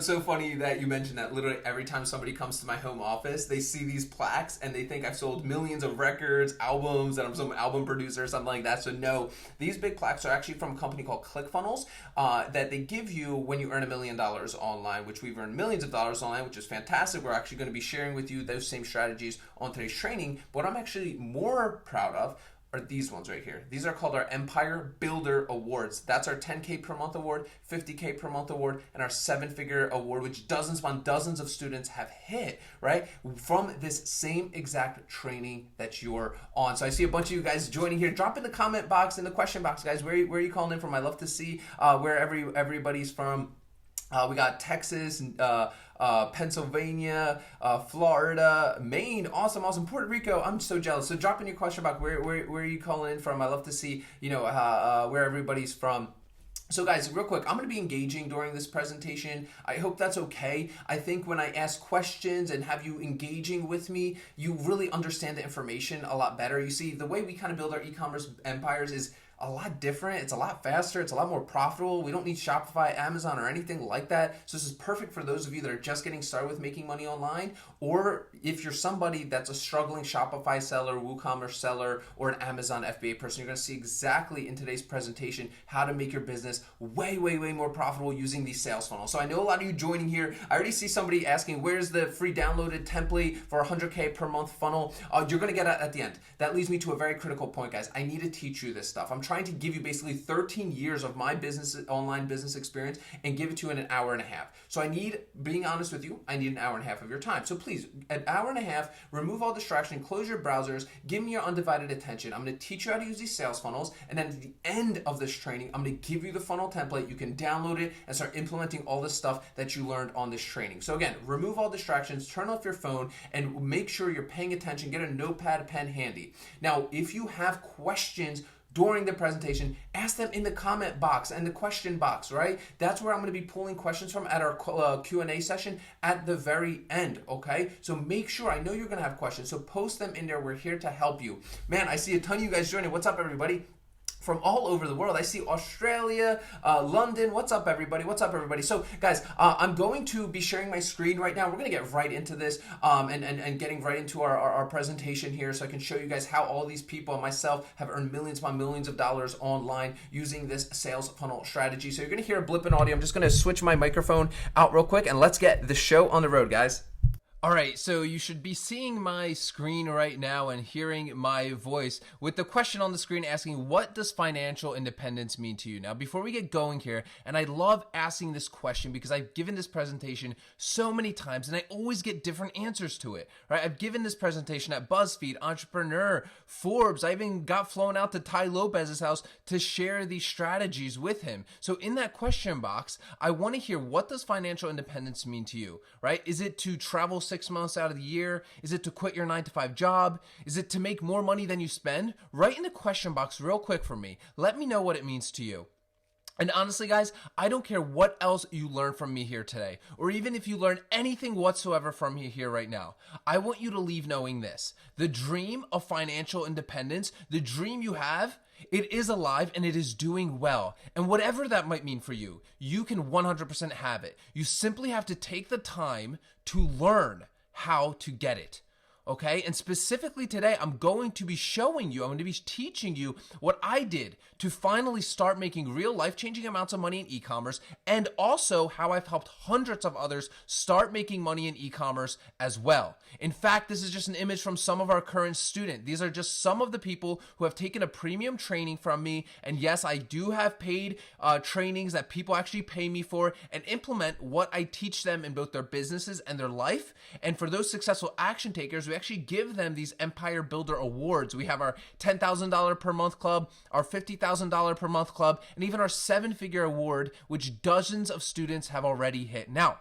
So funny that you mentioned that. Literally every time somebody comes to my home office, they see these plaques and they think I've sold millions of records, albums, and I'm some album producer or something like that. So no, these big plaques are actually from a company called ClickFunnels that they give you when you earn $1 million online, which we've earned millions of dollars online, which is fantastic. We're actually going to be sharing with you those same strategies on today's training. But what I'm actually more proud of are these ones right here. These are called our Empire Builder Awards. That's our 10K per month award, 50K per month award, and our 7-figure award, which dozens upon dozens of students have hit, right? From this same exact training that you're on. So I see a bunch of you guys joining here. Drop in the comment box, in the question box, guys. Where are you calling in from? I love to see where everybody's from. We got Texas, Pennsylvania, Florida, Maine, awesome, Puerto Rico. I'm so jealous. So drop in your question about where are you calling in from. I love to see where everybody's from. So guys, real quick, I'm going to be engaging during this presentation. I hope that's okay. I think when I ask questions and have you engaging with me, you really understand the information a lot better. You see, the way we kind of build our e-commerce empires is a lot different. It's a lot faster. It's a lot more profitable. We don't need Shopify, Amazon, or anything like that. So this is perfect for those of you that are just getting started with making money online, or if you're somebody that's a struggling Shopify seller, WooCommerce seller, or an Amazon FBA person, you're going to see exactly in today's presentation how to make your business way more profitable using these sales funnels. So I know a lot of you joining here. I already see somebody asking, where's the free downloaded template for a 100K per month funnel? You're going to get it at the end. That leads me to a very critical point, guys. I need to teach you this stuff. I'm trying to give you basically 13 years of my online business experience and give it to you in an hour and a half. So being honest with you, I need an hour and a half of your time. So please, an hour and a half, remove all distraction, close your browsers, give me your undivided attention. I'm going to teach you how to use these sales funnels, and then at the end of this training, I'm going to give you the funnel template. You can download it and start implementing all the stuff that you learned on this training. So again, remove all distractions, turn off your phone, and make sure you're paying attention. Get a notepad, pen handy. Now, if you have questions during the presentation, ask them in the comment box and the question box, right? That's where I'm going to be pulling questions from at our Q&A session at the very end, okay? So make sure, I know you're going to have questions, so post them in there. We're here to help you. Man, I see a ton of you guys joining. What's up, everybody? From all over the world. I see Australia, London. What's up, everybody? So, guys, I'm going to be sharing my screen right now. We're going to get right into this and getting right into our presentation here so I can show you guys how all these people and myself have earned millions upon millions of dollars online using this sales funnel strategy. So you're going to hear a blip in audio. I'm just going to switch my microphone out real quick, and let's get the show on the road, guys. All right, so you should be seeing my screen right now and hearing my voice with the question on the screen asking, what does financial independence mean to you? Now, before we get going here, and I love asking this question because I've given this presentation so many times and I always get different answers to it, right? I've given this presentation at BuzzFeed, Entrepreneur, Forbes. I even got flown out to Ty Lopez's house to share these strategies with him. So in that question box, I want to hear, what does financial independence mean to you, right? Is it to travel 6 months out of the year? Is it to quit your 9-to-5 job? Is it to make more money than you spend? Write in the question box real quick for me. Let me know what it means to you. And honestly, guys, I don't care what else you learn from me here today, or even if you learn anything whatsoever from me here right now. I want you to leave knowing this. The dream of financial independence, the dream you have, it is alive and it is doing well. And whatever that might mean for you, you can 100% have it. You simply have to take the time to learn how to get it. Okay, and specifically today, I'm going to be teaching you what I did to finally start making real life-changing amounts of money in e-commerce, and also how I've helped hundreds of others start making money in e-commerce as well. In fact, this is just an image from some of our current students. These are just some of the people who have taken a premium training from me, and yes, I do have paid trainings that people actually pay me for and implement what I teach them in both their businesses and their life. And for those successful action takers, we actually give them these Empire Builder Awards. We have our $10,000 per month club, our $50,000 per month club, and even our 7-figure award, which dozens of students have already hit. Now,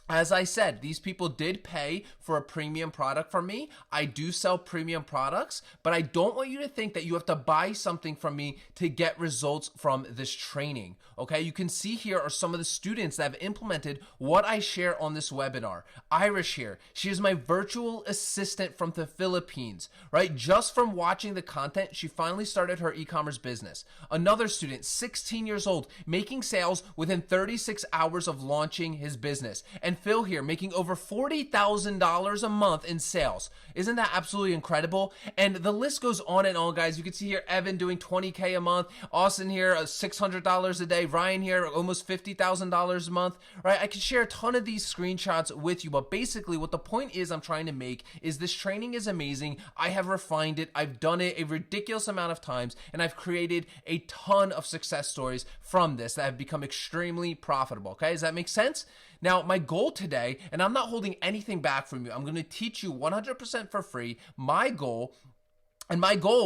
As I said, these people did pay for a premium product from me. I do sell premium products, but I don't want you to think that you have to buy something from me to get results from this training. Okay, you can see here are some of the students that have implemented what I share on this webinar. Irish here, she is my virtual assistant from the Philippines, right? Just from watching the content, she finally started her e-commerce business. Another student, 16 years old, making sales within 36 hours of launching his business. And Phil here, making over $40,000 a month in sales. Isn't that absolutely incredible? And the list goes on and on, guys. You can see here Evan doing $20K a month, Austin here $600 a day, Ryan here almost $50,000 a month, right? I could share a ton of these screenshots with you, but basically what the point is I'm trying to make is this training is amazing. I have refined it. I've done it a ridiculous amount of times, and I've created a ton of success stories from this that have become extremely profitable. Okay, does that make sense? Now, my goal today, and I'm not holding anything back from you, I'm going to teach you 100% for free. My goal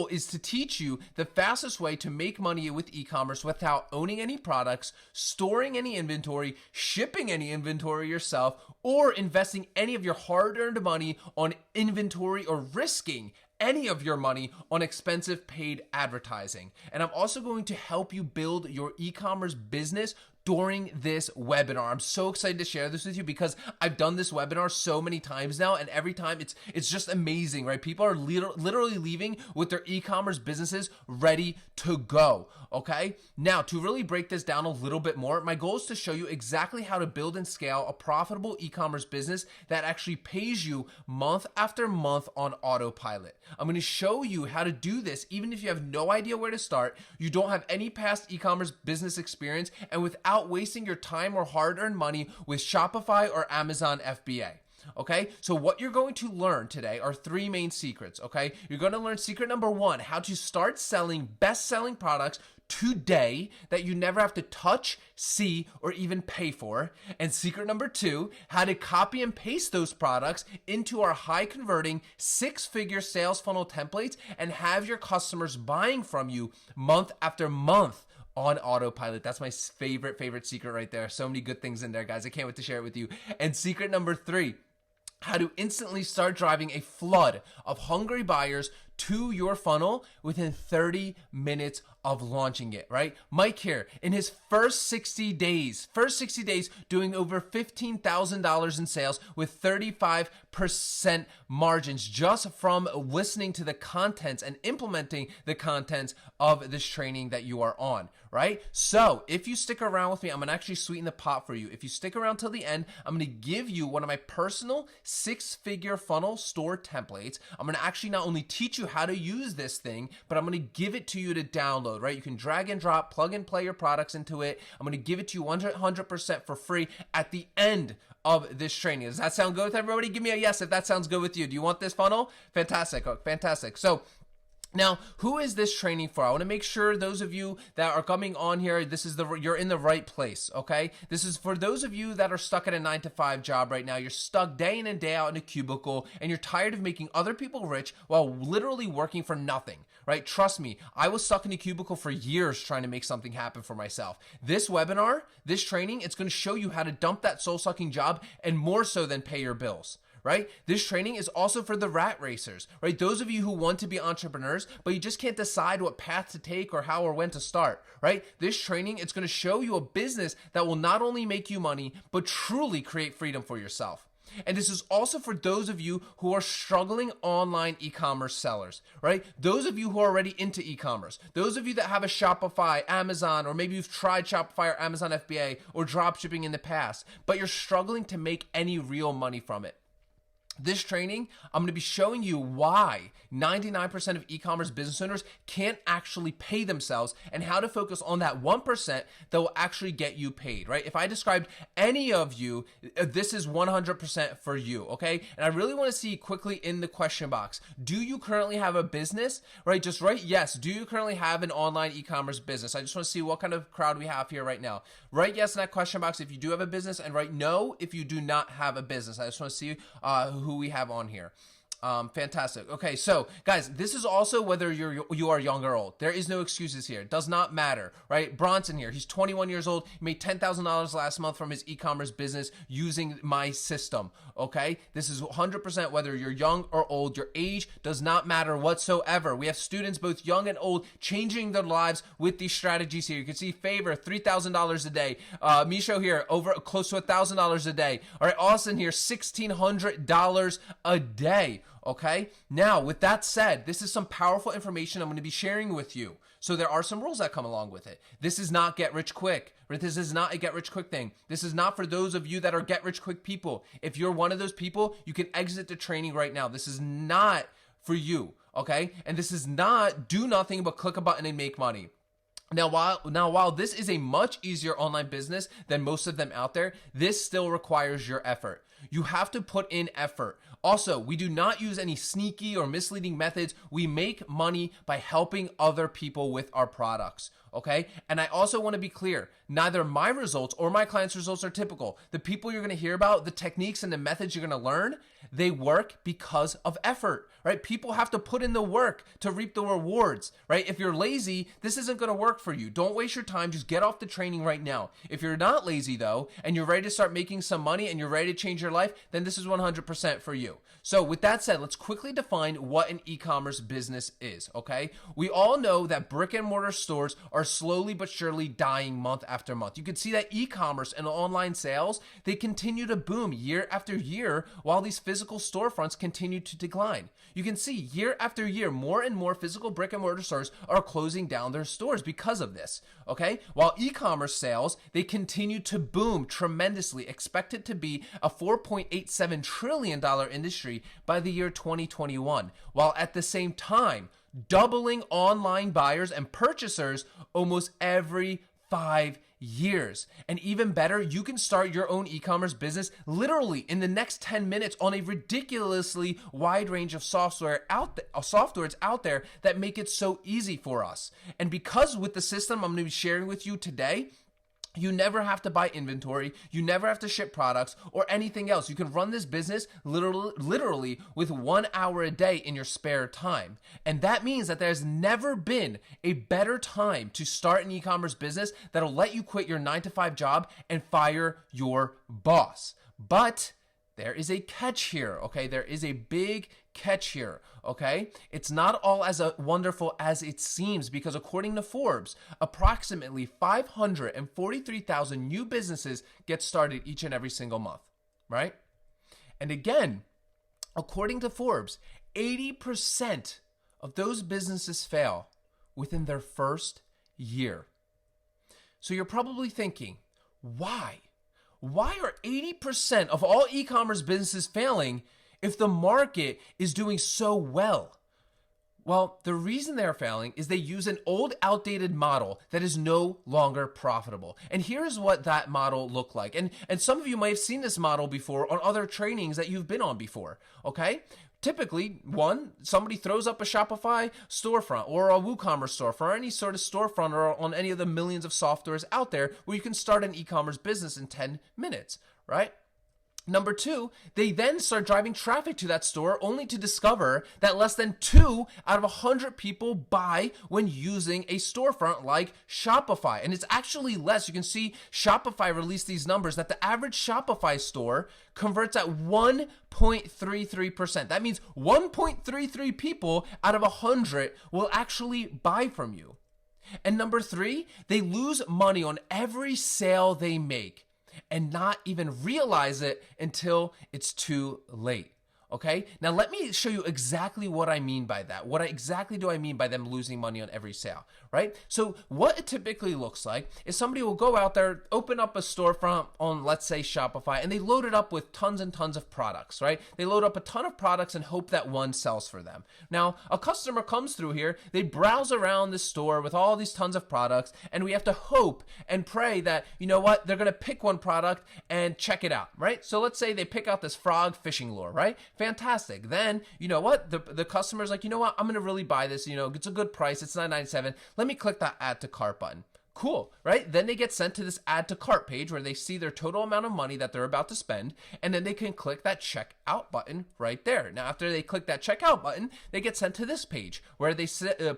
is to teach you the fastest way to make money with e-commerce without owning any products, storing any inventory, shipping any inventory yourself, or investing any of your hard-earned money on inventory or risking any of your money on expensive paid advertising. And I'm also going to help you build your e-commerce business during this webinar. I'm so excited to share this with you because I've done this webinar so many times now, and every time it's just amazing, right? People are literally leaving with their e-commerce businesses ready to go, okay? Now, to really break this down a little bit more, my goal is to show you exactly how to build and scale a profitable e-commerce business that actually pays you month after month on autopilot. I'm going to show you how to do this even if you have no idea where to start, you don't have any past e-commerce business experience, and without wasting your time or hard-earned money with Shopify or Amazon FBA. Okay, so what you're going to learn today are three main secrets. Okay, you're going to learn secret number one, how to start selling best-selling products today that you never have to touch, see, or even pay for. And secret number two, how to copy and paste those products into our high converting 6-figure sales funnel templates and have your customers buying from you month after month on autopilot. That's my favorite secret right there. So many good things in there, guys. I can't wait to share it with you. And secret number three, how to instantly start driving a flood of hungry buyers to your funnel within 30 minutes of launching it, right? Mike here, in his first 60 days doing over $15,000 in sales with 35% margins just from listening to the contents and implementing the contents of this training that you are on, right? So if you stick around with me, I'm gonna actually sweeten the pot for you. If you stick around till the end, I'm gonna give you one of my personal 6-figure funnel store templates. I'm gonna actually not only teach you how to use this thing, but I'm gonna give it to you to download, right? You can drag and drop, plug and play your products into it. I'm gonna give it to you 100% for free at the end of this training. Does that sound good with everybody? Give me a yes if that sounds good with you. Do you want this funnel? Fantastic, fantastic. So now, who is this training for? I want to make sure those of you that are coming on here, you're in the right place, okay? This is for those of you that are stuck at a 9-to-5 job right now. You're stuck day in and day out in a cubicle, and you're tired of making other people rich while literally working for nothing, right? Trust me, I was stuck in a cubicle for years trying to make something happen for myself. This webinar, this training, it's going to show you how to dump that soul-sucking job and more so than pay your bills. Right? This training is also for the rat racers, right? Those of you who want to be entrepreneurs, but you just can't decide what path to take or how or when to start, right? This training, it's going to show you a business that will not only make you money, but truly create freedom for yourself. And this is also for those of you who are struggling online e-commerce sellers, right? Those of you who are already into e-commerce, those of you that have a Shopify, Amazon, or maybe you've tried Shopify or Amazon FBA or dropshipping in the past, but you're struggling to make any real money from it. This training, I'm going to be showing you why 99% of e-commerce business owners can't actually pay themselves and how to focus on that 1% that will actually get you paid, right? If I described any of you, this is 100% for you, okay? And I really want to see quickly in the question box, do you currently have a business, right? Just write yes. Do you currently have an online e-commerce business? I just want to see what kind of crowd we have here right now. Write yes in that question box if you do have a business, and write no if you do not have a business. I just want to see who we have on here. Fantastic. Okay, so guys, this is also whether you are young or old. There is no excuses here. It does not matter, right? Bronson here, he's 21 years old. He made $10,000 last month from his e-commerce business using my system. Okay, this is 100% whether you're young or old. Your age does not matter whatsoever. We have students both young and old changing their lives with these strategies here. You can see Favor, $3,000 a day. Misho here, over close to $1,000 a day. All right, Austin here, $1,600 a day. Okay, now with that said, this is some powerful information I'm going to be sharing with you. So there are some rules that come along with it. This is not get rich quick. Right? This is not a get rich quick thing. This is not for those of you that are get rich quick people. If you're one of those people, you can exit the training right now. This is not for you. Okay, and this is not do nothing but click a button and make money. Now, while this is a much easier online business than most of them out there, this still requires your effort. You have to put in effort. Also, we do not use any sneaky or misleading methods. We make money by helping other people with our products, okay? And I also want to be clear, neither my results or my clients' results are typical. The people you're going to hear about, the techniques and the methods you're going to learn, they work because of effort, right? People have to put in the work to reap the rewards, right? If you're lazy, this isn't going to work for you. Don't waste your time. Just get off the training right now. If you're not lazy though, and you're ready to start making some money and you're ready to change your life, then this is 100% for you. So with that said, let's quickly define what an e-commerce business is, okay? We all know that brick and mortar stores are slowly but surely dying month after month. You can see that e-commerce and online sales, they continue to boom year after year while these physical storefronts continue to decline. You can see year after year, more and more physical brick and mortar stores are closing down their stores because of this, okay? While e-commerce sales, they continue to boom tremendously, expected to be a $4.87 trillion industry by the year 2021, while at the same time, doubling online buyers and purchasers almost every 5 years. And even better, you can start your own e-commerce business literally in the next 10 minutes on a ridiculously wide range of softwares out there that make it so easy for us. And because with the system I'm going to be sharing with you today, you never have to buy inventory, you never have to ship products or anything else. You can run this business literally with 1 hour a day in your spare time. And that means that there's never been a better time to start an e-commerce business that'll let you quit your 9-to-5 job and fire your boss. But there is a catch here, okay? There is a big catch here, okay? It's not all as wonderful as it seems because according to Forbes, approximately 543,000 new businesses get started each and every single month, right? And again, according to Forbes, 80% of those businesses fail within their first year. So you're probably thinking, why? Why are 80% of all e-commerce businesses failing if the market is doing so well? Well, the reason they're failing is they use an old, outdated model that is no longer profitable. And here's what that model looked like. And some of you might have seen this model before on other trainings that you've been on before, okay? Typically, somebody throws up a Shopify storefront or a WooCommerce storefront or any sort of storefront or on any of the millions of softwares out there where you can start an e-commerce business in 10 minutes, right? Number two, they then start driving traffic to that store only to discover that less than 2 out of 100 people buy when using a storefront like Shopify. And it's actually less. You can see Shopify released these numbers that the average Shopify store converts at 1.33%. That means 1.33 people out of 100 will actually buy from you. And number three, they lose money on every sale they make and not even realize it until it's too late. Okay, now let me show you exactly what I mean by that. What exactly do I mean by them losing money on every sale, right? So what it typically looks like is somebody will go out there, open up a storefront on, let's say, Shopify, and they load it up with tons and tons of products, right? They load up a ton of products and hope that one sells for them. Now, a customer comes through here, they browse around the store with all these tons of products, and we have to hope and pray that, you know what, they're gonna pick one product and check it out, right? So let's say they pick out this frog fishing lure, right? Fantastic. Then, you know what? The customer's like, you know what? I'm going to really buy this. You know, it's a good price. It's $9.97. Let me click that add to cart button. Cool, right? Then they get sent to this add to cart page where they see their total amount of money that they're about to spend, and then they can click that checkout button right there. Now, after they click that checkout button, they get sent to this page where they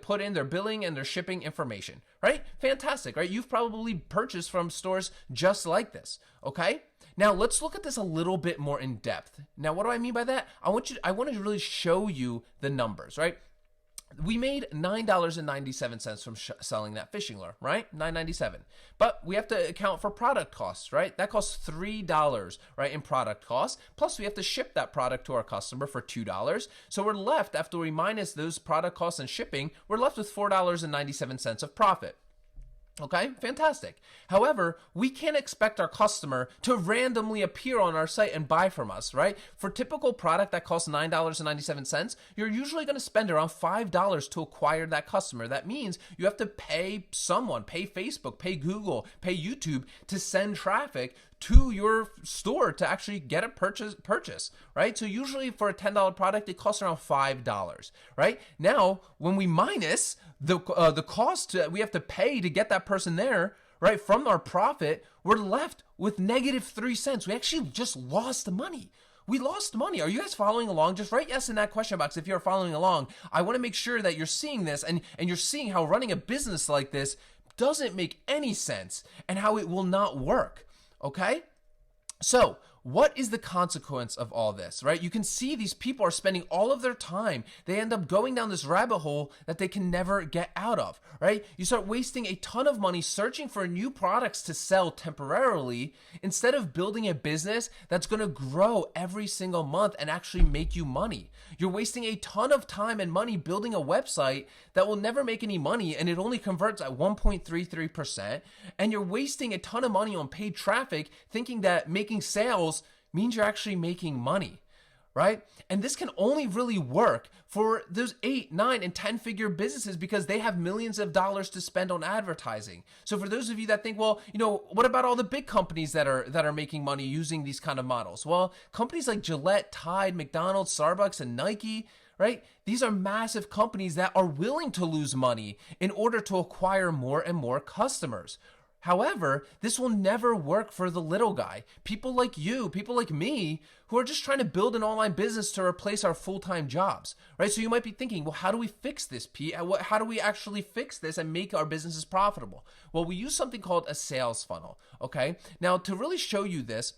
put in their billing and their shipping information, right? Fantastic, right? You've probably purchased from stores just like this, okay? Now, let's look at this a little bit more in depth. Now, what do I mean by that? I want to really show you the numbers, right? We made $9.97 from selling that fishing lure, right? $9.97. But we have to account for product costs, right? That costs $3, right, in product costs. Plus, we have to ship that product to our customer for $2. So we're left, after we minus those product costs and shipping, we're left with $4.97 of profit. Okay, fantastic. However, we can't expect our customer to randomly appear on our site and buy from us, right? For typical product that costs $9.97, you're usually going to spend around $5 to acquire that customer. That means you have to pay someone, pay Facebook, pay Google, pay YouTube to send traffic to your store to actually get a purchase, right? So usually for a $10 product, it costs around $5, right? Now, when we minus the cost we have to pay to get that person there, right, from our profit, we're left with -3 cents. We actually just lost the money. We lost money. Are you guys following along? Just write yes in that question box if you're following along. I want to make sure that you're seeing this and you're seeing how running a business like this doesn't make any sense and how it will not work. Okay? So, what is the consequence of all this, right? You can see these people are spending all of their time. They end up going down this rabbit hole that they can never get out of, right? You start wasting a ton of money searching for new products to sell temporarily instead of building a business that's going to grow every single month and actually make you money. You're wasting a ton of time and money building a website that will never make any money and it only converts at 1.33%. And you're wasting a ton of money on paid traffic thinking that making sales means you're actually making money, right? And this can only really work for those 8, 9, and 10-figure businesses because they have millions of dollars to spend on advertising. So for those of you that think, well, what about all the big companies that are making money using these kind of models? Well, companies like Gillette, Tide, McDonald's, Starbucks, and Nike, right? These are massive companies that are willing to lose money in order to acquire more and more customers. However, this will never work for the little guy. People like you, people like me, who are just trying to build an online business to replace our full-time jobs, right? So you might be thinking, well, how do we fix this, Pete? How do we actually fix this and make our businesses profitable? Well, we use something called a sales funnel, okay? Now, to really show you this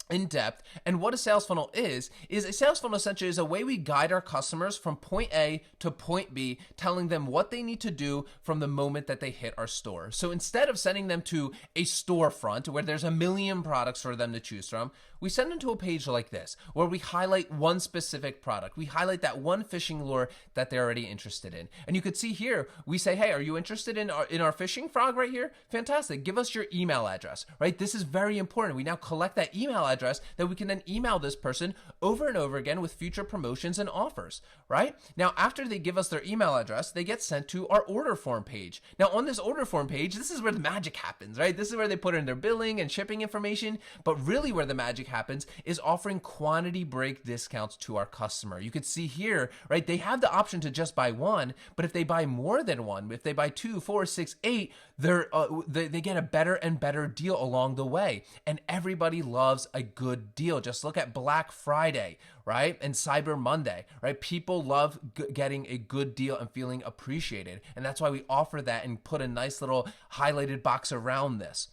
in depth and what a sales funnel is a sales funnel essentially is a way we guide our customers from point A to point B, telling them what they need to do from the moment that they hit our store. So instead of sending them to a storefront where there's a million products for them to choose from, we send them to a page like this where we highlight one specific product. We highlight that one fishing lure that they're already interested in. And you could see here, we say, hey, are you interested in our fishing frog right here? Fantastic. Give us your email address, right? This is very important. We now collect that email address that we can then email this person over and over again with future promotions and offers, right? Now, after they give us their email address, they get sent to our order form page. Now, on this order form page, this is where the magic happens, right? This is where they put in their billing and shipping information, but really where the magic happens is offering quantity break discounts to our customer. You could see here, right? They have the option to just buy one, but if they buy more than one, if they buy 2, 4, 6, 8, they get a better and better deal along the way. And everybody loves a good deal. Just look at Black Friday, right? And Cyber Monday, right? People love getting a good deal and feeling appreciated. And that's why we offer that and put a nice little highlighted box around this.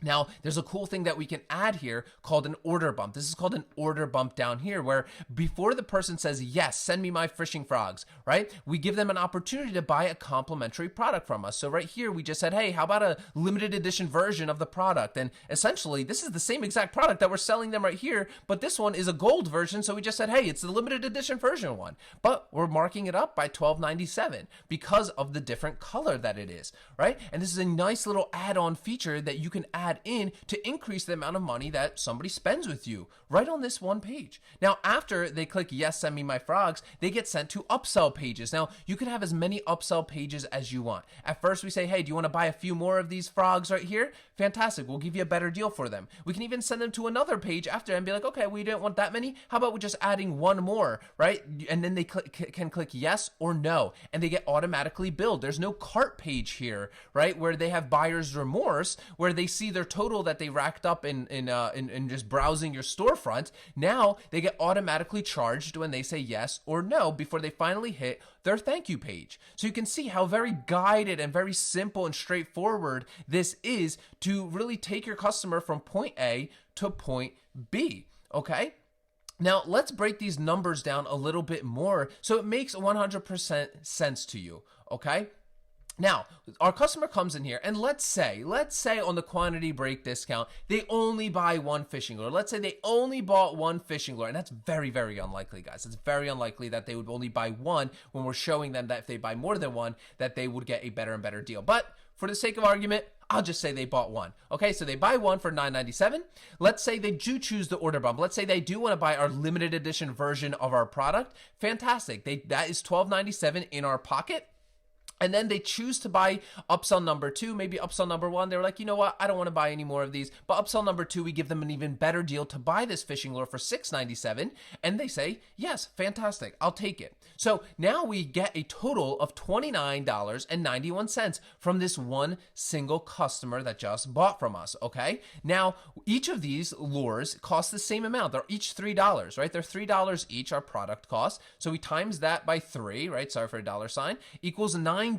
Now, there's a cool thing that we can add here called an order bump. This is called an order bump down here, where before the person says, yes, send me my fishing frogs, right? We give them an opportunity to buy a complimentary product from us. So right here, we just said, hey, how about a limited edition version of the product? And essentially, this is the same exact product that we're selling them right here, but this one is a gold version. So we just said, hey, it's the limited edition version one, but we're marking it up by $12.97 because of the different color that it is, right? And this is a nice little add-on feature that you can add add in to increase the amount of money that somebody spends with you right on this one page. Now, after they click yes, send me my frogs, they get sent to upsell pages. Now, you can have as many upsell pages as you want. At first, we say, hey, do you want to buy a few more of these frogs right here? Fantastic. We'll give you a better deal for them. We can even send them to another page after and be like, okay, we didn't want that many. How about we just adding one more, right? And then they can click yes or no, and they get automatically billed. There's no cart page here, right? Where they have buyer's remorse, where they see their total that they racked up in just browsing your storefront. Now they get automatically charged when they say yes or no before they finally hit their thank you page. So you can see how very guided and very simple and straightforward this is to really take your customer from point A to point B, okay? Now, let's break these numbers down a little bit more so it makes 100% sense to you, okay? Now, our customer comes in here, and let's say on the quantity break discount, they only buy one fishing lure. Let's say they only bought one fishing lure, and that's very, very unlikely, guys. It's very unlikely that they would only buy one when we're showing them that if they buy more than one, that they would get a better and better deal. But for the sake of argument, I'll just say they bought one. Okay, so they buy one for $9.97. Let's say they do choose the order bump. Let's say they do want to buy our limited edition version of our product. Fantastic. That is $12.97 in our pocket. And then they choose to buy upsell number 2, maybe upsell number 1. They were like, you know what? I don't want to buy any more of these. But upsell number 2, we give them an even better deal to buy this fishing lure for $6.97. And they say, yes, fantastic. I'll take it. So now we get a total of $29.91 from this one single customer that just bought from us, okay? Now, each of these lures cost the same amount. They're each $3, right? They're $3 each, our product cost. So we times that by 3, right? Sorry for a dollar sign, equals $9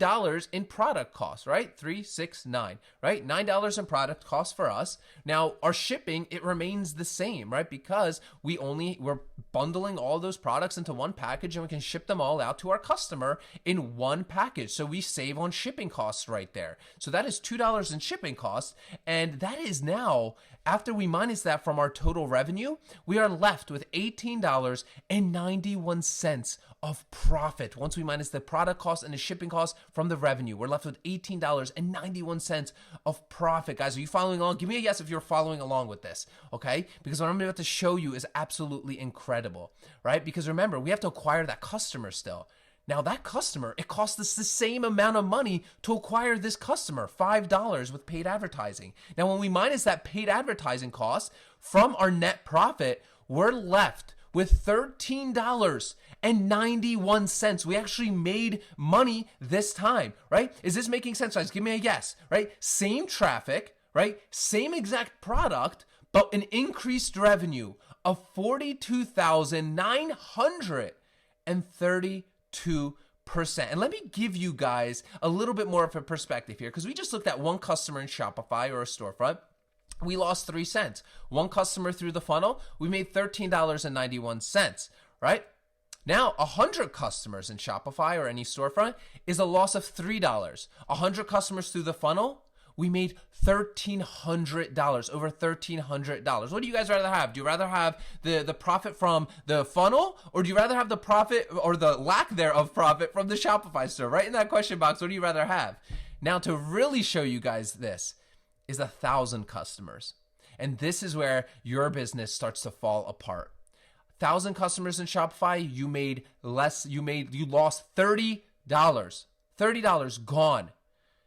in product cost, right? 369, right? $9 in product cost for us. Now, our shipping, it remains the same, right? Because we're bundling all those products into one package and we can ship them all out to our customer in one package. So we save on shipping costs right there. So that is $2 in shipping costs. And that is now, after we minus that from our total revenue, we are left with $18.91 of profit. Once we minus the product cost and the shipping cost from the revenue, we're left with $18.91 of profit. Guys, are you following along? Give me a yes if you're following along with this, okay? Because what I'm about to show you is absolutely incredible, right? Because remember, we have to acquire that customer still. Now that customer, it costs us the same amount of money to acquire this customer, $5 with paid advertising. Now when we minus that paid advertising cost from our net profit, we're left with $13.91. We actually made money this time, right? Is this making sense, guys? Give me a yes, right? Same traffic, right? Same exact product, but an increased revenue of $42,932%. And let me give you guys a little bit more of a perspective here, because we just looked at one customer in Shopify or a storefront. We lost 3 cents. One customer through the funnel, we made $13.91, right? Now, 100 customers in Shopify or any storefront is a loss of $3. 100 customers through the funnel, we made $1,300, over $1,300. What do you guys rather have? Do you rather have the profit from the funnel, or do you rather have the profit or the lack thereof profit from the Shopify store? Right in that question box, what do you rather have? Now, to really show you guys this is 1,000 customers. And this is where your business starts to fall apart. 1,000 customers in Shopify, you lost $30. $30 gone.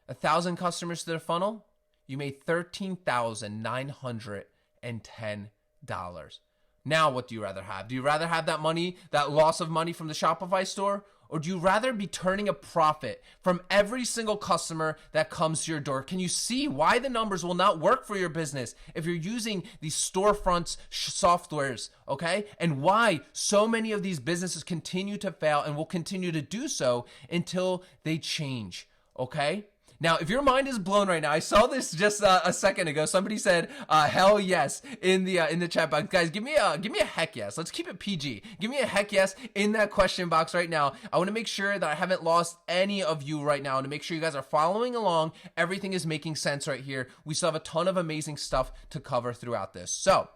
1,000 customers to the funnel, you made $13,910. Now, what do you rather have? Do you rather have that money, that loss of money from the Shopify store? Or do you rather be turning a profit from every single customer that comes to your door? Can you see why the numbers will not work for your business if you're using these storefronts softwares, okay? And why so many of these businesses continue to fail and will continue to do so until they change, okay? Now, if your mind is blown right now, I saw this just a second ago. Somebody said, "Hell yes" in the chat box. Guys, give me a heck yes. Let's keep it PG. Give me a heck yes in that question box right now. I want to make sure that I haven't lost any of you right now, and to make sure you guys are following along. Everything is making sense right here. We still have a ton of amazing stuff to cover throughout this. So,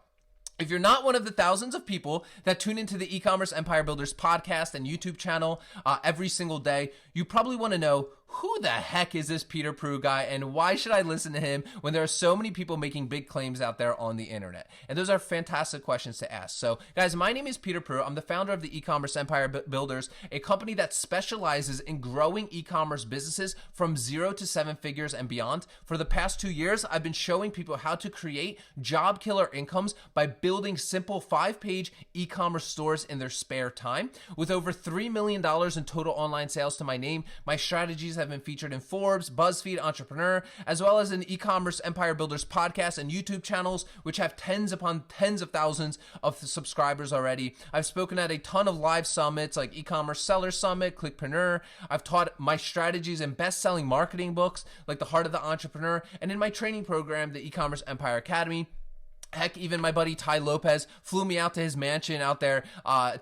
if you're not one of the thousands of people that tune into the E-Commerce Empire Builders podcast and YouTube channel every single day, you probably want to know, who the heck is this Peter Prue guy, and why should I listen to him when there are so many people making big claims out there on the internet? And those are fantastic questions to ask. So guys, my name is Peter Prue. I'm the founder of the E-Commerce Empire Builders, a company that specializes in growing e-commerce businesses from 0 to 7 figures and beyond. For the past 2 years, I've been showing people how to create job killer incomes by building simple 5-page e-commerce stores in their spare time. With over $3 million in total online sales to my name, my strategies have been featured in Forbes, BuzzFeed, Entrepreneur, as well as in E-Commerce Empire Builders podcast and YouTube channels, which have tens upon tens of thousands of subscribers already. I've spoken at a ton of live summits like E-Commerce Seller Summit, Clickpreneur. I've taught my strategies in best-selling marketing books like The Heart of the Entrepreneur, and in my training program, the E-Commerce Empire Academy. Heck, even my buddy Ty Lopez flew me out to his mansion out there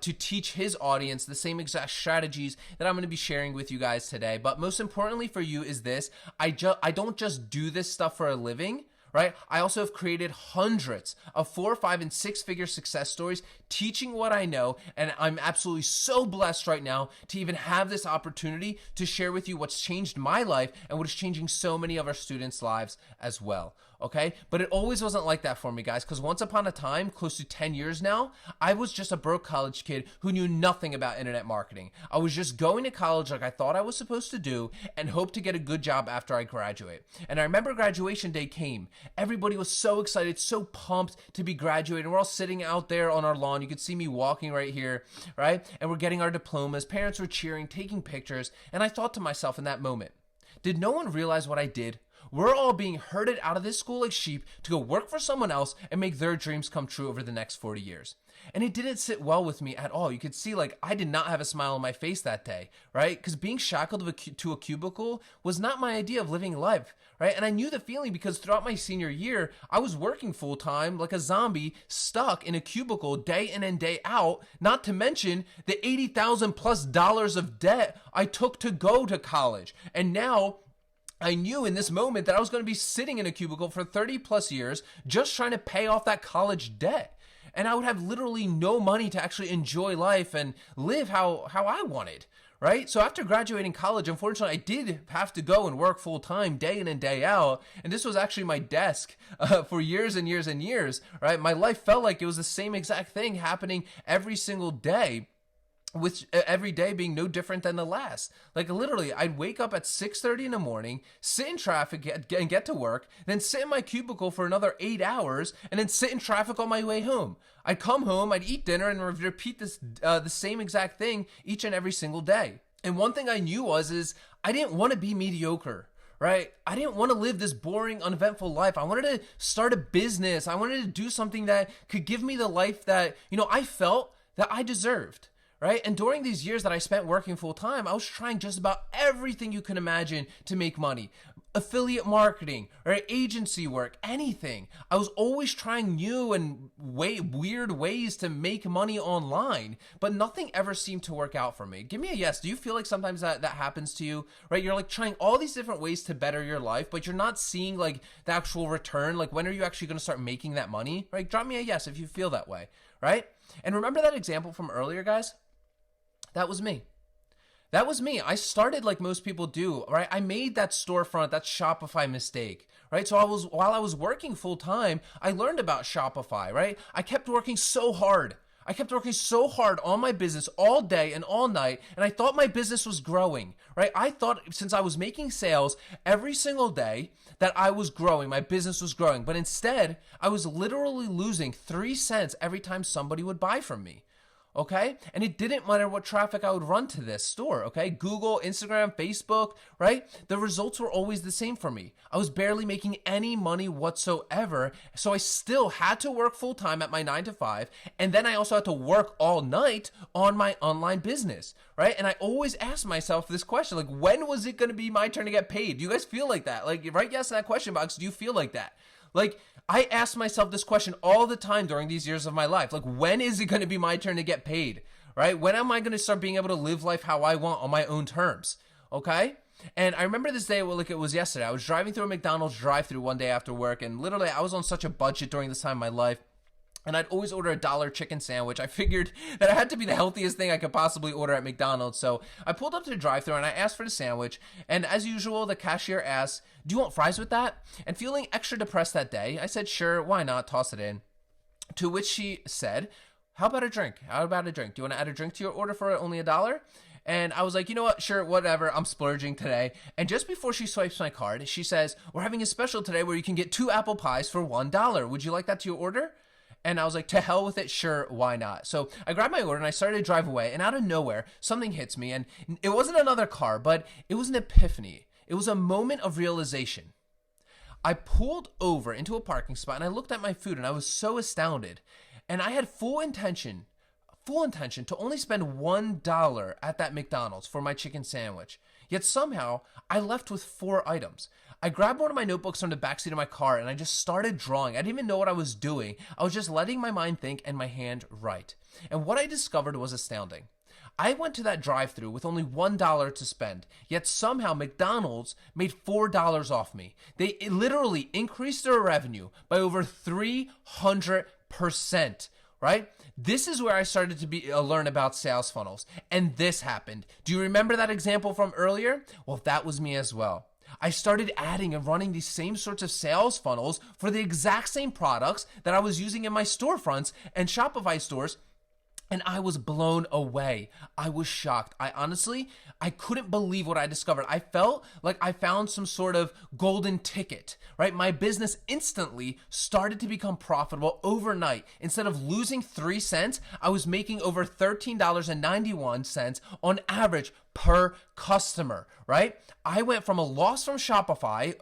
to teach his audience the same exact strategies that I'm going to be sharing with you guys today. But most importantly for you is this: I don't just do this stuff for a living, right? I also have created hundreds of 4, 5, and 6-figure success stories teaching what I know, and I'm absolutely so blessed right now to even have this opportunity to share with you what's changed my life and what is changing so many of our students' lives as well. Okay, but it always wasn't like that for me, guys, because once upon a time, close to 10 years now, I was just a broke college kid who knew nothing about internet marketing. I was just going to college like I thought I was supposed to do and hoped to get a good job after I graduate. And I remember graduation day came. Everybody was so excited, so pumped to be graduating. We're all sitting out there on our lawn. You could see me walking right here, right? And we're getting our diplomas. Parents were cheering, taking pictures. And I thought to myself in that moment, did no one realize what I did? We're all being herded out of this school like sheep to go work for someone else and make their dreams come true over the next 40 years. And it didn't sit well with me at all. You could see, like, I did not have a smile on my face that day, right? Because being shackled to a cubicle was not my idea of living life, right? And I knew the feeling because throughout my senior year, I was working full time like a zombie, stuck in a cubicle day in and day out, not to mention the $80,000+ of debt I took to go to college. And now I knew in this moment that I was going to be sitting in a cubicle for 30+ years just trying to pay off that college debt. And I would have literally no money to actually enjoy life and live how I wanted, right? So after graduating college, unfortunately, I did have to go and work full time day in and day out. And this was actually my desk for years and years and years, right? My life felt like it was the same exact thing happening every single day, with every day being no different than the last. Like literally, I'd wake up at 6:30 in the morning, sit in traffic and get to work, then sit in my cubicle for another 8 hours, and then sit in traffic on my way home. I'd come home, I'd eat dinner, and repeat this the same exact thing each and every single day. And one thing I knew is I didn't want to be mediocre. Right? I didn't want to live this boring, uneventful life. I wanted to start a business. I wanted to do something that could give me the life that, I felt that I deserved. Right? And during these years that I spent working full time, I was trying just about everything you can imagine to make money. Affiliate marketing, right? Agency work, anything. I was always trying new and weird ways to make money online, but nothing ever seemed to work out for me. Give me a yes. Do you feel like sometimes that happens to you, right? You're like trying all these different ways to better your life, but you're not seeing like the actual return. Like when are you actually going to start making that money, right? Drop me a yes if you feel that way, right? And remember that example from earlier, guys? That was me. That was me. I started like most people do, right? I made that storefront, that Shopify mistake, right? So while I was working full time, I learned about Shopify, right? I kept working so hard. I kept working so hard on my business all day and all night, and I thought my business was growing, right? I thought since I was making sales every single day that I was growing, my business was growing, but instead I was literally losing 3 cents every time somebody would buy from me. Okay? And it didn't matter what traffic I would run to this store, okay? Google, Instagram, Facebook, right? The results were always the same for me. I was barely making any money whatsoever, so I still had to work full time at my 9 to 5, and then I also had to work all night on my online business, right? And I always ask myself this question, like, when was it going to be my turn to get paid? Do you guys feel like that? Like, write yes in that question box. Do you feel like that? Like, I ask myself this question all the time during these years of my life. Like, when is it going to be my turn to get paid, right? When am I going to start being able to live life how I want on my own terms, okay? And I remember this day, like it was yesterday. I was driving through a McDonald's drive-thru one day after work, and literally I was on such a budget during this time in my life. and I'd always order a $1 chicken sandwich. I figured that it had to be the healthiest thing I could possibly order at McDonald's. So I pulled up to the drive-thru and I asked for the sandwich. And as usual, the cashier asked, "Do you want fries with that?" And feeling extra depressed that day, I said, "Sure, why not? Toss it in." To which she said, "How about a drink? How about a drink? Do you want to add a drink to your order for only $1?" And I was like, "You know what? Sure, whatever. I'm splurging today." And just before she swipes my card, she says, "We're having a special today where you can get 2 apple pies for $1. Would you like that to your order?" And I was like, to hell with it, sure, why not? So I grabbed my order and I started to drive away, and out of nowhere, something hits me, and it wasn't another car, but it was an epiphany. It was a moment of realization. I pulled over into a parking spot and I looked at my food and I was so astounded. And I had full intention to only spend $1 at that McDonald's for my chicken sandwich. Yet somehow I left with 4 items. I grabbed one of my notebooks from the backseat of my car and I just started drawing. I didn't even know what I was doing. I was just letting my mind think and my hand write. And what I discovered was astounding. I went to that drive-thru with only $1 to spend, yet somehow McDonald's made $4 off me. They literally increased their revenue by over 300%, right? This is where I started to learn about sales funnels, and this happened. Do you remember that example from earlier? Well, that was me as well. I started adding and running these same sorts of sales funnels for the exact same products that I was using in my storefronts and Shopify stores, and I was blown away. I was shocked. I couldn't believe what I discovered. I felt like I found some sort of golden ticket, right? My business instantly started to become profitable overnight. Instead of losing 3 cents, I was making over $13.91 on average per customer, right? I went from a loss from Shopify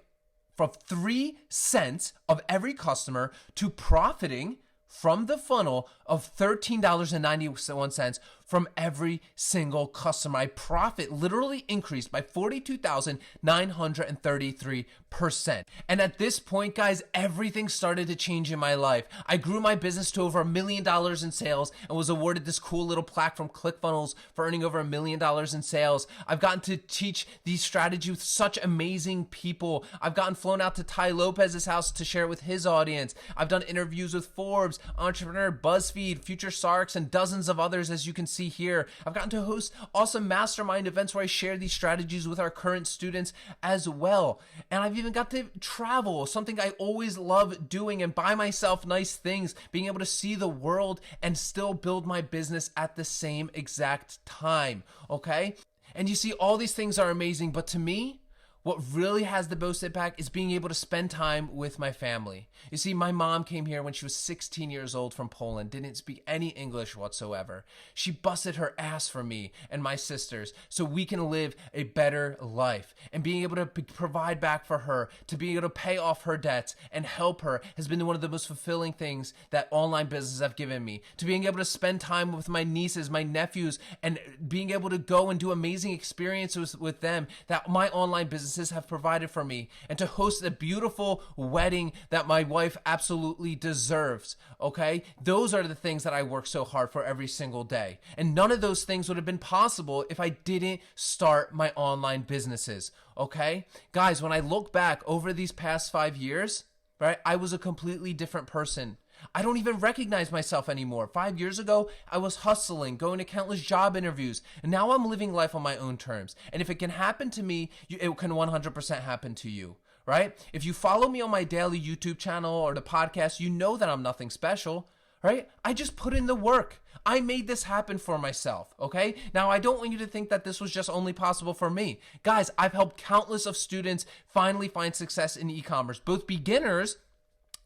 from 3 cents of every customer to profiting from the funnel of $13.91 from every single customer. My profit literally increased by 42,933%. And at this point, guys, everything started to change in my life. I grew my business to over $1 million in sales and was awarded this cool little plaque from ClickFunnels for earning over $1 million in sales. I've gotten to teach these strategies with such amazing people. I've gotten flown out to Ty Lopez's house to share it with his audience. I've done interviews with Forbes, Entrepreneur, BuzzFeed, Future Sarks, and dozens of others, as you can see here. I've gotten to host awesome mastermind events where I share these strategies with our current students as well. And I've even got to travel, something I always love doing, and buy myself nice things, being able to see the world and still build my business at the same exact time, okay? And you see, all these things are amazing, but to me, what really has the most impact is being able to spend time with my family. You see, my mom came here when she was 16 years old from Poland, didn't speak any English whatsoever. She busted her ass for me and my sisters so we can live a better life. And being able to provide back for her, to be able to pay off her debts and help her has been one of the most fulfilling things that online businesses have given me. To being able to spend time with my nieces, my nephews, and being able to go and do amazing experiences with them that my online businesses have provided for me, and to host a beautiful wedding that my wife absolutely deserves, okay? Those are the things that I work so hard for every single day. And none of those things would have been possible if I didn't start my online businesses, okay? Guys, when I look back over these past 5 years, right, I was a completely different person. I don't even recognize myself anymore. 5 years ago, I was hustling, going to countless job interviews, and now I'm living life on my own terms. And if it can happen to me, it can 100% happen to you, right? If you follow me on my daily YouTube channel or the podcast, you know that I'm nothing special, right? I just put in the work. I made this happen for myself, okay? Now, I don't want you to think that this was just only possible for me. Guys, I've helped countless of students finally find success in e-commerce, both beginners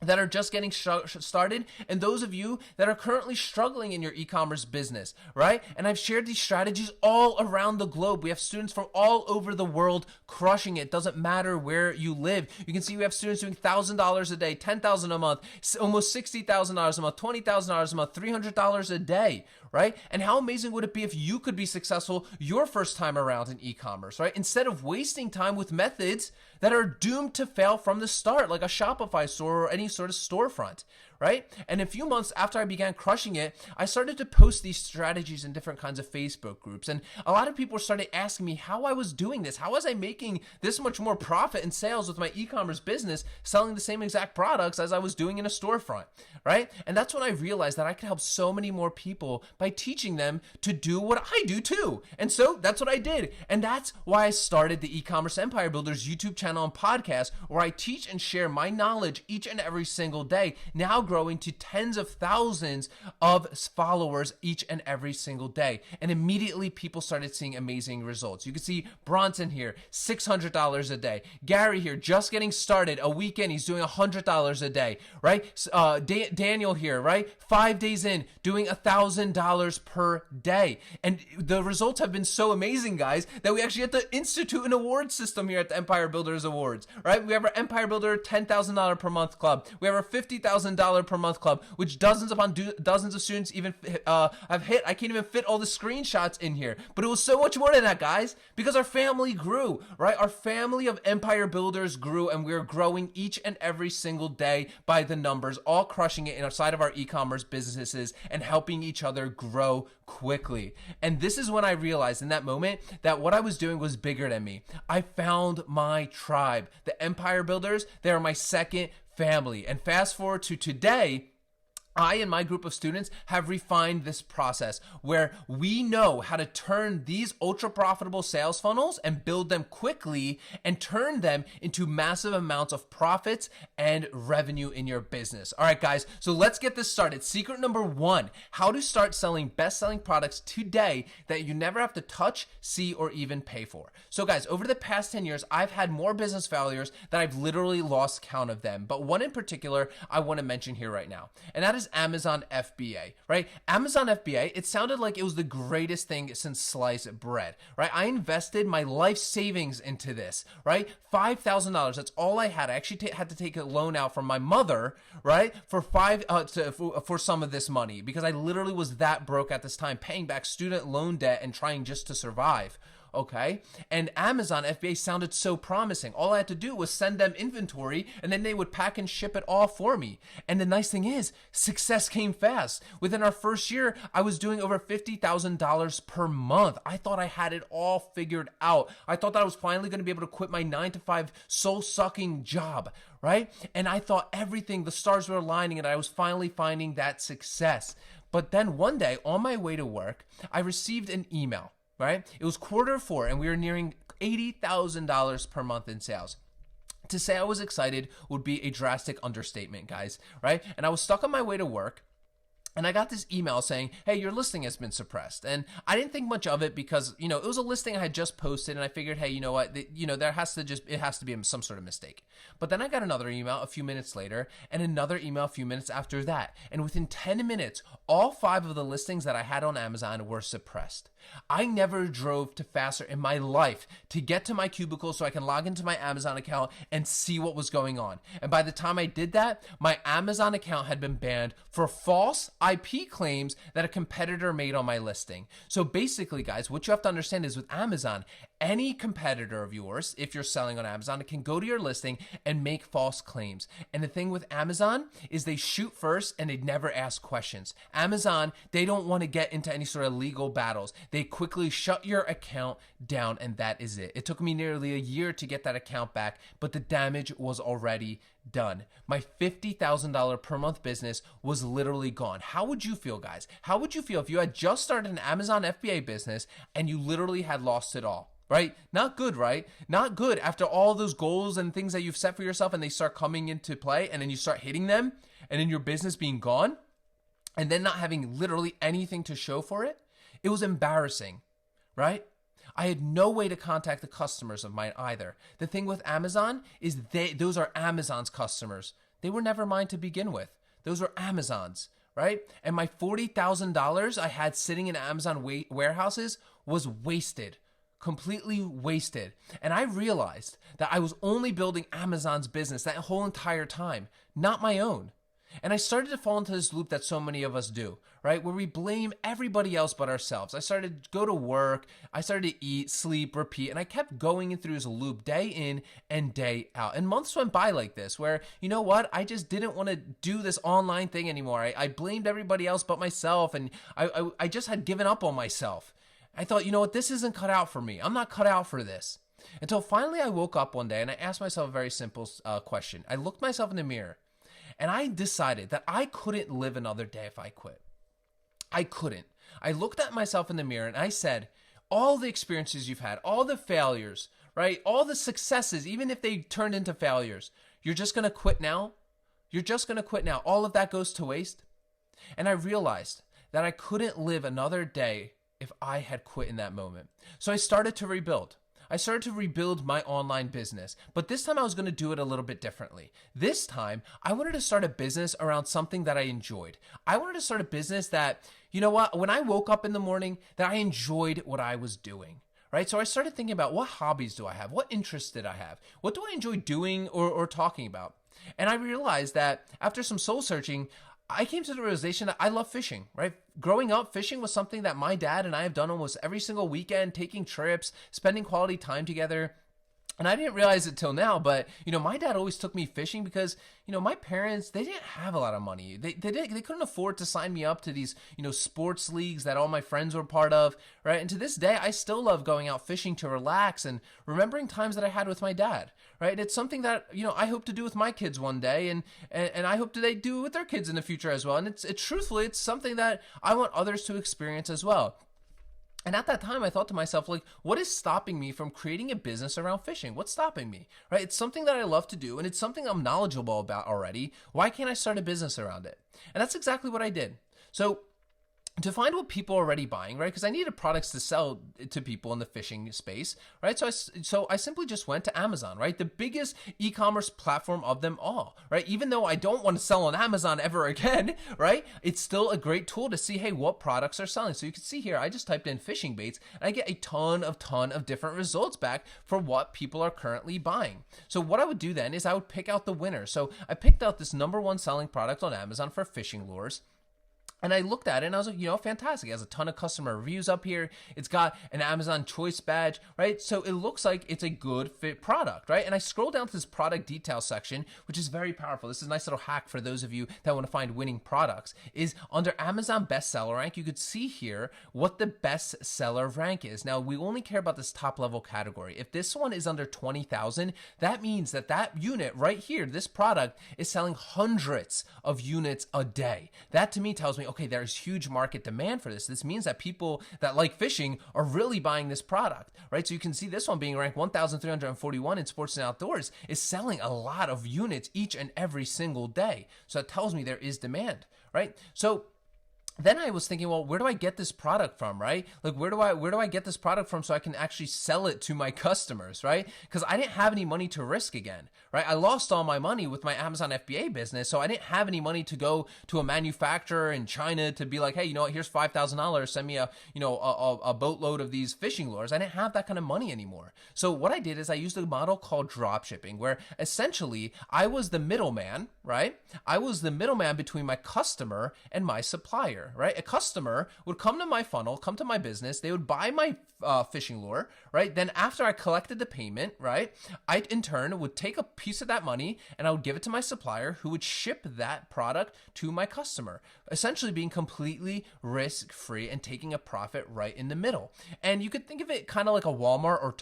that are just getting started, and those of you that are currently struggling in your e-commerce business, right? And I've shared these strategies all around the globe. We have students from all over the world crushing it. Doesn't matter where you live. You can see we have students doing $1,000 a day, $10,000 a month, almost $60,000 a month, $20,000 a month, $300 a day, right? And how amazing would it be if you could be successful your first time around in e-commerce, right? Instead of wasting time with methods that are doomed to fail from the start, like a Shopify store or any sort of storefront, right? And a few months after I began crushing it, I started to post these strategies in different kinds of Facebook groups. And a lot of people started asking me how I was doing this. How was I making this much more profit in sales with my e-commerce business, selling the same exact products as I was doing in a storefront, right? And that's when I realized that I could help so many more people by teaching them to do what I do too. And so that's what I did. And that's why I started the E-commerce Empire Builders YouTube channel and podcast, where I teach and share my knowledge each and every single day, now growing to tens of thousands of followers each and every single day. And immediately people started seeing amazing results. You can see Bronson here, $600 a day. Gary here, just getting started. A weekend, he's doing $100 a day, right? Daniel here, right? 5 days in, doing $1,000 per day. And the results have been so amazing, guys, that we actually had to institute an award system here at the Empire Builders Awards, right? We have our Empire Builder $10,000 per month club. We have our $50,000 per month club, which dozens upon dozens of students even have hit. I can't even fit all the screenshots in here, but it was so much more than that, guys, because our family grew, right? Our family of Empire Builders grew, and we're growing each and every single day by the numbers, all crushing it inside of our e-commerce businesses and helping each other grow quickly. And this is when I realized in that moment that what I was doing was bigger than me. I found my tribe. The Empire Builders, they are my second family. And fast forward to today, I and my group of students have refined this process where we know how to turn these ultra profitable sales funnels and build them quickly and turn them into massive amounts of profits and revenue in your business. All right, guys, so let's get this started. Secret number 1, how to start selling best-selling products today that you never have to touch, see, or even pay for. So guys, over the past 10 years, I've had more business failures that I've literally lost count of them. But one in particular I want to mention here right now, and that is Amazon FBA, right? Amazon FBA, it sounded like it was the greatest thing since sliced bread, right? I invested my life savings into this, right? $5,000, that's all I had. I actually had to take a loan out from my mother, right? For some of this money, because I literally was that broke at this time, paying back student loan debt and trying just to survive. Okay. And Amazon FBA sounded so promising. All I had to do was send them inventory and then they would pack and ship it all for me. And the nice thing is, success came fast. Within our first year, I was doing over $50,000 per month. I thought I had it all figured out. I thought that I was finally going to be able to quit my 9-to-5 soul-sucking job, right? And I thought everything, the stars were aligning and I was finally finding that success. But then one day on my way to work, I received an email. Right? It was Q4 and we were nearing $80,000 per month in sales. To say I was excited would be a drastic understatement, guys, right? And I was stuck on my way to work. And I got this email saying, hey, your listing has been suppressed. And I didn't think much of it because, it was a listing I had just posted and I figured, hey, you know what, it has to be some sort of mistake. But then I got another email a few minutes later and another email a few minutes after that. And within 10 minutes, all 5 of the listings that I had on Amazon were suppressed. I never drove to faster in my life to get to my cubicle so I can log into my Amazon account and see what was going on. And by the time I did that, my Amazon account had been banned for false IP claims that a competitor made on my listing. So basically, guys, what you have to understand is with Amazon, any competitor of yours, if you're selling on Amazon, can go to your listing and make false claims. And the thing with Amazon is they shoot first and they never ask questions. Amazon, they don't want to get into any sort of legal battles. They quickly shut your account down and that is it. It took me nearly a year to get that account back, but the damage was already done. My $50,000 per month business was literally gone. How would you feel, guys? How would you feel if you had just started an Amazon FBA business and you literally had lost it all? Right? Not good, right? Not good after all those goals and things that you've set for yourself and they start coming into play and then you start hitting them and then your business being gone and then not having literally anything to show for it. It was embarrassing, right? I had no way to contact the customers of mine either. The thing with Amazon is those are Amazon's customers. They were never mine to begin with. Those were Amazon's, right? And my $40,000 I had sitting in Amazon warehouses was wasted. Completely wasted. And I realized that I was only building Amazon's business that whole entire time, not my own. And I started to fall into this loop that so many of us do, right? Where we blame everybody else but ourselves. I started to go to work, I started to eat, sleep, repeat, and I kept going through this loop day in and day out. And months went by like this, where, you know what? I just didn't want to do this online thing anymore. I blamed everybody else but myself, and I just had given up on myself. I thought, you know what? This isn't cut out for me. I'm not cut out for this. Until finally I woke up one day and I asked myself a very simple question. I looked myself in the mirror and I decided that I couldn't live another day if I quit. I couldn't. I looked at myself in the mirror and I said, all the experiences you've had, all the failures, right? All the successes, even if they turned into failures, you're just going to quit now? You're just going to quit now. All of that goes to waste? And I realized that I couldn't live another day if I had quit in that moment. So I started to rebuild. I started to rebuild my online business, but this time I was going to do it a little bit differently. This time, I wanted to start a business around something that I enjoyed. I wanted to start a business that, you know what, when I woke up in the morning, that I enjoyed what I was doing. Right? So I started thinking about what hobbies do I have? What interests did I have? What do I enjoy doing or talking about? And I realized that after some soul searching, I came to the realization that I love fishing, right? Growing up, fishing was something that my dad and I have done almost every single weekend, taking trips, spending quality time together. And I didn't realize it till now, but, you know, my dad always took me fishing because, you know, my parents, they didn't have a lot of money. They couldn't afford to sign me up to these, you know, sports leagues that all my friends were part of, right? And to this day, I still love going out fishing to relax and remembering times that I had with my dad, right? It's something that, you know, I hope to do with my kids one day, and I hope that they do with their kids in the future as well. And it's truthfully, it's something that I want others to experience as well. And at that time, I thought to myself, like, what is stopping me from creating a business around fishing? What's stopping me, right? It's something that I love to do, and it's something I'm knowledgeable about already. Why can't I start a business around it? And that's exactly what I did. So to find what people are already buying, right? Because I needed products to sell to people in the fishing space, right? So I simply just went to Amazon, right? The biggest e-commerce platform of them all, right? Even though I don't want to sell on Amazon ever again, right? It's still a great tool to see, hey, what products are selling. So you can see here, I just typed in fishing baits and I get a ton of different results back for what people are currently buying. So what I would do then is I would pick out the winner. So I picked out this #1 selling product on Amazon for fishing lures. And I looked at it and I was like, you know, fantastic. It has a ton of customer reviews up here. It's got an Amazon Choice badge, right? So it looks like it's a good fit product, right? And I scroll down to this product details section, which is very powerful. This is a nice little hack for those of you that want to find winning products. Is under Amazon bestseller rank, you could see here what the bestseller rank is. Now, we only care about this top level category. If this one is under 20,000, that means that that unit right here, this product, is selling hundreds of units a day. That to me tells me, okay, there's huge market demand for this. This means that people that like fishing are really buying this product, right? So you can see this one being ranked 1,341 in sports and outdoors is selling a lot of units each and every single day. So that tells me there is demand, right? So then I was thinking, well, where do I get this product from, right? Like, where do I get this product from so I can actually sell it to my customers, right? Because I didn't have any money to risk again, right? I lost all my money with my Amazon FBA business, so I didn't have any money to go to a manufacturer in China to be like, hey, you know what, here's $5,000, send me a boatload of these fishing lures. I didn't have that kind of money anymore. So what I did is I used a model called drop shipping, where essentially I was the middleman, right? I was the middleman between my customer and my supplier. Right? A customer would come to my funnel, come to my business, they would buy my fishing lure, right? Then after I collected the payment, right, I in turn would take a piece of that money and I would give it to my supplier who would ship that product to my customer, essentially being completely risk-free and taking a profit right in the middle. And you could think of it kind of like a Walmart or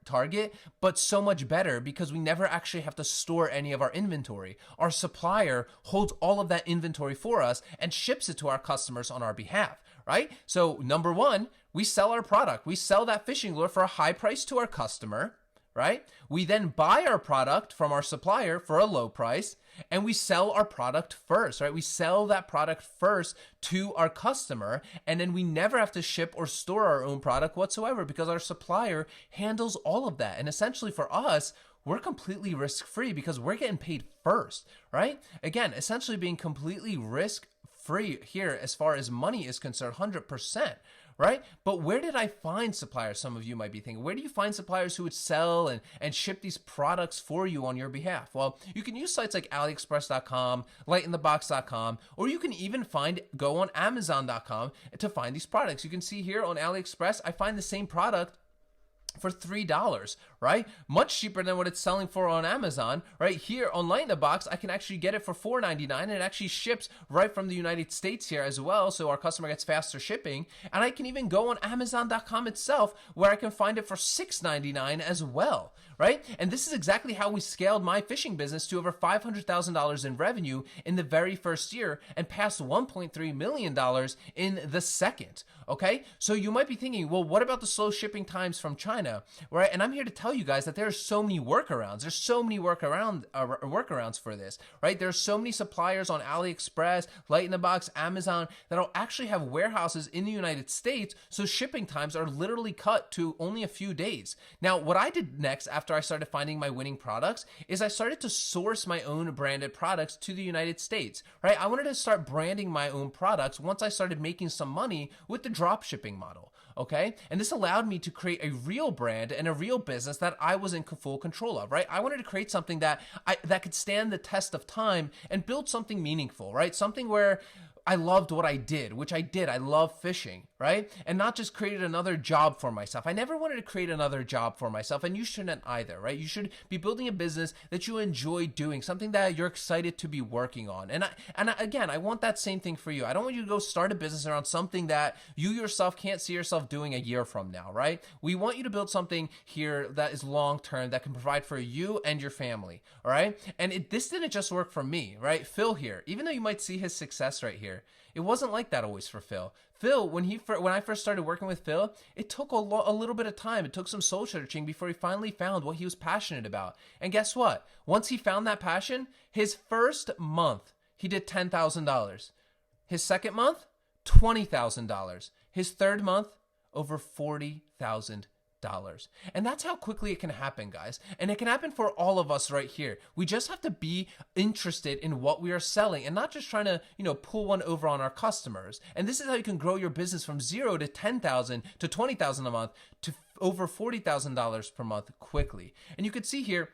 Target, but so much better because we never actually have to store any of our inventory. Our supplier holds all of that inventory for us and ships it to our customers on our behalf, right? So #1, we sell our product. We sell that fishing lure for a high price to our customer, right? We then buy our product from our supplier for a low price, and we sell our product first, right? We sell that product first to our customer, and then we never have to ship or store our own product whatsoever because our supplier handles all of that. And essentially for us, we're completely risk-free because we're getting paid first, right? Again, essentially being completely risk-free free here as far as money is concerned, 100%. Right? But where did I find suppliers? Some of you might be thinking, where do you find suppliers who would sell and ship these products for you on your behalf? Well, you can use sites like AliExpress.com, lightinthebox.com, or you can even go on Amazon.com to find these products. You can see here on AliExpress, I find the same product for $3, right? Much cheaper than what it's selling for on Amazon. Right here on Light in the Box, I can actually get it for $4.99, and it actually ships right from the United States here as well, so our customer gets faster shipping. And I can even go on Amazon.com itself, where I can find it for $6.99 as well, right? And this is exactly how we scaled my fishing business to over $500,000 in revenue in the very first year and past $1.3 million in the second. Okay, so you might be thinking, well, what about the slow shipping times from China, right? And I'm here to tell you guys that there are so many workarounds. There's so many workarounds for this, right? There's so many suppliers on AliExpress, Light in the Box, Amazon that'll actually have warehouses in the United States, so shipping times are literally cut to only a few days. Now, what I did next after I started finding my winning products is I started to source my own branded products to the United States, right? I wanted to start branding my own products once I started making some money with the drop shipping model, okay? And this allowed me to create a real brand and a real business that I was in full control of, right? I wanted to create something that could stand the test of time and build something meaningful, right? Something where I loved what I did, which I did. I love fishing, right? And not just created another job for myself. I never wanted to create another job for myself, and you shouldn't either, right? You should be building a business that you enjoy doing, something that you're excited to be working on. And again, I want that same thing for you. I don't want you to go start a business around something that you yourself can't see yourself doing a year from now, right? We want you to build something here that is long-term, that can provide for you and your family, all right? And this didn't just work for me, right? Phil here, even though you might see his success right here, it wasn't like that always for Phil. Phil, when I first started working with Phil, it took a little bit of time. It took some soul searching before he finally found what he was passionate about. And guess what? Once he found that passion, his first month, he did $10,000. His second month, $20,000. His third month, over $40,000. And that's how quickly it can happen, guys. And it can happen for all of us right here. We just have to be interested in what we are selling and not just trying to, pull one over on our customers. And this is how you can grow your business from 0 to 10,000 to 20,000 a month to over $40,000 per month quickly. And you can see here,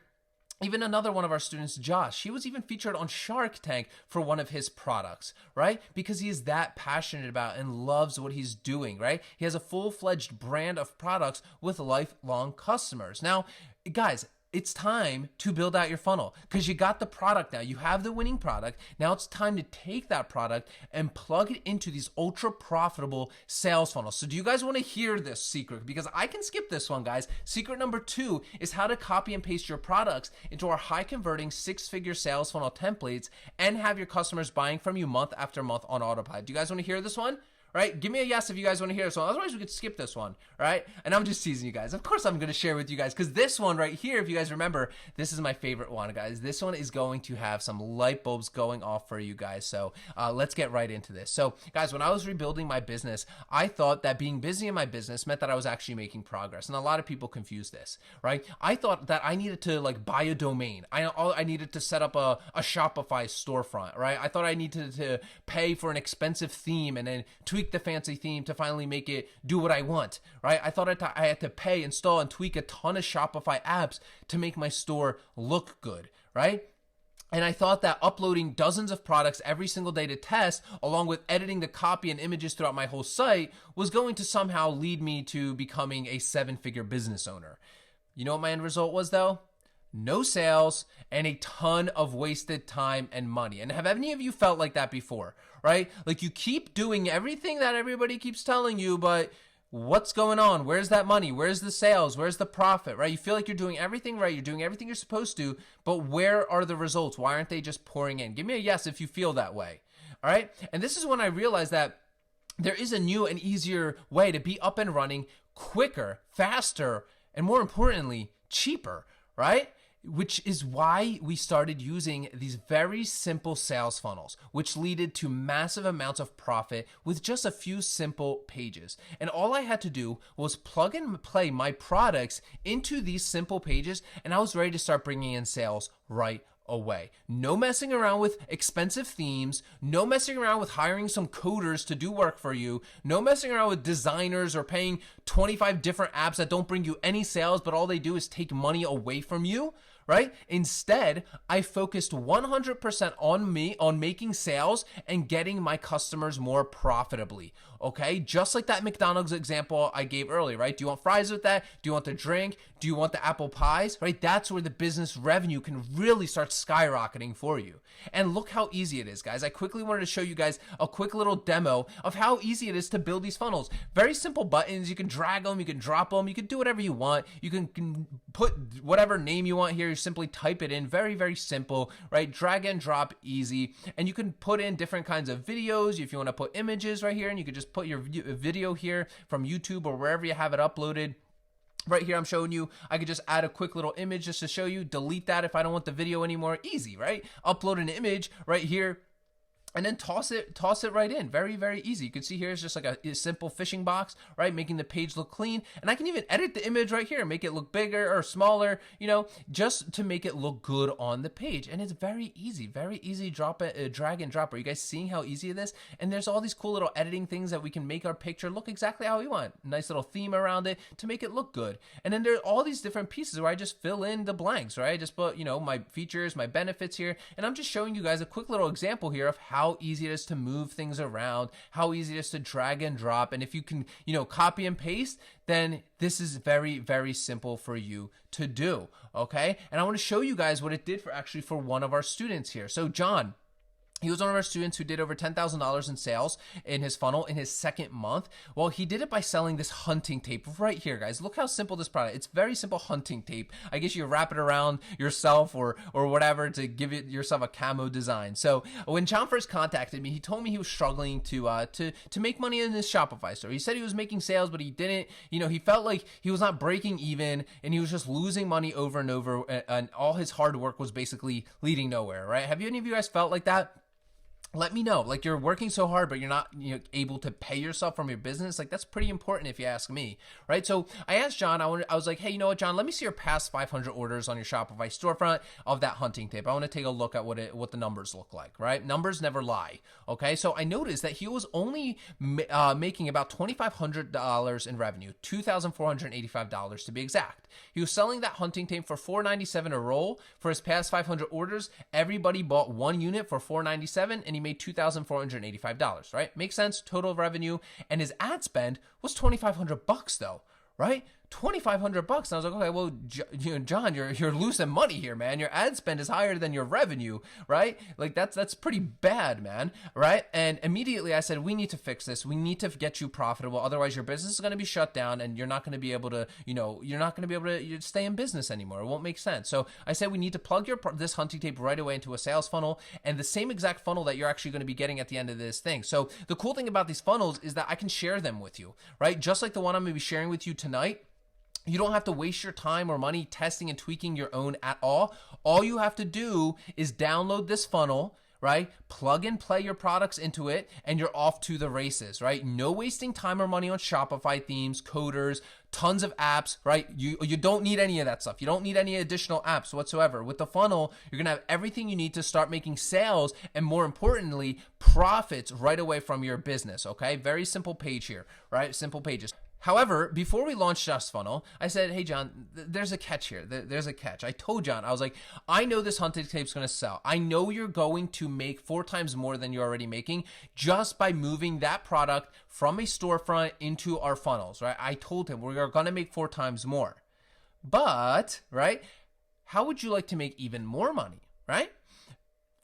even another one of our students, Josh, he was even featured on Shark Tank for one of his products, right? Because he is that passionate about and loves what he's doing, right? He has a full-fledged brand of products with lifelong customers. Now, guys, it's time to build out your funnel because you got the product now. You have the winning product. Now it's time to take that product and plug it into these ultra profitable sales funnels. So do you guys want to hear this secret? Because I can skip this one, guys. Secret number 2 is how to copy and paste your products into our high converting 6-figure sales funnel templates and have your customers buying from you month after month on autopilot. Do you guys want to hear this one? Right? Give me a yes if you guys want to hear this one. Otherwise, we could skip this one, right? And I'm just teasing you guys. Of course, I'm going to share with you guys because this one right here, if you guys remember, this is my favorite one, guys. This one is going to have some light bulbs going off for you guys. So let's get right into this. So, guys, when I was rebuilding my business, I thought that being busy in my business meant that I was actually making progress. And a lot of people confuse this, right? I thought that I needed to buy a domain. I needed to set up a Shopify storefront, right? I thought I needed to pay for an expensive theme and then tweak the fancy theme to finally make it do what I want, right? I thought I had to pay, install, and tweak a ton of Shopify apps to make my store look good, right? And I thought that uploading dozens of products every single day to test, along with editing the copy and images throughout my whole site, was going to somehow lead me to becoming a 7-figure business owner. You know what my end result was, though? No sales and a ton of wasted time and money. And have any of you felt like that before, right? Like you keep doing everything that everybody keeps telling you, but what's going on? Where's that money? Where's the sales? Where's the profit, right? You feel like you're doing everything right. You're doing everything you're supposed to, but where are the results? Why aren't they just pouring in? Give me a yes if you feel that way, all right? And this is when I realized that there is a new and easier way to be up and running quicker, faster, and more importantly, cheaper, right? Which is why we started using these very simple sales funnels, which led to massive amounts of profit with just a few simple pages. And all I had to do was plug and play my products into these simple pages, and I was ready to start bringing in sales right away. No messing around with expensive themes, no messing around with hiring some coders to do work for you, no messing around with designers or paying 25 different apps that don't bring you any sales, but all they do is take money away from you. Right? Instead, I focused 100% on me, on making sales and getting my customers more profitably. Okay? Just like that McDonald's example I gave earlier, right? Do you want fries with that? Do you want the drink? Do you want the apple pies? Right? That's where the business revenue can really start skyrocketing for you. And look how easy it is, guys. I quickly wanted to show you guys a quick little demo of how easy it is to build these funnels. Very simple buttons. You can drag them, you can drop them, you can do whatever you want. You can put whatever name you want here. You simply type it in. Very, very simple, right? Drag and drop, easy. And you can put in different kinds of videos if you want to put images right here, and you can just put your video here from YouTube or wherever you have it uploaded. Right here, I'm showing you, I could just add a quick little image just to show you, delete that if I don't want the video anymore. Easy, right? Upload an image right here, and then toss it right in. Very, very easy. You can see here it's just like a simple fishing box, right? Making the page look clean. And I can even edit the image right here, make it look bigger or smaller, you know, just to make it look good on the page. And it's very easy, drag and drop. Are you guys seeing how easy it is? And there's all these cool little editing things that we can make our picture look exactly how we want. Nice little theme around it to make it look good. And then there are all these different pieces where I just fill in the blanks, right? I just put, you know, my features, my benefits here. And I'm just showing you guys a quick little example here of how easy it is to move things around, how easy it is to drag and drop. And if you can, you know, copy and paste, then this is very, very simple for you to do. Okay. And I want to show you guys what it did for one of our students here. So John, he was one of our students who did over $10,000 in sales in his funnel in his second month. Well, he did it by selling this hunting tape right here, guys. Look how simple this product. It's very simple hunting tape. I guess you wrap it around yourself or whatever to give it yourself a camo design. So when John first contacted me, he told me he was struggling to make money in his Shopify store. He said he was making sales, but he didn't. You know, he felt like he was not breaking even, and he was just losing money over and over, and all his hard work was basically leading nowhere. Right? Have any of you guys felt like that? Let me know. Like, you're working so hard, but you're not, you know, able to pay yourself from your business. Like, that's pretty important if you ask me, right? So I asked John, I was like, hey, you know what, John, let me see your past 500 orders on your Shopify storefront of that hunting tape. I want to take a look at what the numbers look like, right? Numbers never lie. Okay. So I noticed that he was only making about $2,500 in revenue, $2,485 to be exact. He was selling that hunting tape for $4.97 a roll. For his past 500 orders, everybody bought one unit for $4.97, and he made $2,485, right? Makes sense, total revenue. And his ad spend was $2,500 though, right? $2,500. And I was like, okay, well, John, you're losing money here, man. Your ad spend is higher than your revenue, right? Like, that's pretty bad, man, right? And immediately I said, we need to fix this. We need to get you profitable. Otherwise, your business is going to be shut down, and you're not going to be able to, you know, you're not going to be able to stay in business anymore. It won't make sense. So I said, we need to plug this hunting tape right away into a sales funnel, and the same exact funnel that you're actually going to be getting at the end of this thing. So the cool thing about these funnels is that I can share them with you, right? Just like the one I'm going to be sharing with you tonight. You don't have to waste your time or money testing and tweaking your own at all. All you have to do is download this funnel, right? Plug and play your products into it, and you're off to the races, right? No wasting time or money on Shopify themes, coders, tons of apps, right? You don't need any of that stuff. You don't need any additional apps whatsoever. With the funnel, you're gonna have everything you need to start making sales, and more importantly, profits right away from your business, okay? Very simple page here, right? Simple pages. However, before we launched Just Funnel, I said, hey, John, there's a catch here. There's a catch. I told John, I was like, I know this hunting tape's going to sell. I know you're going to make 4 times more than you're already making just by moving that product from a storefront into our funnels, right? I told him we're going to make 4 times more. But, right, how would you like to make even more money, right?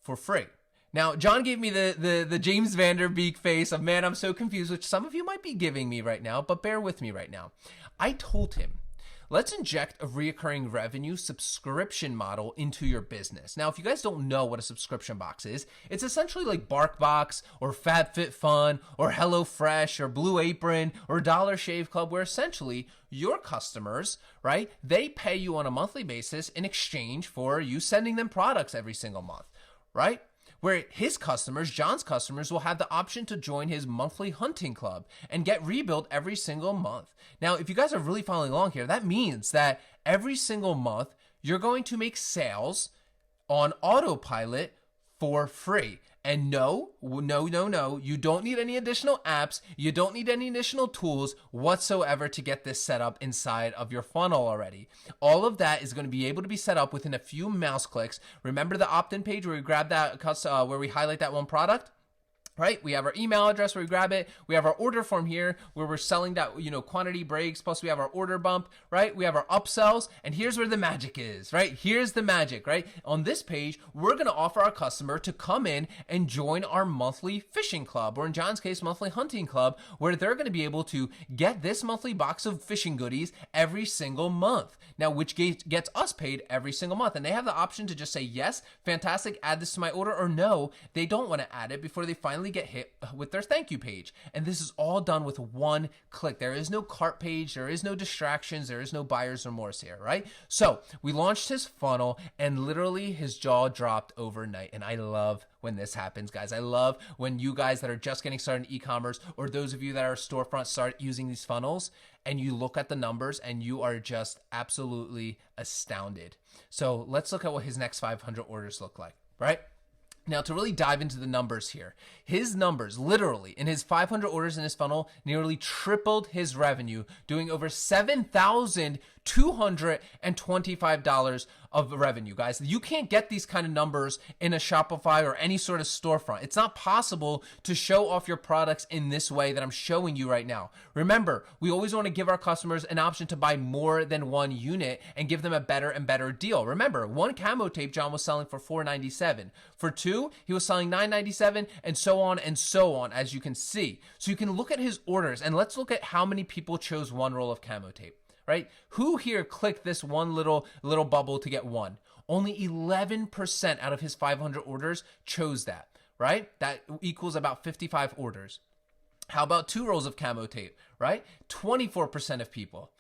For free. Now, John gave me the James Van Der Beek face of, man, I'm so confused, which some of you might be giving me right now, but bear with me right now. I told him, let's inject a reoccurring revenue subscription model into your business. Now, if you guys don't know what a subscription box is, it's essentially like BarkBox or FabFitFun or HelloFresh or Blue Apron or Dollar Shave Club, where essentially your customers, right, they pay you on a monthly basis in exchange for you sending them products every single month, right? Where his customers, John's customers, will have the option to join his monthly hunting club and get rebuilt every single month. Now, if you guys are really following along here, that means that every single month you're going to make sales on autopilot for free. And no, you don't need any additional apps. You don't need any additional tools whatsoever to get this set up inside of your funnel already. All of that is going to be able to be set up within a few mouse clicks. Remember the opt-in page where we grab that, where we highlight that one product? Right? We have our email address where we grab it. We have our order form here where we're selling that, quantity breaks. Plus we have our order bump, right? We have our upsells. And here's where the magic is, right? Here's the magic, right? On this page, we're going to offer our customer to come in and join our monthly fishing club, or in John's case, monthly hunting club, where they're going to be able to get this monthly box of fishing goodies every single month. Now, which gets us paid every single month. And they have the option to just say, yes, fantastic, add this to my order, or no, they don't want to add it before they finally get hit with their thank you page. And this is all done with one click. There is no cart page, there is no distractions, there is no buyer's remorse here, right? So we launched his funnel and literally his jaw dropped overnight. And I love when this happens, guys. I love when you guys that are just getting started in e-commerce, or those of you that are storefront, start using these funnels and you look at the numbers and you are just absolutely astounded. So let's look at what his next 500 orders look like, right? Now, to really dive into the numbers here, his numbers, literally, in his 500 orders in his funnel, nearly tripled his revenue, doing over $7,225 of revenue, guys. You can't get these kind of numbers in a Shopify or any sort of storefront. It's not possible to show off your products in this way that I'm showing you right now. Remember, we always want to give our customers an option to buy more than one unit and give them a better and better deal. Remember, one camo tape John was selling for $4.97. For two, he was selling $9.97, and so on, as you can see. So you can look at his orders, and let's look at how many people chose one roll of camo tape. Right? Who here clicked this one little bubble to get one? Only 11% out of his 500 orders chose that, right? That equals about 55 orders. How about 2 rolls of camo tape, right? 24% of people.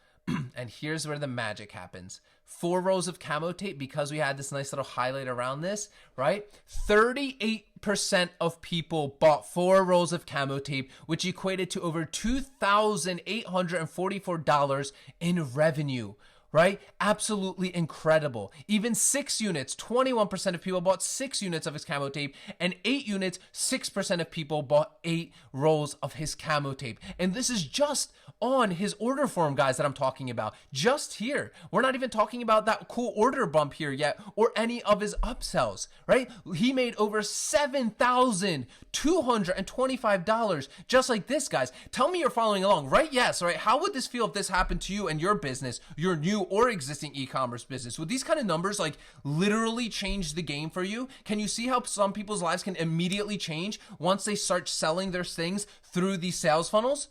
And here's where the magic happens. 4 rows of camo tape, because we had this nice little highlight around this, right? 38% of people bought 4 rolls of camo tape, which equated to over $2,844 in revenue. Right? Absolutely incredible. Even 6 units, 21% of people bought 6 units of his camo tape, and 8 units, 6% of people bought 8 rolls of his camo tape. And this is just on his order form, guys, that I'm talking about. Just here. We're not even talking about that cool order bump here yet, or any of his upsells, right? He made over $7,225 just like this, guys. Tell me you're following along, right? Yes, right? How would this feel if this happened to you and your business, your new or existing e-commerce business? Would these kind of numbers like literally change the game for you? Can you see how some people's lives can immediately change once they start selling their things through these sales funnels?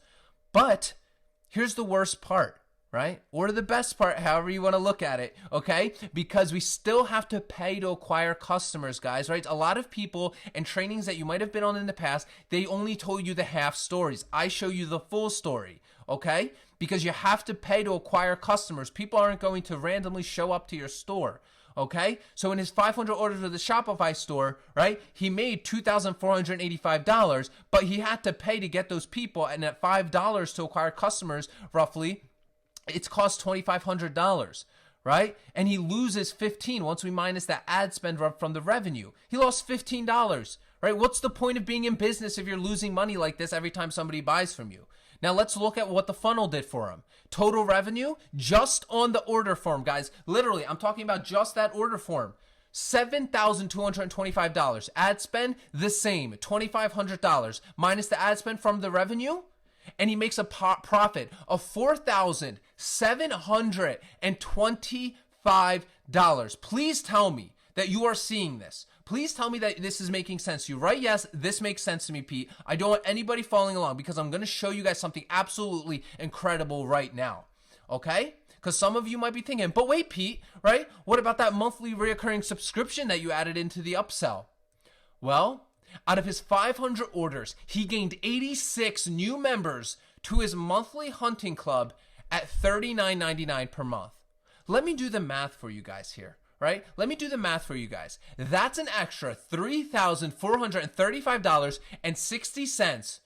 But here's the worst part, right? Or the best part, however you want to look at it, okay? Because we still have to pay to acquire customers, guys, right? A lot of people and trainings that you might have been on in the past, they only told you the half stories. I show you the full story, okay? Because you have to pay to acquire customers. People aren't going to randomly show up to your store, okay? So in his 500 orders with the Shopify store, right, he made $2,485, but he had to pay to get those people, and at $5 to acquire customers, roughly, it's cost $2,500, right? And he loses $15 once we minus that ad spend from the revenue. He lost $15, right? What's the point of being in business if you're losing money like this every time somebody buys from you? Now let's look at what the funnel did for him. Total revenue, just on the order form, guys. Literally, I'm talking about just that order form. $7,225. Ad spend, the same, $2,500. Minus the ad spend from the revenue, and he makes a profit of $4,725. Please tell me that you are seeing this. Please tell me that this is making sense to you, right? Yes, this makes sense to me, Pete. I don't want anybody following along because I'm going to show you guys something absolutely incredible right now, okay? Because some of you might be thinking, but wait, Pete, right? What about that monthly recurring subscription that you added into the upsell? Well, out of his 500 orders, he gained 86 new members to his monthly hunting club at $39.99 per month. Let me do the math for you guys here. Right? Let me do the math for you guys. That's an extra $3,435.60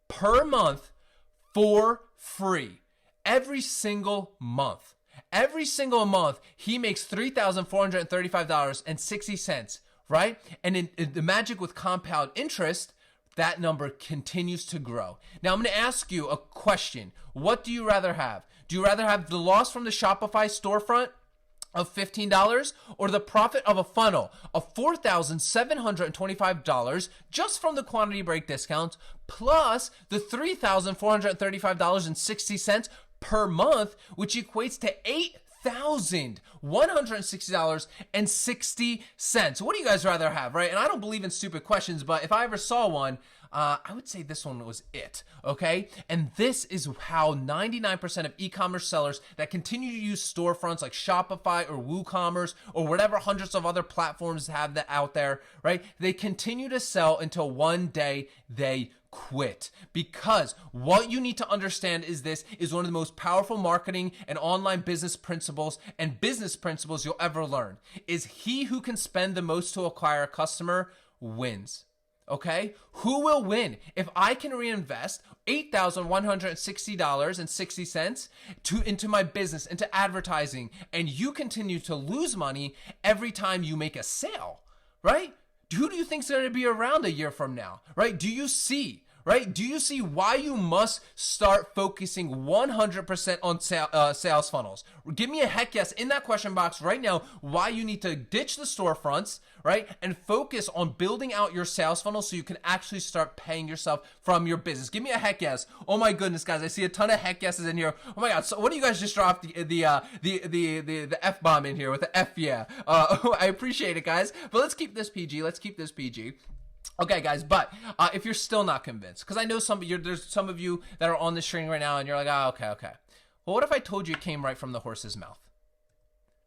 per month for free every single month. Every single month, he makes $3,435.60, right? And in the magic with compound interest, that number continues to grow. Now, I'm going to ask you a question. What do you rather have? Do you rather have the loss from the Shopify storefront of $15 or the profit of a funnel of $4,725 just from the quantity break discounts plus the $3,435.60 per month, which equates to $8,160.60. What do you guys rather have, right? And I don't believe in stupid questions, but if I ever saw one, I would say this one was it, okay? And this is how 99% of e-commerce sellers that continue to use storefronts like Shopify or WooCommerce or whatever hundreds of other platforms have that out there, right? They continue to sell until one day they quit. Because what you need to understand is this is one of the most powerful marketing and online business principles you'll ever learn. Is he who can spend the most to acquire a customer wins. Okay? Who will win? If I can reinvest $8,160.60 into my business, into advertising, and you continue to lose money every time you make a sale, right? Who do you think is going to be around a year from now, right? Do you see why you must start focusing 100% on sales funnels? Give me a heck yes in that question box right now why you need to ditch the storefronts, right? And focus on building out your sales funnel so you can actually start paying yourself from your business. Give me a heck yes. Oh my goodness, guys, I see a ton of heck yeses in here. Oh my God, so what do you guys just drop the F-bomb in here with the F yeah? I appreciate it, guys. But let's keep this PG. Okay, guys, but if you're still not convinced, because I know there's some of you that are on the string right now and you're like, oh, okay. Well, what if I told you it came right from the horse's mouth?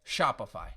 Shopify.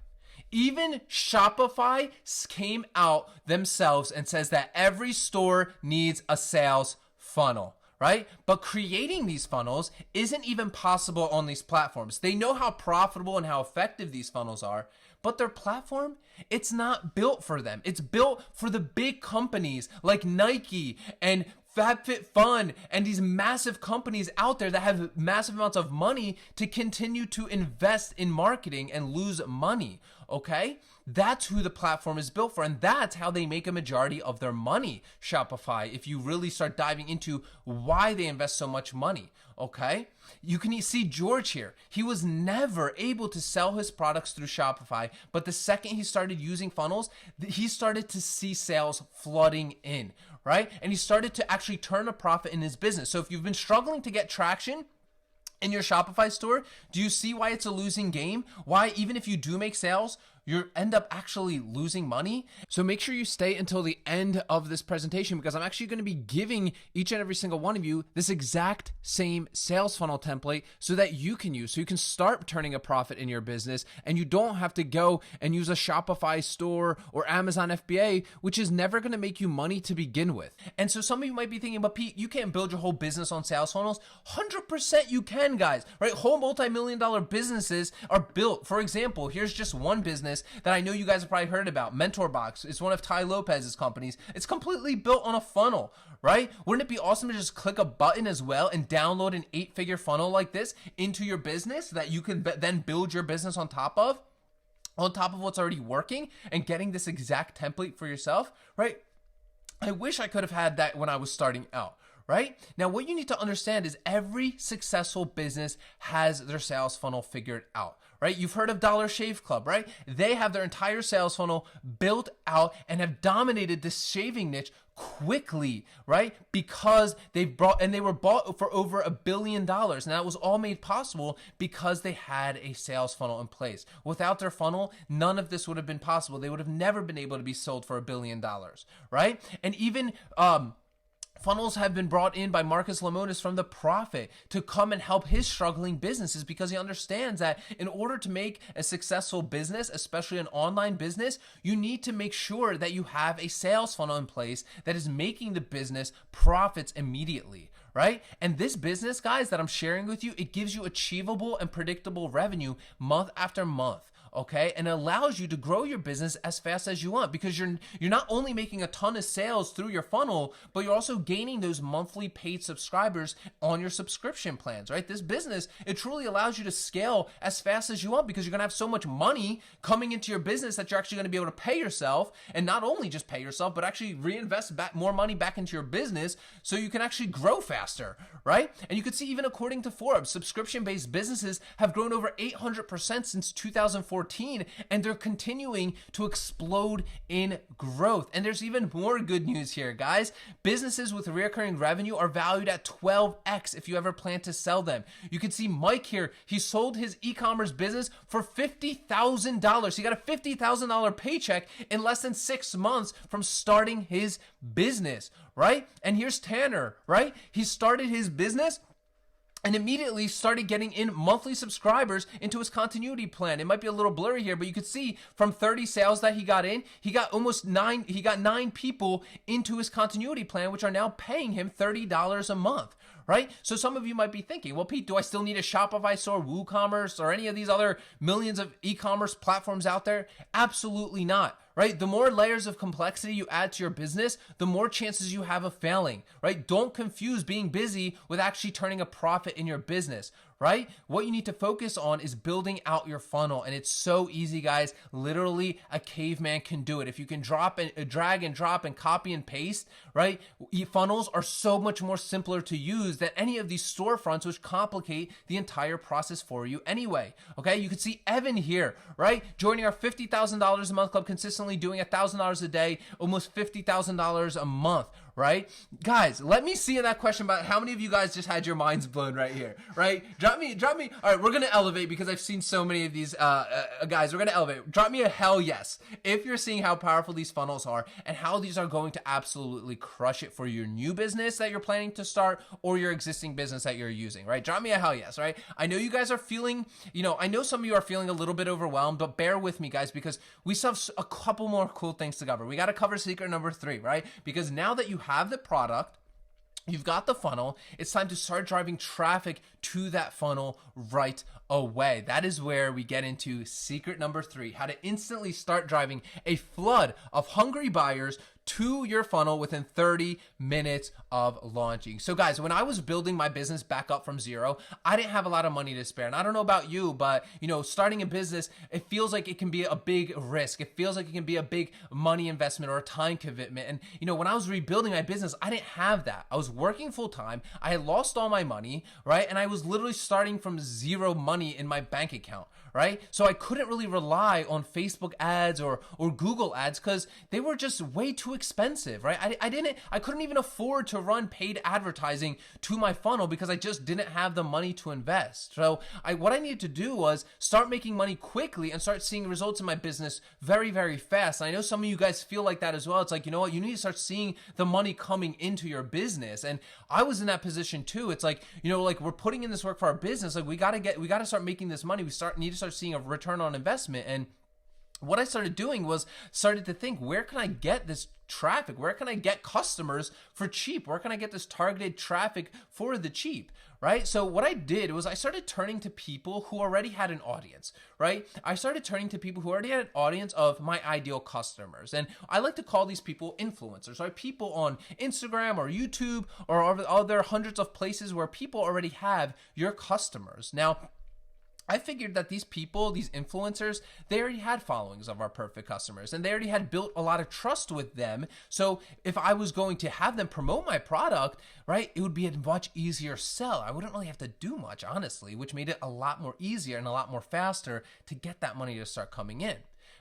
Even Shopify came out themselves and says that every store needs a sales funnel, right? But creating these funnels isn't even possible on these platforms. They know how profitable and how effective these funnels are, but their platform, it's not built for them. It's built for the big companies like Nike and FabFitFun and these massive companies out there that have massive amounts of money to continue to invest in marketing and lose money, okay? That's who the platform is built for, and that's how they make a majority of their money, Shopify, if you really start diving into why they invest so much money, okay? You can see George here. He was never able to sell his products through Shopify, but the second he started using funnels, he started to see sales flooding in, right? And he started to actually turn a profit in his business. So if you've been struggling to get traction in your Shopify store, do you see why it's a losing game? Why even if you do make sales, you end up actually losing money? So make sure you stay until the end of this presentation because I'm actually going to be giving each and every single one of you this exact same sales funnel template so that you can use, so you can start turning a profit in your business and you don't have to go and use a Shopify store or Amazon FBA, which is never going to make you money to begin with. And so some of you might be thinking, but Pete, you can't build your whole business on sales funnels. 100% you can, guys, right? Whole multi-million-dollar businesses are built. For example, here's just one business that I know you guys have probably heard about, MentorBox. It's one of Tai Lopez's companies. It's completely built on a funnel, right? Wouldn't it be awesome to just click a button as well and download an 8-figure funnel like this into your business that you can then build your business on top of what's already working and getting this exact template for yourself, right? I wish I could have had that when I was starting out. Right? Now, what you need to understand is every successful business has their sales funnel figured out, right? You've heard of Dollar Shave Club, right? They have their entire sales funnel built out and have dominated this shaving niche quickly, right? Because they were bought for over $1 billion. And that was all made possible because they had a sales funnel in place. Without their funnel, none of this would have been possible. They would have never been able to be sold for $1 billion, right? And even, funnels have been brought in by Marcus Lemonis from The Profit to come and help his struggling businesses because he understands that in order to make a successful business, especially an online business, you need to make sure that you have a sales funnel in place that is making the business profits immediately, right? And this business, guys, that I'm sharing with you, it gives you achievable and predictable revenue month after month. okay? And it allows you to grow your business as fast as you want, because you're not only making a ton of sales through your funnel, but you're also gaining those monthly paid subscribers on your subscription plans, right? This business, it truly allows you to scale as fast as you want, because you're gonna have so much money coming into your business that you're actually gonna be able to pay yourself, and not only just pay yourself, but actually reinvest back more money back into your business so you can actually grow faster, right? And you can see, even according to Forbes, subscription-based businesses have grown over 800% since 2014, and they're continuing to explode in growth. And there's even more good news here, guys. Businesses with recurring revenue are valued at 12x if you ever plan to sell them. You can see Mike here, he sold his e-commerce business for $50,000. He got a $50,000 paycheck in less than 6 months from starting his business, right? And here's Tanner, right? He started his business and immediately started getting in monthly subscribers into his continuity plan. It might be a little blurry here, but you could see from 30 sales that he got in, he got nine people into his continuity plan, which are now paying him $30 a month, right? So some of you might be thinking, well, Pete, do I still need a Shopify store, WooCommerce, or any of these other millions of e-commerce platforms out there? Absolutely not. Right? The more layers of complexity you add to your business, the more chances you have of failing, right? Don't confuse being busy with actually turning a profit in your business, right? What you need to focus on is building out your funnel. And it's so easy, guys. Literally, a caveman can do it. If you can drag and drop and copy and paste, right? Funnels are so much more simpler to use than any of these storefronts, which complicate the entire process for you anyway. Okay? You can see Evan here, right? Joining our $50,000 a month club, consistently doing $1,000 a day, almost $50,000 a month, right? Guys, let me see in that question about how many of you guys just had your minds blown right here, right? Drop me. All right, we're going to elevate, because I've seen so many of these guys. We're going to elevate. Drop me a hell yes if you're seeing how powerful these funnels are and how these are going to absolutely crush it for your new business that you're planning to start or your existing business that you're using, right? Drop me a hell yes, right? I know you guys are feeling, I know some of you are feeling a little bit overwhelmed, but bear with me, guys, because we still have a couple more cool things to cover. We got to cover secret number 3, right? Because now that you have the product, you've got the funnel, it's time to start driving traffic to that funnel right away. That is where we get into secret number 3, how to instantly start driving a flood of hungry buyers to your funnel within 30 minutes of launching. So guys, when I was building my business back up from zero, I didn't have a lot of money to spare. And I don't know about you, but starting a business, it feels like it can be a big risk. It feels like it can be a big money investment or a time commitment. And when I was rebuilding my business, I didn't have that. I was working full time. I had lost all my money, right? And I was literally starting from zero money in my bank account, right? So I couldn't really rely on Facebook ads or Google ads because they were just way too expensive, right? I couldn't even afford to run paid advertising to my funnel because I just didn't have the money to invest. So what I needed to do was start making money quickly and start seeing results in my business very, very fast. And I know some of you guys feel like that as well. It's like, you know what? You need to start seeing the money coming into your business. And I was in that position too. It's like, like we're putting in this work for our business. Like we got to start making this money. We need to start seeing a return on investment. And what I started doing was started to think, where can I get this traffic? Where can I get customers for cheap? Where can I get this targeted traffic for the cheap, right? So what I did was I started turning to people who already had an audience, right? I started turning to people who already had an audience of my ideal customers. And I like to call these people influencers, right? People on Instagram or YouTube or other hundreds of places where people already have your customers. Now, I figured that these people, these influencers, they already had followings of our perfect customers and they already had built a lot of trust with them. So if I was going to have them promote my product, right, it would be a much easier sell. I wouldn't really have to do much, honestly, which made it a lot more easier and a lot more faster to get that money to start coming in.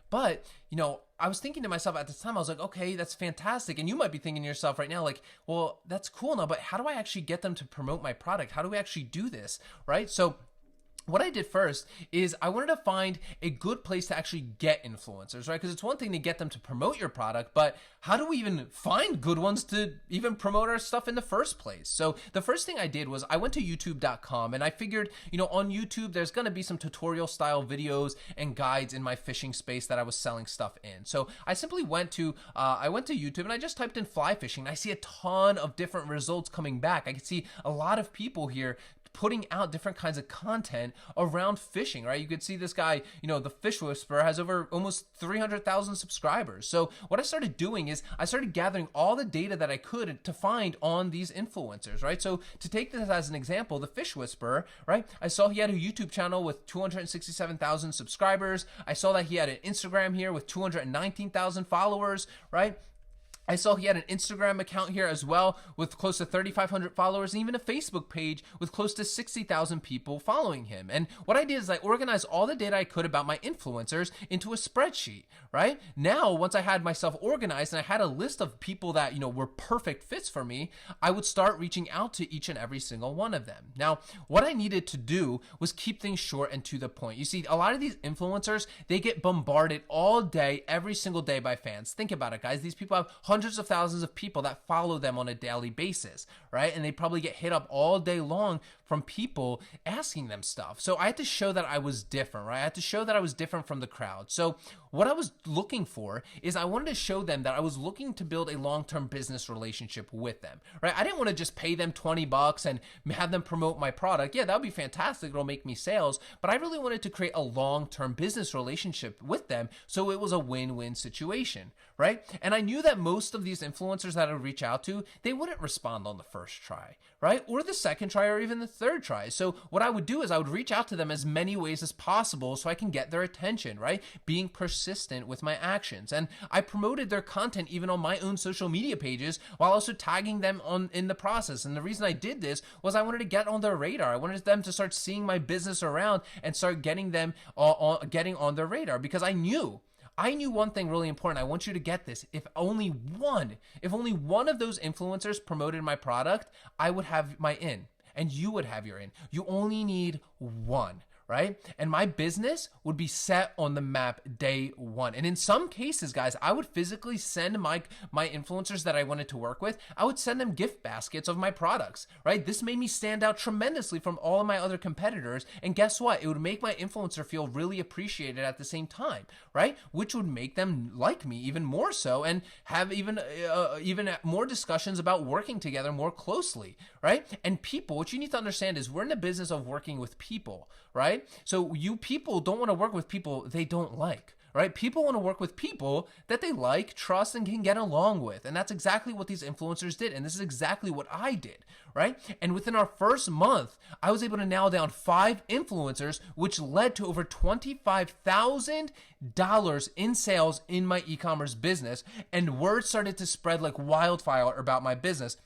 But, I was thinking to myself at this time, I was like, okay, that's fantastic. And you might be thinking to yourself right now, like, well, that's cool now, but how do I actually get them to promote my product? How do we actually do this, right? So what I did first is I wanted to find a good place to actually get influencers, right? Because it's one thing to get them to promote your product, but how do we even find good ones to even promote our stuff in the first place? So the first thing I did was I went to youtube.com and I figured, on YouTube, there's going to be some tutorial style videos and guides in my fishing space that I was selling stuff in. So I simply went to YouTube and I just typed in fly fishing. And I see a ton of different results coming back. I can see a lot of people here putting out different kinds of content around fishing, right? You could see this guy, the Fish Whisperer, has over almost 300,000 subscribers. So what I started doing is I started gathering all the data that I could to find on these influencers, right? So to take this as an example, the Fish Whisperer, right? I saw he had a YouTube channel with 267,000 subscribers. I saw that he had an Instagram here with 219,000 followers, right? I saw he had an Instagram account here as well with close to 3,500 followers, and even a Facebook page with close to 60,000 people following him. And what I did is I organized all the data I could about my influencers into a spreadsheet, right? Now, once I had myself organized and I had a list of people that, were perfect fits for me, I would start reaching out to each and every single one of them. Now, what I needed to do was keep things short and to the point. You see, a lot of these influencers, they get bombarded all day, every single day by fans. Think about it, guys. These people have hundreds of thousands of people that follow them on a daily basis, right? And they probably get hit up all day long from people asking them stuff. So I had to show that I was different, right? I had to show that I was different from the crowd. So what I was looking for is I wanted to show them that I was looking to build a long-term business relationship with them, right? I didn't want to just pay them $20 and have them promote my product. Yeah, that would be fantastic. It'll make me sales, but I really wanted to create a long-term business relationship with them. So it was a win-win situation, right? And I knew that most of these influencers that I would reach out to, they wouldn't respond on the first try, right? Or the second try, or even the third try. So what I would do is I would reach out to them as many ways as possible so I can get their attention, right? Being persistent with my actions. And I promoted their content even on my own social media pages while also tagging them in the process. And the reason I did this was I wanted to get on their radar. I wanted them to start seeing my business around and start getting them getting on their radar, because I knew one thing really important. I want you to get this. If only one of those influencers promoted my product, I would have my in, and you would have your in. You only need one, right? And my business would be set on the map day one. And in some cases, guys, I would physically send my influencers that I wanted to work with, I would send them gift baskets of my products, right? This made me stand out tremendously from all of my other competitors. And guess what? It would make my influencer feel really appreciated at the same time, right? Which would make them like me even more so and have even more discussions about working together more closely, right? And people, what you need to understand is we're in the business of working with people, right? So you people don't want to work with people they don't like, right? People want to work with people that they like, trust, and can get along with. And that's exactly what these influencers did. And this is exactly what I did, right? And within our first month, I was able to nail down 5 influencers, which led to over $25,000 in sales in my e-commerce business. And word started to spread like wildfire about my business.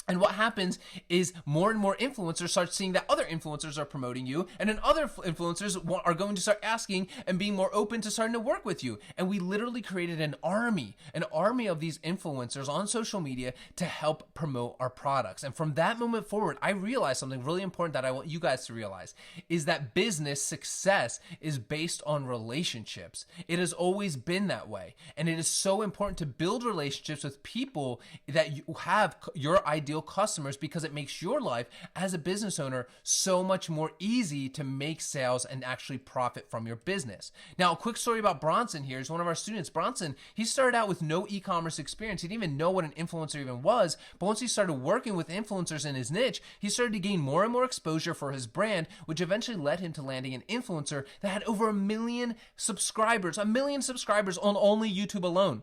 And what happens is more and more influencers start seeing that other influencers are promoting you, and then other influencers are going to start asking and being more open to starting to work with you. And we literally created an army of these influencers on social media to help promote our products. And from that moment forward, I realized something really important that I want you guys to realize is that business success is based on relationships. It has always been that way. And it is so important to build relationships with people that you have your ideal customers, because it makes your life as a business owner so much more easy to make sales and actually profit from your business. Now, a quick story about Bronson here is one of our students. Bronson, he started out with no e-commerce experience. He didn't even know what an influencer even was, but once he started working with influencers in his niche, he started to gain more and more exposure for his brand, which eventually led him to landing an influencer that had over 1 million subscribers on only YouTube alone.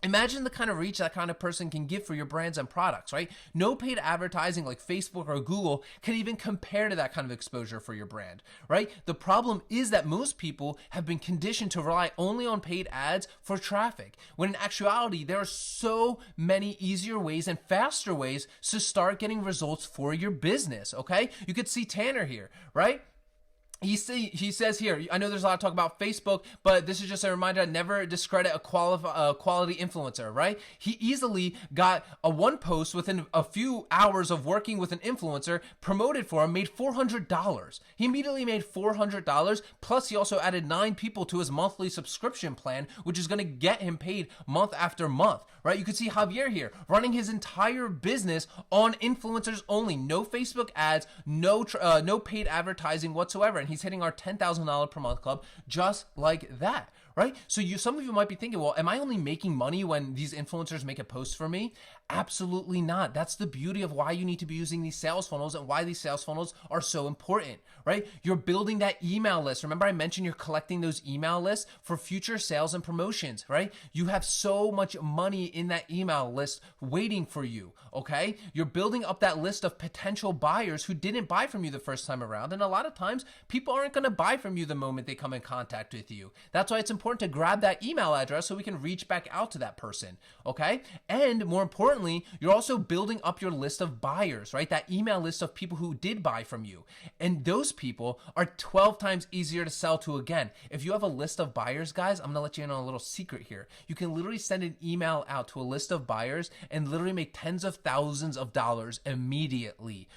Imagine the kind of reach that kind of person can give for your brands and products, right? No paid advertising like Facebook or Google can even compare to that kind of exposure for your brand, right? The problem is that most people have been conditioned to rely only on paid ads for traffic, when in actuality, there are so many easier ways and faster ways to start getting results for your business, okay? You could see Tanner here, right? He says here, I know there's a lot of talk about Facebook, but this is just a reminder to never discredit a quality influencer, right? He easily got one post within a few hours of working with an influencer, promoted for him, made $400. He immediately made $400, plus he also added 9 people to his monthly subscription plan, which is going to get him paid month after month, right? You can see Javier here, running his entire business on influencers only, no Facebook ads, no paid advertising whatsoever, and he's hitting our $10,000 per month club just like that, right? So some of you might be thinking, well, am I only making money when these influencers make a post for me? Absolutely not. That's the beauty of why you need to be using these sales funnels and why these sales funnels are so important, right? You're building that email list. Remember I mentioned you're collecting those email lists for future sales and promotions, right? You have so much money in that email list waiting for you, okay? You're building up that list of potential buyers who didn't buy from you the first time around. And a lot of times people aren't going to buy from you the moment they come in contact with you. That's why it's important to grab that email address so we can reach back out to that person, okay? And more importantly, you're also building up your list of buyers, right? That email list of people who did buy from you. And those people are 12 times easier to sell to again. If you have a list of buyers, guys, I'm going to let you in on a little secret here. You can literally send an email out to a list of buyers and literally make tens of thousands of dollars immediately,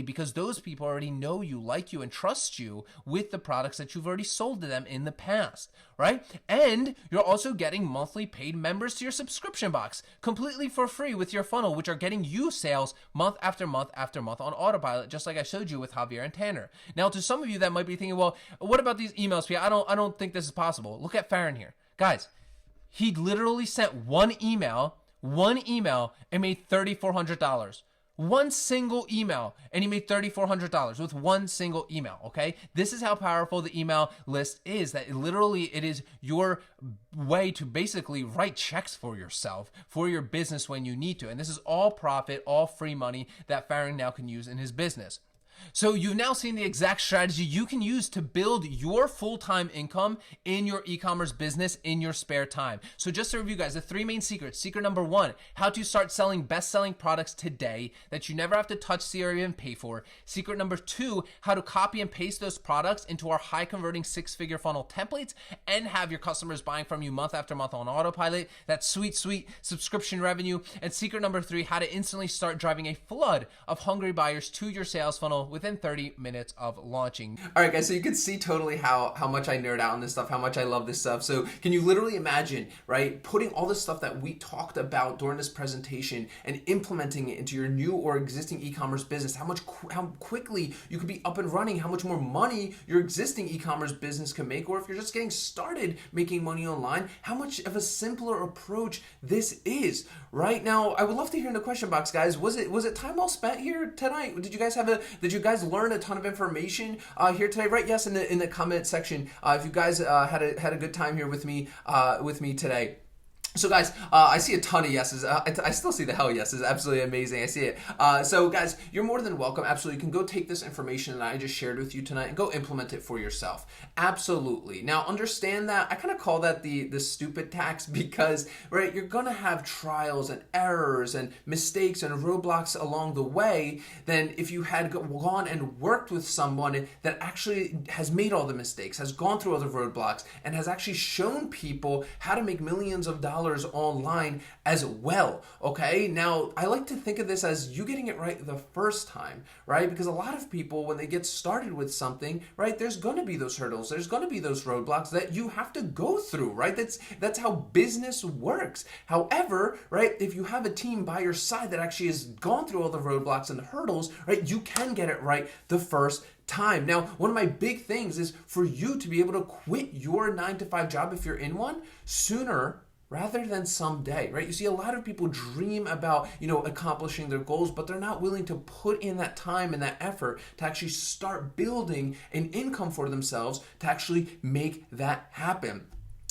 because those people already know you, like you, and trust you with the products that you've already sold to them in the past, right? And you're also getting monthly paid members to your subscription box completely for free with your funnel, which are getting you sales month after month after month on autopilot, just like I showed you with Javier and Tanner. Now, to some of you that might be thinking, well, what about these emails? I don't think this is possible. Look at Farron here. Guys, he literally sent one email and made $3,400. One single email, and he made $3,400 with one single email, okay? This is how powerful the email list is, that it is your way to basically write checks for yourself, for your business when you need to. And this is all profit, all free money that Farron now can use in his business. So you've now seen the exact strategy you can use to build your full-time income in your e-commerce business in your spare time. So just to review, guys, the three main secrets. Secret number one, how to start selling best-selling products today that you never have to touch, see, or even pay for. Secret number two, how to copy and paste those products into our high-converting six-figure funnel templates and have your customers buying from you month after month on autopilot. That sweet, sweet subscription revenue. And secret number three, how to instantly start driving a flood of hungry buyers to your sales funnel within 30 minutes of launching. All right, guys, so you can see totally how much I nerd out on this stuff, how much I love this stuff. So can you literally imagine, right, putting all the stuff that we talked about during this presentation and implementing it into your new or existing e-commerce business, how quickly you could be up and running, how much more money your existing e-commerce business can make, or if you're just getting started making money online, how much of a simpler approach this is, right? Now, I would love to hear in the question box, guys, was it time well spent here tonight? Did you guys learn a ton of information here today? Right? Yes, in the comment section, if you guys had a good time here with me today. So guys, I see a ton of yeses. I still see the hell yeses. Absolutely amazing. I see it. So guys, you're more than welcome. Absolutely. You can go take this information that I just shared with you tonight and go implement it for yourself. Absolutely. Now understand that I kind of call that the stupid tax because, right, you're going to have trials and errors and mistakes and roadblocks along the way than if you had gone and worked with someone that actually has made all the mistakes, has gone through all the roadblocks, and has actually shown people how to make millions of dollars online as well, okay? Now, I like to think of this as you getting it right the first time, right? Because a lot of people, when they get started with something, right, there's going to be those hurdles, there's going to be those roadblocks that you have to go through, right? That's how business works. However, right, if you have a team by your side that actually has gone through all the roadblocks and the hurdles, right, you can get it right the first time. Now, one of my big things is for you to be able to quit your 9-to-5 job if you're in one sooner rather than someday, right? You see, a lot of people dream about, accomplishing their goals, but they're not willing to put in that time and that effort to actually start building an income for themselves to actually make that happen.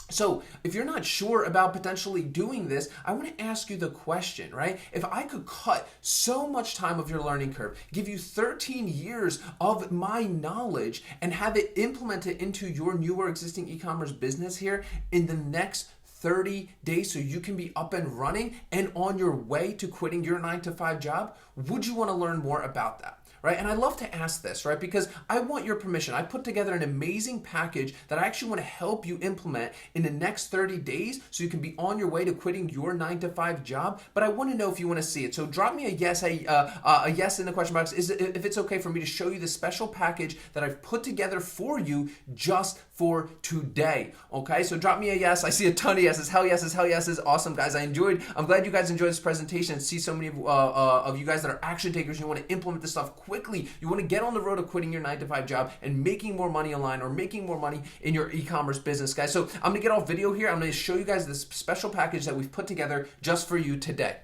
So if you're not sure about potentially doing this, I want to ask you the question, right? If I could cut so much time of your learning curve, give you 13 years of my knowledge and have it implemented into your new or existing e-commerce business here in the next 30 days so you can be up and running and on your way to quitting your 9-to-5 job, would you want to learn more about that? Right? And I love to ask this, right? Because I want your permission. I put together an amazing package that I actually want to help you implement in the next 30 days so you can be on your way to quitting your 9-to-5 job. But I want to know if you want to see it. So drop me a yes in the question box if it's okay for me to show you the special package that I've put together for you just for today. Okay? So drop me a yes. I see a ton of yeses. Hell yeses. Hell yeses. Awesome, guys. I'm glad you guys enjoyed this presentation and see so many of you guys that are action takers. You want to implement this stuff quick quickly. You want to get on the road of quitting your 9-to-5 job and making more money online or making more money in your e-commerce business, guys. So I'm going to get off video here. I'm going to show you guys this special package that we've put together just for you today.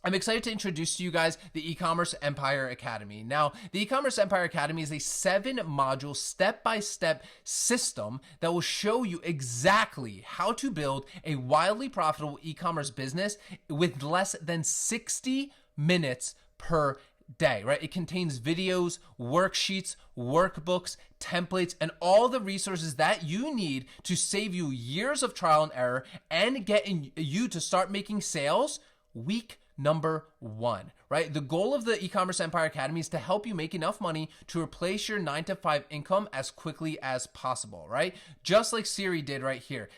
I'm excited to introduce to you guys the E-commerce Empire Academy. Now, the E-commerce Empire Academy is a 7-module step-by-step system that will show you exactly how to build a wildly profitable e-commerce business with less than 60 minutes per day, right? It contains videos, worksheets, workbooks, templates, and all the resources that you need to save you years of trial and error and get you to start making sales week number 1, right? The goal of the E-commerce Empire Academy is to help you make enough money to replace your 9-to-5 income as quickly as possible, right? Just like Siri did right here.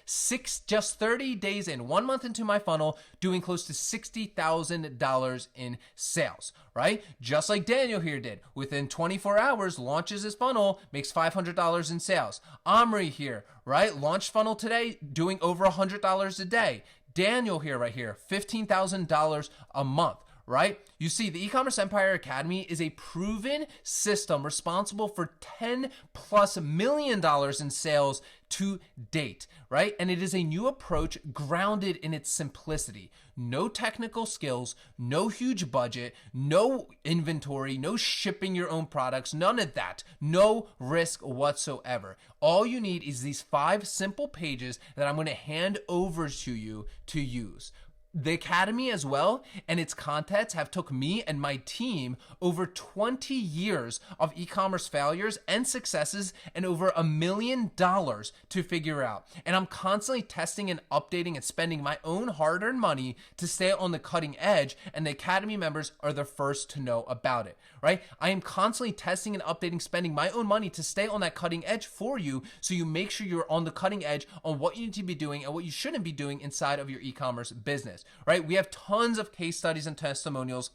Just 30 days in, 1 month into my funnel, doing close to $60,000 in sales, right? Just like Daniel here did. Within 24 hours, launches his funnel, makes $500 in sales. Omri here, right? Launched funnel today, doing over $100 a day. Daniel here, right here, $15,000 a month, right? You see, the E-commerce Empire Academy is a proven system responsible for $10+ million in sales to date, right? And it is a new approach grounded in its simplicity. No technical skills, no huge budget, no inventory, no shipping your own products, none of that. No risk whatsoever. All you need is these 5 simple pages that I'm going to hand over to you to use. The Academy as well and its contents have took me and my team over 20 years of e-commerce failures and successes and over $1 million to figure out. And I'm constantly testing and updating and spending my own hard-earned money to stay on the cutting edge, and the Academy members are the first to know about it, right? I am constantly testing and updating, spending my own money to stay on that cutting edge for you, so you make sure you're on the cutting edge on what you need to be doing and what you shouldn't be doing inside of your e-commerce business. Right? We have tons of case studies and testimonials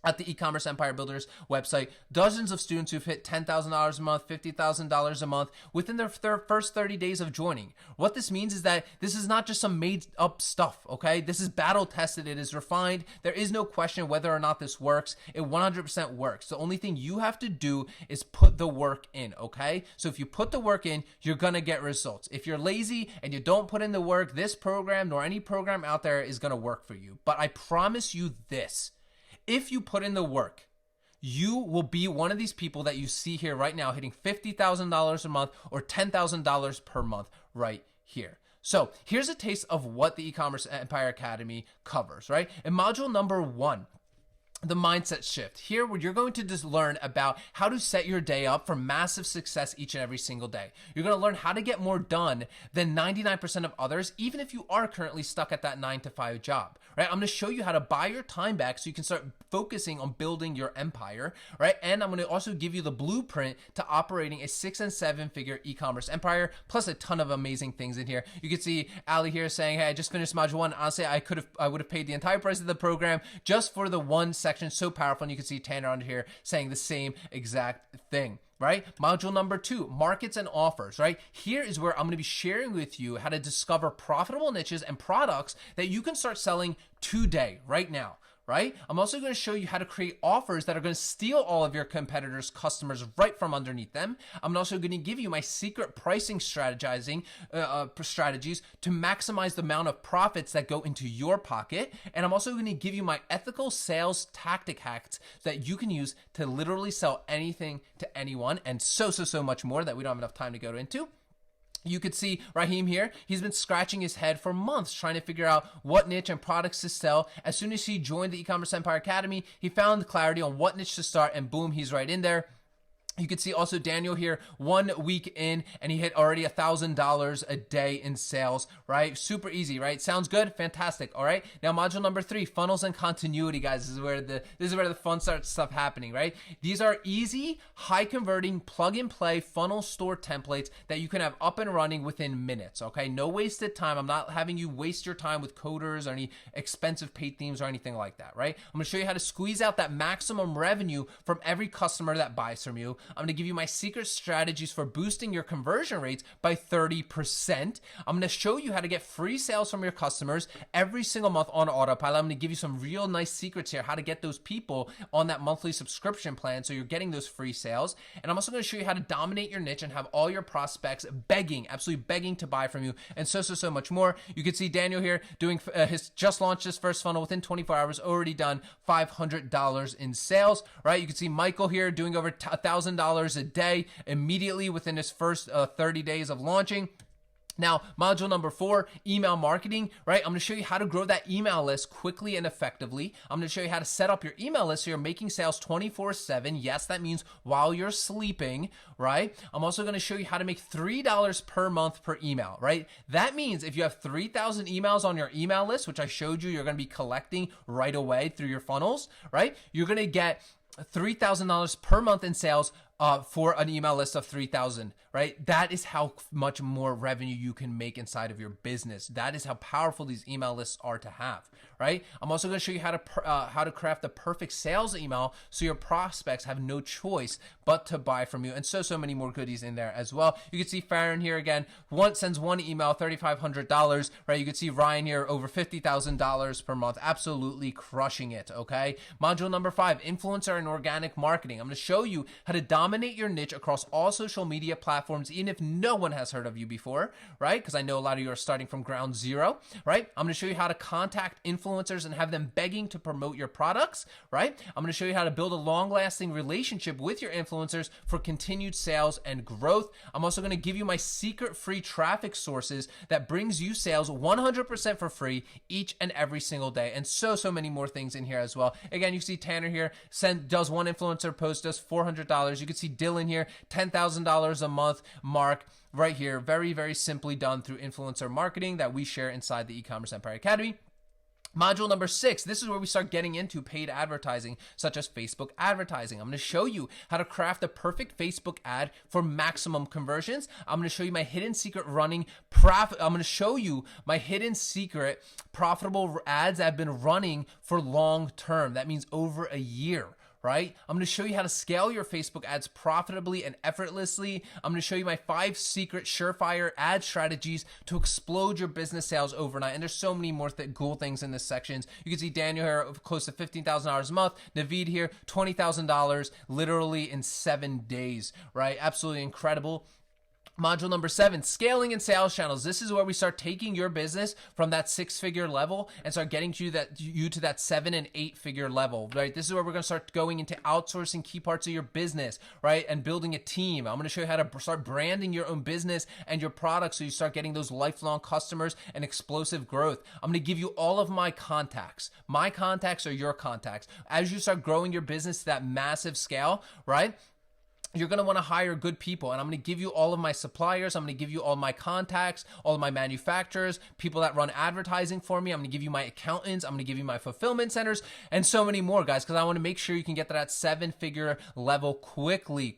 at the E-commerce Empire Builders website. Dozens of students who've hit $10,000 a month, $50,000 a month within their first 30 days of joining. What this means is that this is not just some made up stuff, okay? This is battle tested. It is refined. There is no question whether or not this works. It 100% works. The only thing you have to do is put the work in, okay? So if you put the work in, you're going to get results. If you're lazy and you don't put in the work, this program nor any program out there is going to work for you. But I promise you this. If you put in the work, you will be one of these people that you see here right now hitting $50,000 a month or $10,000 per month right here. So here's a taste of what the E-commerce Empire Academy covers, right? In module number 1, the mindset shift. Here, where you're going to just learn about how to set your day up for massive success each and every single day. You're going to learn how to get more done than 99% of others, even if you are currently stuck at that 9-to-5 job, right? I'm going to show you how to buy your time back so you can start focusing on building your empire, right? And I'm going to also give you the blueprint to operating a 6- and 7-figure e-commerce empire, plus a ton of amazing things in here. You can see Ali here saying, hey, I just finished module 1. Honestly, I would have paid the entire price of the program just for the one section. So powerful. And you can see Tanner under here saying the same exact thing, right? Module number 2, markets and offers, right? Here is where I'm going to be sharing with you how to discover profitable niches and products that you can start selling today, right now. Right? I'm also going to show you how to create offers that are going to steal all of your competitors' customers right from underneath them. I'm also going to give you my secret pricing strategies to maximize the amount of profits that go into your pocket. And I'm also going to give you my ethical sales tactic hacks that you can use to literally sell anything to anyone, and so much more that we don't have enough time to go into. You could see Raheem here. He's been scratching his head for months trying to figure out what niche and products to sell. As soon as he joined the E-commerce Empire Academy, he found clarity on what niche to start, and boom, he's right in there. You can see also Daniel here, 1 week in, and he hit already $1,000 a day in sales, right? Super easy, right? Sounds good? Fantastic. All right. Now, module number 3, funnels and continuity, guys. This is where the fun stuff happening, right? These are easy, high converting, plug and play funnel store templates that you can have up and running within minutes. Okay. No wasted time. I'm not having you waste your time with coders or any expensive paid themes or anything like that, right? I'm going to show you how to squeeze out that maximum revenue from every customer that buys from you. I'm going to give you my secret strategies for boosting your conversion rates by 30%. I'm going to show you how to get free sales from your customers every single month on autopilot. I'm going to give you some real nice secrets here, how to get those people on that monthly subscription plan so you're getting those free sales. And I'm also going to show you how to dominate your niche and have all your prospects begging, absolutely begging to buy from you, and so much more. You can see Daniel here doing his just launched his first funnel within 24 hours, already done $500 in sales, right? You can see Michael here doing over $1,000 a day immediately within his first 30 days of launching. Now, module number 4, email marketing, right? I'm going to show you how to grow that email list quickly and effectively. I'm going to show you how to set up your email list so you're making sales 24/7. Yes, that means while you're sleeping, right? I'm also going to show you how to make $3 per month per email, right? That means if you have 3,000 emails on your email list, which I showed you, you're going to be collecting right away through your funnels, right? You're going to get $3,000 per month in sales for an email list of 3,000, right? That is how much more revenue you can make inside of your business. That is how powerful these email lists are to have, right? I'm also going to show you how to craft the perfect sales email so your prospects have no choice but to buy from you, and so many more goodies in there as well. You can see Farron here again, sends one email, $3,500, right? You can see Ryan here, over $50,000 per month, absolutely crushing it, okay? Module number 5, influencer and organic marketing. I'm going to show you how to dominate your niche across all social media platforms, even if no one has heard of you before, right? Because I know a lot of you are starting from ground zero, right? I'm going to show you how to contact influencers and have them begging to promote your products, right? I'm going to show you how to build a long-lasting relationship with your influencers for continued sales and growth. I'm also going to give you my secret free traffic sources that brings you sales 100% for free each and every single day, and so many more things in here as well. Again, you see Tanner here does one influencer post, does $400. You can see Dylan here, $10,000 a month mark right here. Very simply done through influencer marketing that we share inside the E-commerce Empire Academy. Module number 6, this is where we start getting into paid advertising, such as Facebook advertising. I'm going to show you how to craft the perfect Facebook ad for maximum conversions. I'm going to show you my hidden secret profitable ads that have been running for long term. That means over a year. Right? I'm going to show you how to scale your Facebook ads profitably and effortlessly. I'm going to show you my 5 secret surefire ad strategies to explode your business sales overnight. And there's so many more cool things in this section. You can see Daniel here, close to $15,000 a month. Naveed here, $20,000 literally in 7 days, right? Absolutely incredible. Module number 7, scaling and sales channels. This is where we start taking your business from that 6-figure level and start getting you to that 7- and 8-figure level, right? This is where we're going to start going into outsourcing key parts of your business, right? And building a team. I'm going to show you how to start branding your own business and your products so you start getting those lifelong customers and explosive growth. I'm going to give you all of my contacts. My contacts are your contacts. As you start growing your business to that massive scale, right? You're going to want to hire good people, and I'm going to give you all of my suppliers. I'm going to give you all my contacts, all of my manufacturers, people that run advertising for me. I'm going to give you my accountants. I'm going to give you my fulfillment centers, and so many more, guys, because I want to make sure you can get to that 7-figure level quickly,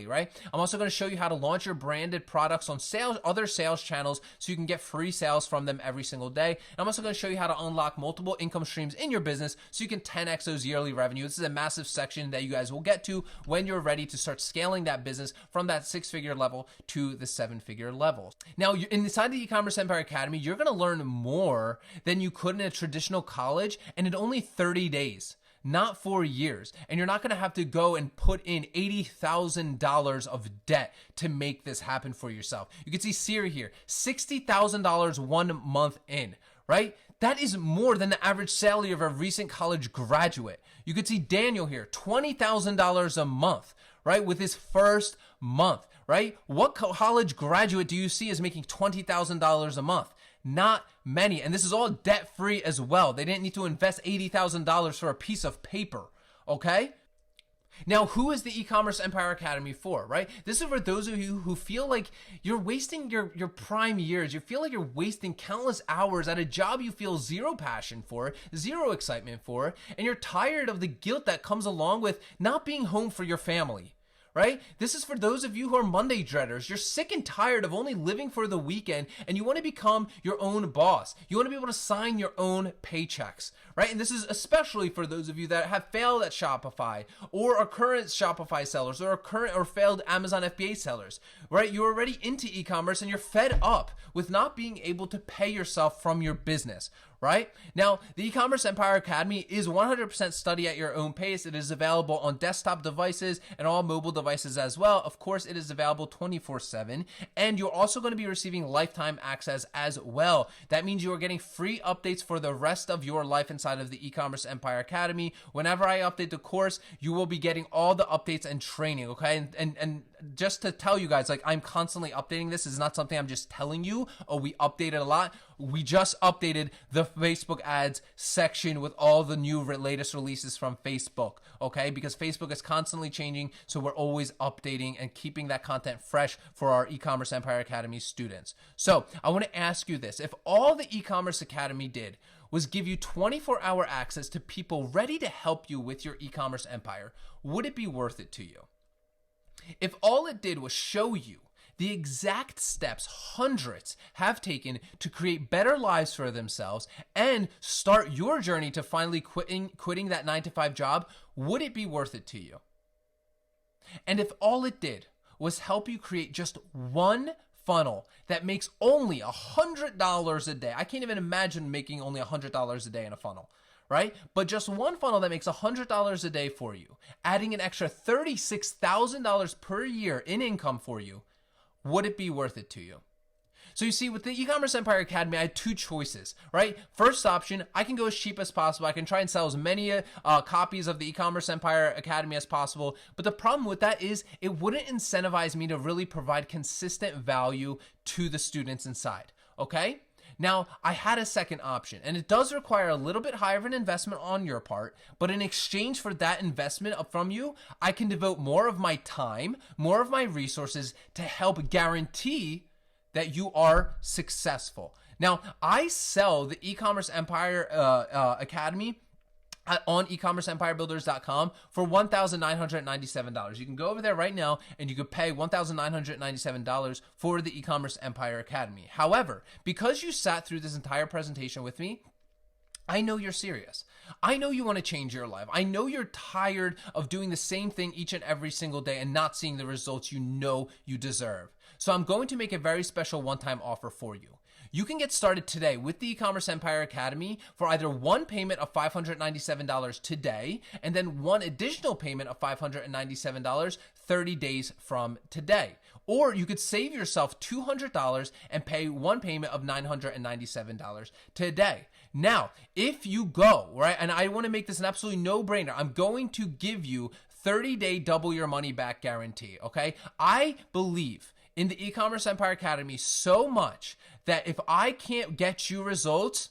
right? I'm also going to show you how to launch your branded products on other sales channels so you can get free sales from them every single day. And I'm also going to show you how to unlock multiple income streams in your business so you can 10x those yearly revenue. This is a massive section that you guys will get to when you're ready to start scaling that business from that 6-figure level to the 7-figure level. Now, inside the E-commerce Empire Academy, you're going to learn more than you could in a traditional college, and in only 30 days. Not 4 years. And you're not going to have to go and put in $80,000 of debt to make this happen for yourself. You can see Siri here, $60,000 1 month in, right? That is more than the average salary of a recent college graduate. You could see Daniel here, $20,000 a month, right? With his first month, right? What college graduate do you see is making $20,000 a month? Not many. And this is all debt-free as well. They didn't need to invest $80,000 for a piece of paper, okay? Now, who is the E-commerce Empire Academy for, right? This is for those of you who feel like you're wasting your prime years. You feel like you're wasting countless hours at a job you feel zero passion for, zero excitement for, and you're tired of the guilt that comes along with not being home for your family. Right? This is for those of you who are Monday dreaders. You're sick and tired of only living for the weekend, and you want to become your own boss. You want to be able to sign your own paychecks, right? right? And this is especially for those of you that have failed at Shopify or are current Shopify sellers or are current or failed Amazon FBA sellers, right? You're already into e-commerce and you're fed up with not being able to pay yourself from your business, right? Now, the E-commerce Empire Academy is 100% study at your own pace. It is available on desktop devices and all mobile devices as well. Of course, it is available 24/7, and you're also going to be receiving lifetime access as well. That means you are getting free updates for the rest of your life inside of the E-commerce Empire Academy. Whenever I update the course, you will be getting all the updates and training, okay? And just to tell you guys, like, I'm constantly updating this. It's not something I'm just telling you, oh, we updated a lot. We just updated the Facebook ads section with all the new latest releases from Facebook, okay? Because Facebook is constantly changing, so we're always updating and keeping that content fresh for our E-commerce Empire Academy students. So I want to ask you this. If all the E-commerce Academy did was give you 24-hour access to people ready to help you with your e-commerce empire, would it be worth it to you? If all it did was show you the exact steps hundreds have taken to create better lives for themselves and start your journey to finally quitting that 9-to-5 job, would it be worth it to you? And if all it did was help you create just one funnel that makes only $100 a day, I can't even imagine making only $100 a day in a funnel, right? But just one funnel that makes $100 a day for you, adding an extra $36,000 per year in income for you, would it be worth it to you? So you see, with the E-commerce Empire Academy, I had two choices, right? First option, I can go as cheap as possible. I can try and sell as many copies of the E-commerce Empire Academy as possible. But the problem with that is it wouldn't incentivize me to really provide consistent value to the students inside, okay? Now, I had a second option, and it does require a little bit higher of an investment on your part, but in exchange for that investment from you, I can devote more of my time, more of my resources to help guarantee that you are successful. Now, I sell the E-commerce Empire Academy on ecommerceempirebuilders.com for $1,997. You can go over there right now and you can pay $1,997 for the E-commerce Empire Academy. However, because you sat through this entire presentation with me, I know you're serious. I know you want to change your life. I know you're tired of doing the same thing each and every single day and not seeing the results you know you deserve. So I'm going to make a very special one-time offer for you. You can get started today with the E-commerce Empire Academy for either one payment of $597 today and then one additional payment of $597 30 days from today. Or you could save yourself $200 and pay one payment of $997 today. Now, if you go, right, and I want to make this an absolutely no-brainer, I'm going to give you 30-day double your money back guarantee, okay? I believe in the E-commerce Empire Academy so much that if I can't get you results,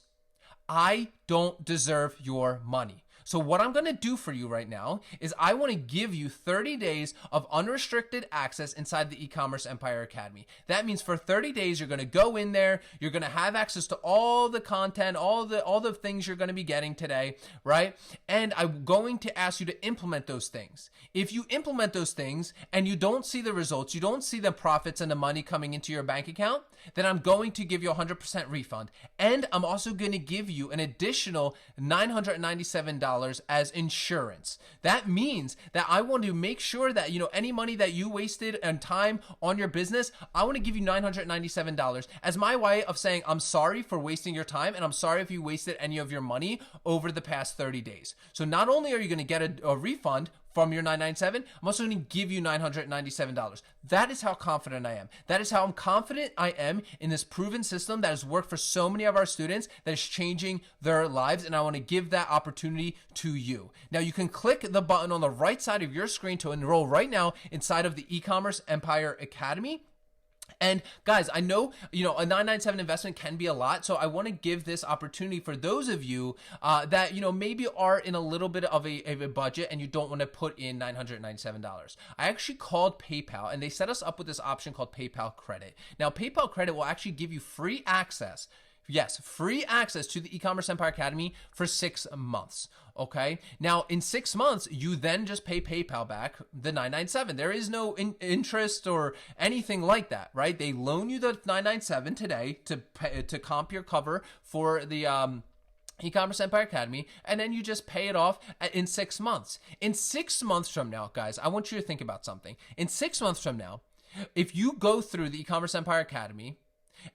I don't deserve your money. So what I'm going to do for you right now is I want to give you 30 days of unrestricted access inside the E-commerce Empire Academy. That means for 30 days, you're going to go in there, you're going to have access to all the content, all the things you're going to be getting today, right? And I'm going to ask you to implement those things. If you implement those things and you don't see the results, you don't see the profits and the money coming into your bank account, then I'm going to give you a 100% refund. And I'm also going to give you an additional $997 as insurance. That means that I want to make sure that, any money that you wasted and time on your business, I want to give you $997 as my way of saying, I'm sorry for wasting your time and I'm sorry if you wasted any of your money over the past 30 days. So not only are you going to get a refund from your $997, I'm also going to give you $997. That is how confident I am. That is how confident I am in this proven system that has worked for so many of our students, that is changing their lives, and I want to give that opportunity to you. Now, you can click the button on the right side of your screen to enroll right now inside of the E-commerce Empire Academy. And guys, I know, a $997 investment can be a lot, so I want to give this opportunity for those of you that, maybe are in a little bit of a budget and you don't want to put in $997. I actually called PayPal and they set us up with this option called PayPal Credit. Now, PayPal Credit will actually give you free access. Yes, free access to the E-commerce Empire Academy for 6 months. Okay. Now, in 6 months, you then just pay PayPal back the $997. There is no interest or anything like that, right? They loan you the $997 today to comp your cover for the E-commerce Empire Academy, and then you just pay it off in 6 months. In 6 months from now, guys, I want you to think about something. In 6 months from now, if you go through the E-commerce Empire Academy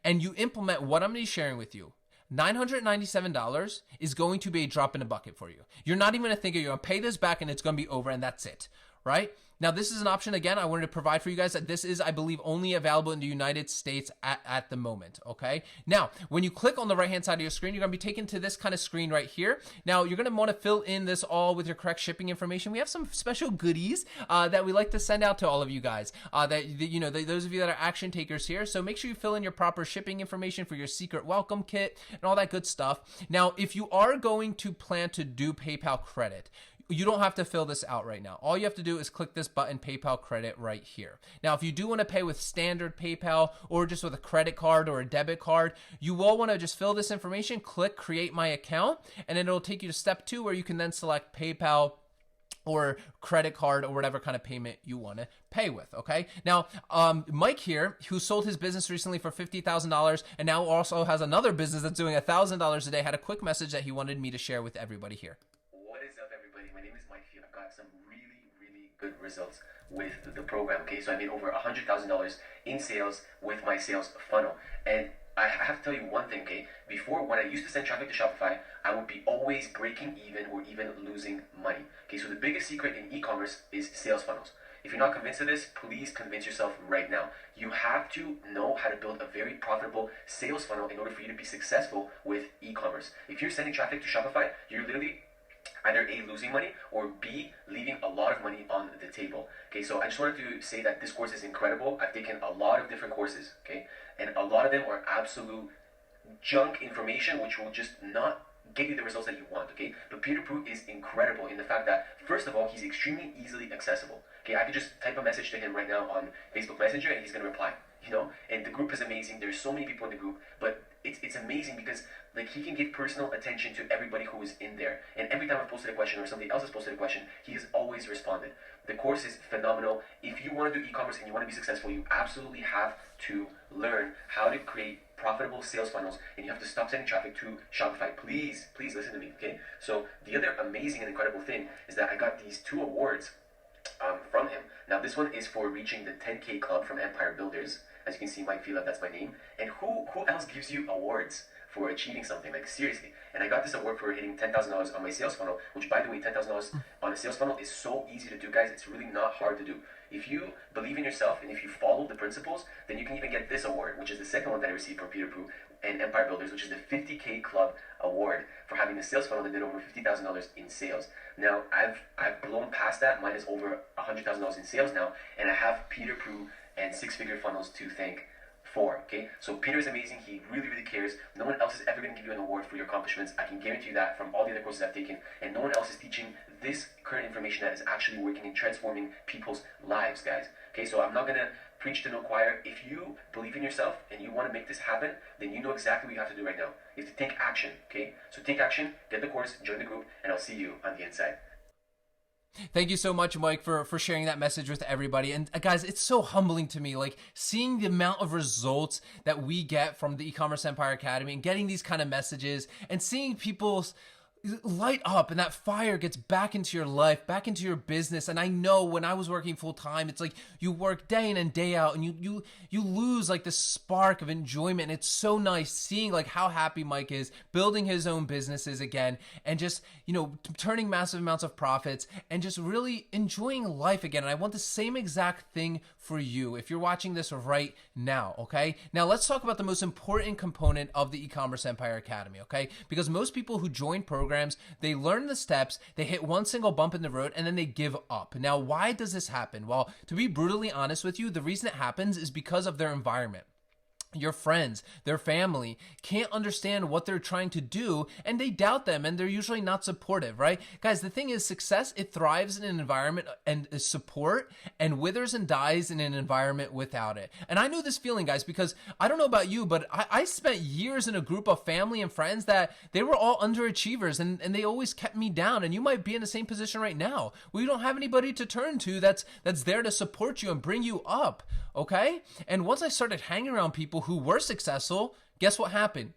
and you implement what I'm going to be sharing with you, $997 is going to be a drop in the bucket for you. You're not even going to think you're going to pay this back and it's going to be over and that's it, right? Now, this is an option, again, I wanted to provide for you guys that this is, I believe, only available in the United States at the moment, okay? Now, when you click on the right-hand side of your screen, you're going to be taken to this kind of screen right here. Now, you're going to want to fill in this all with your correct shipping information. We have some special goodies that we like to send out to all of you guys, those of you that are action takers here. So make sure you fill in your proper shipping information for your secret welcome kit and all that good stuff. Now, if you are going to plan to do PayPal credit, you don't have to fill this out right now. All you have to do is click this button, PayPal credit, right here. Now, if you do want to pay with standard PayPal or just with a credit card or a debit card, you will want to just fill this information, click create my account, and then it'll take you to step 2 where you can then select PayPal or credit card or whatever kind of payment you want to pay with, okay? Now, Mike here, who sold his business recently for $50,000 and now also has another business that's doing $1,000 a day, had a quick message that he wanted me to share with everybody here. Some really good results with the program. Okay, so I made over $100,000 in sales with my sales funnel. And I have to tell you one thing, okay? Before, when I used to send traffic to Shopify, I would be always breaking even or even losing money. Okay, so the biggest secret in e-commerce is sales funnels. If you're not convinced of this, please convince yourself right now. You have to know how to build a very profitable sales funnel in order for you to be successful with e-commerce. If you're sending traffic to Shopify, you're literally either A, losing money, or B, leaving a lot of money on the table. Okay, so I just wanted to say that this course is incredible. I've taken a lot of different courses, okay, and a lot of them are absolute junk information which will just not get you the results that you want, okay? But Peter Prue is incredible in the fact that, first of all, he's extremely easily accessible. Okay, I could just type a message to him right now on Facebook Messenger and he's gonna reply, you know? And the group is amazing. There's so many people in the group, but it's amazing because like he can give personal attention to everybody who is in there. And every time I've posted a question or somebody else has posted a question, he has always responded. The course is phenomenal. If you want to do e-commerce and you want to be successful, you absolutely have to learn how to create profitable sales funnels, and you have to stop sending traffic to Shopify. Please listen to me, okay? So the other amazing and incredible thing is that I got these 2 awards from him. Now this one is for reaching the 10K club from Empire Builders. As you can see, Mike Fila, that's my name. And who else gives you awards for achieving something? Like, seriously. And I got this award for hitting $10,000 on my sales funnel, which, by the way, $10,000 on a sales funnel is so easy to do, guys. It's really not hard to do. If you believe in yourself and if you follow the principles, then you can even get this award, which is the second one that I received from Peter Prue and Empire Builders, which is the 50K Club Award for having a sales funnel that did over $50,000 in sales. Now, I've blown past that. Mine is over $100,000 in sales now, and I have Peter Prue and 6-figure funnels to thank for, okay? So Peter is amazing. He really cares. No one else is ever going to give you an award for your accomplishments. I can guarantee you that from all the other courses I've taken, and no one else is teaching this current information that is actually working and transforming people's lives, guys. Okay, so I'm not going to preach to no choir. If you believe in yourself and you want to make this happen, then you know exactly what you have to do right now. You have to take action, okay? So take action, get the course, join the group, and I'll see you on the inside. Thank you so much, Mike, for sharing that message with everybody. And guys, it's so humbling to me, like seeing the amount of results that we get from the E-commerce Empire Academy and getting these kind of messages and seeing people's light up and that fire gets back into your life, back into your business. And I know when I was working full time, it's like you work day in and day out and you lose like this spark of enjoyment. And it's so nice seeing like how happy Mike is building his own businesses again and just, you know, turning massive amounts of profits and just really enjoying life again. And I want the same exact thing for you if you're watching this right now, okay? Now let's talk about the most important component of the E-commerce Empire Academy, okay? Because most people who join programs, they learn the steps, they hit one single bump in the road, and then they give up. Now, why does this happen? Well, to be brutally honest with you, the reason it happens is because of their environment. Your friends, their family can't understand what they're trying to do and they doubt them and they're usually not supportive, right? Guys, the thing is success, it thrives in an environment and support and withers and dies in an environment without it. And I know this feeling, guys, because I don't know about you, but I spent years in a group of family and friends that they were all underachievers and they always kept me down. And you might be in the same position right now where you don't have anybody to turn to that's there to support you and bring you up, okay? And once I started hanging around people who were successful, guess what happened?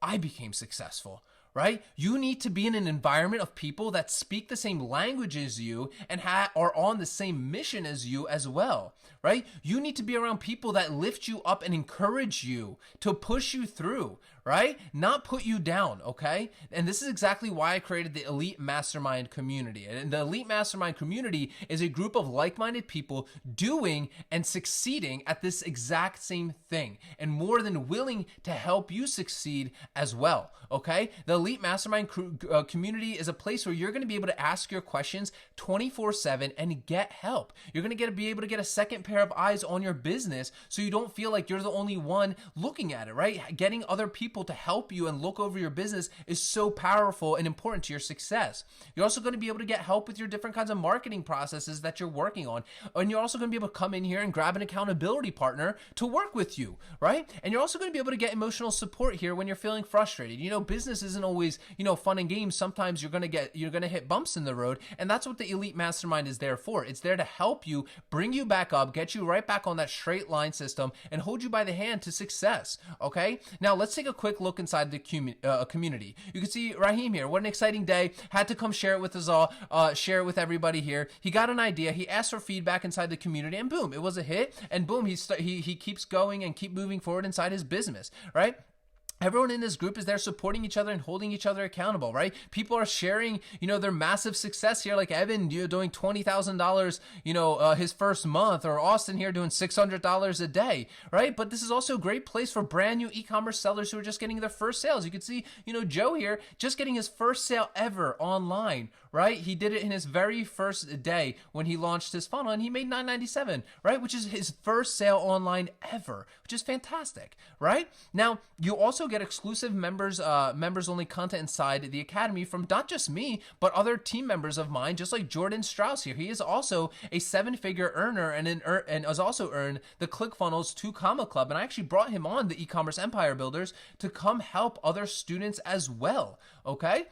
I became successful, right? You need to be in an environment of people that speak the same language as you and are on the same mission as you as well, right? You need to be around people that lift you up and encourage you to push you through, right? Not put you down, okay? And this is exactly why I created the Elite Mastermind community. And the Elite Mastermind community is a group of like-minded people doing and succeeding at this exact same thing and more than willing to help you succeed as well, okay? The Elite Mastermind community is a place where you're going to be able to ask your questions 24/7 and get help. You're going to be able to get a second pair of eyes on your business so you don't feel like you're the only one looking at it, right? Getting other people to help you and look over your business is so powerful and important to your success. You're also going to be able to get help with your different kinds of marketing processes that you're working on. And you're also going to be able to come in here and grab an accountability partner to work with you, right? And you're also going to be able to get emotional support here when you're feeling frustrated. You know, business isn't always, fun and games. Sometimes you're going to hit bumps in the road, and that's what the Elite Mastermind is there for. It's there to help you, bring you back up, get you right back on that straight line system, and hold you by the hand to success, okay? Now, let's take a quick look inside the community. You can see Raheem here. What an exciting day. Had to come share it with us all, share it with everybody here. He got an idea. He asked for feedback inside the community, and boom, it was a hit, and boom, he keeps going and keep moving forward inside his business, right? Everyone in this group is there supporting each other and holding each other accountable, right? People are sharing, their massive success here, like Evan doing $20,000, his first month, or Austin here doing $600 a day, right? But this is also a great place for brand new e-commerce sellers who are just getting their first sales. You can see, Joe here just getting his first sale ever online, right? He did it in his very first day when he launched his funnel, and he made $997, right? Which is his first sale online ever, which is fantastic, right? Now, you also get exclusive members only content inside the academy from not just me, but other team members of mine, just like Jordan Strauss here. He is also a 7-figure earner and has also earned the ClickFunnels 2 Comma Club. And I actually brought him on the e-commerce empire builders to come help other students as well. Okay.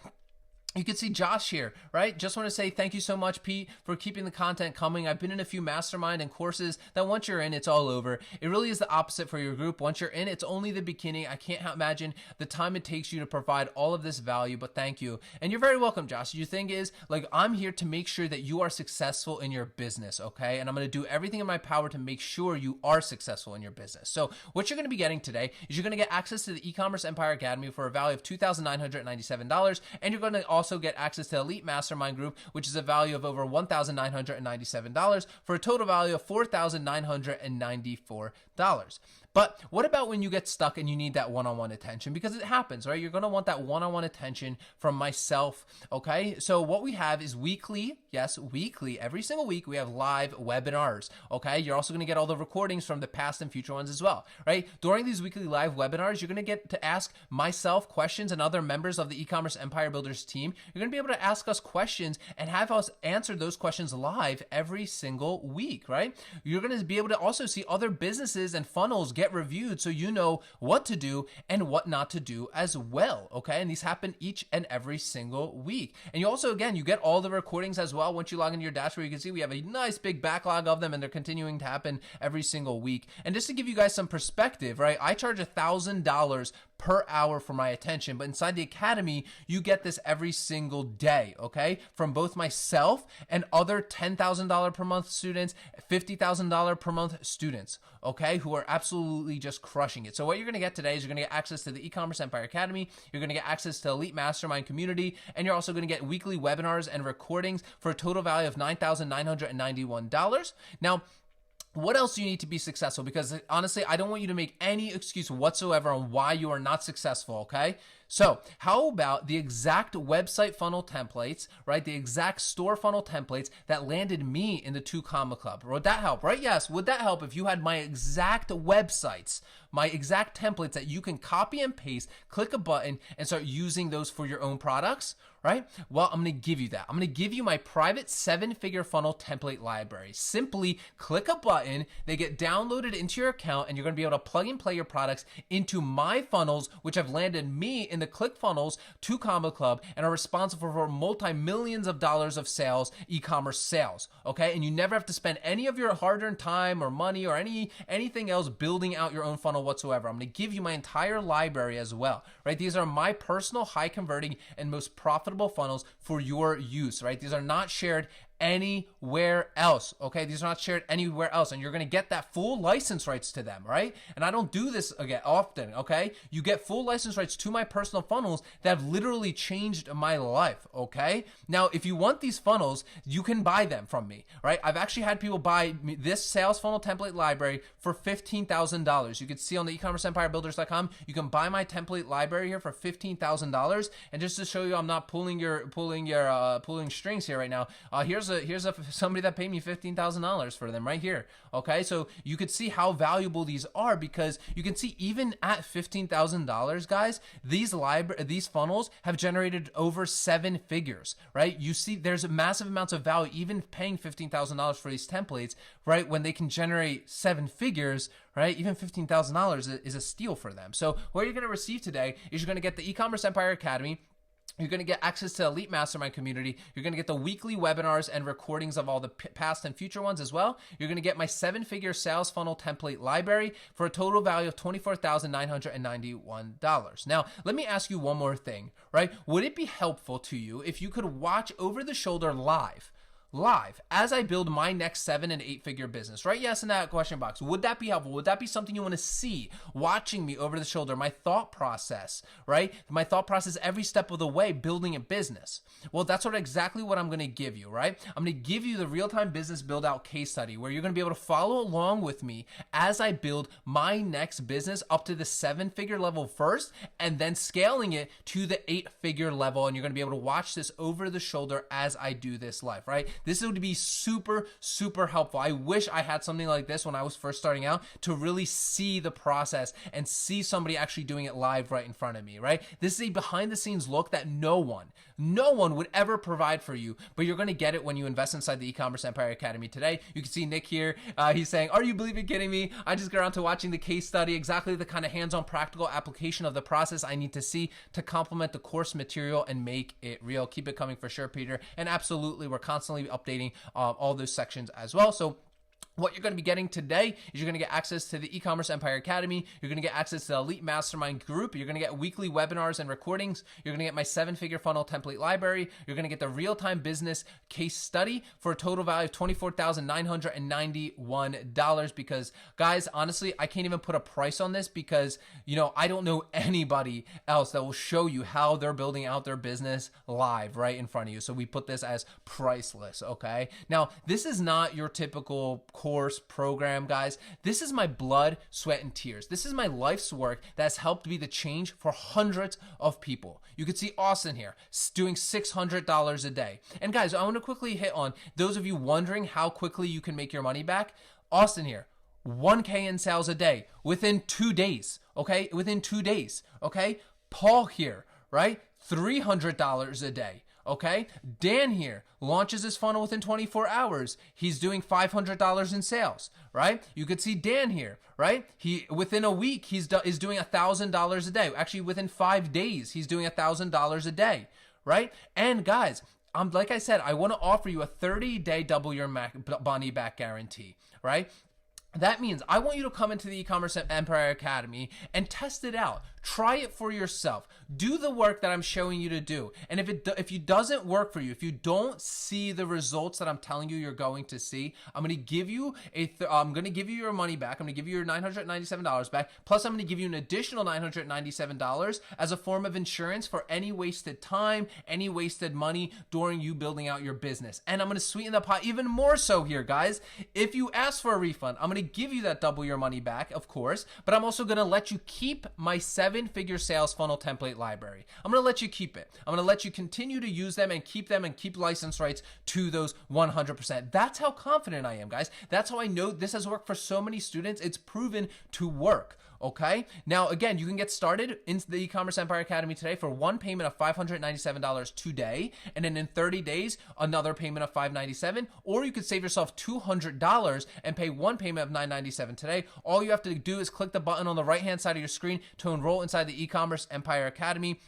You can see Josh here, right? Just want to say thank you so much, Pete, for keeping the content coming. I've been in a few mastermind and courses that once you're in, it's all over. It really is the opposite for your group. Once you're in, it's only the beginning. I can't imagine the time it takes you to provide all of this value, but thank you. And you're very welcome, Josh. Your thing is, I'm here to make sure that you are successful in your business, okay? And I'm going to do everything in my power to make sure you are successful in your business. So what you're going to be getting today is you're going to get access to the e-commerce empire academy for a value of $2,997, and you're going to also get access to Elite Mastermind Group, which is a value of over $1,997 for a total value of $4,994. But what about when you get stuck and you need that one-on-one attention? Because it happens, right? You're going to want that one-on-one attention from myself, okay? So what we have is weekly, yes, weekly, every single week, we have live webinars, okay? You're also going to get all the recordings from the past and future ones as well, right? During these weekly live webinars, you're going to get to ask myself questions and other members of the e-commerce empire builders team. You're going to be able to ask us questions and have us answer those questions live every single week, right? You're going to be able to also see other businesses and funnels get reviewed so you know what to do and what not to do as well, okay? And these happen each and every single week. And you also, again, you get all the recordings as well. Once you log into your dashboard, you can see we have a nice big backlog of them, and they're continuing to happen every single week. And just to give you guys some perspective, right, I charge $1,000 per hour for my attention, but inside the academy, you get this every single day, okay? From both myself and other $10,000 per month students, $50,000 per month students, okay, who are absolutely just crushing it. So what you're going to get today is you're going to get access to the e-commerce empire academy, you're going to get access to Elite Mastermind community, and you're also going to get weekly webinars and recordings for a total value of $9,991. Now, what else do you need to be successful? Because honestly, I don't want you to make any excuse whatsoever on why you are not successful, okay? So how about the exact website funnel templates, right? The exact store funnel templates that landed me in the 2 Comma Club. Would that help, right? Yes. Would that help if you had my exact websites, my exact templates that you can copy and paste, click a button, and start using those for your own products, right? Well, I'm going to give you that. I'm going to give you my private 7-figure funnel template library. Simply click a button, they get downloaded into your account, and you're going to be able to plug and play your products into my funnels, which have landed me in the ClickFunnels to Combo Club and are responsible for multi-millions of dollars of sales, e-commerce sales, okay? And you never have to spend any of your hard-earned time or money or anything else building out your own funnel whatsoever. I'm going to give you my entire library as well, right? These are my personal high-converting and most profitable funnels for your use, right? These are not shared anywhere else, okay? These are not shared anywhere else, and you're going to get that full license rights to them, right? And I don't do this again often, okay? You get full license rights to my personal funnels that have literally changed my life, okay? Now, if you want these funnels, you can buy them from me, right? I've actually had people buy this sales funnel template library for $15,000. You can see on the ecommerceempirebuilders.com, you can buy my template library here for $15,000. And just to show you, I'm not pulling strings here right now. Here's somebody that paid me $15,000 for them right here. Okay, so you could see how valuable these are, because you can see even at $15,000, guys, these funnels have generated over 7 figures, right? You see, there's massive amounts of value even paying $15,000 for these templates, right? When they can generate 7 figures, right? Even $15,000 is a steal for them. So what you're going to receive today is you're going to get the E-commerce Empire Academy. You're going to get access to Elite Mastermind community. You're going to get the weekly webinars and recordings of all the past and future ones as well. You're going to get my 7-figure sales funnel template library for a total value of $24,991. Now, let me ask you one more thing, right? Would it be helpful to you if you could watch over the shoulder live as I build my next 7- and 8-figure business, right? Yes, in that question box. Would that be helpful? Would that be something you want to see, watching me over the shoulder, my thought process, right? My thought process every step of the way, building a business. Well, that's exactly what I'm going to give you, right? I'm going to give you the real-time business build-out case study where you're going to be able to follow along with me as I build my next business up to the 7-figure level first, and then scaling it to the 8-figure level. And you're going to be able to watch this over the shoulder as I do this live, right? This would be super, super helpful. I wish I had something like this when I was first starting out to really see the process and see somebody actually doing it live right in front of me, right? This is a behind the scenes look that no one would ever provide for you, but you're going to get it when you invest inside the E-commerce Empire Academy today. You can see Nick here. He's saying, are you believing kidding me? I just got around to watching the case study, exactly the kind of hands-on practical application of the process I need to see to complement the course material and make it real. Keep it coming for sure, Peter. And absolutely, we're constantly updating all those sections as well. So what you're going to be getting today is you're going to get access to the E-commerce Empire Academy. You're going to get access to the Elite Mastermind group. You're going to get weekly webinars and recordings. You're going to get my 7-figure funnel template library. You're going to get the real-time business case study for a total value of $24,991. Because, guys, honestly, I can't even put a price on this because, I don't know anybody else that will show you how they're building out their business live right in front of you. So we put this as priceless, okay? Now, this is not your typical course program, guys. This is my blood, sweat, and tears. This is my life's work that's helped be the change for hundreds of people. You can see Austin here doing $600 a day. And guys, I want to quickly hit on those of you wondering how quickly you can make your money back. Austin here, 1K in sales a day within 2 days, okay? Within 2 days, okay? Paul here, right? $300 a day. Okay, Dan here launches his funnel within 24 hours. He's doing $500 in sales, right? You could see Dan here, right? Within a week is doing $1,000 a day. Actually, within 5 days, he's doing $1,000 a day, right? And guys, like I said, I want to offer you a 30-day double your money back guarantee, right? That means I want you to come into the E-commerce Empire Academy and test it out. Try it for yourself. Do the work that I'm showing you to do. And if it doesn't work for you, if you don't see the results that I'm telling you you're going to see, I'm going to give you your money back. I'm going to give you your $997 back. Plus, I'm going to give you an additional $997 as a form of insurance for any wasted time, any wasted money during you building out your business. And I'm going to sweeten the pot even more so here, guys. If you ask for a refund, I'm going to give you that double your money back, of course, but I'm also going to let you keep my 7-figure sales funnel template library. I'm going to let you keep it. I'm going to let you continue to use them and keep license rights to those 100%. That's how confident I am, guys. That's how I know this has worked for so many students. It's proven to work. Okay, now again, you can get started in the E-commerce Empire Academy today for one payment of $597 today, and then in 30 days, another payment of $597, or you could save yourself $200 and pay one payment of $997 today. All you have to do is click the button on the right-hand side of your screen to enroll inside the E-commerce Empire Academy.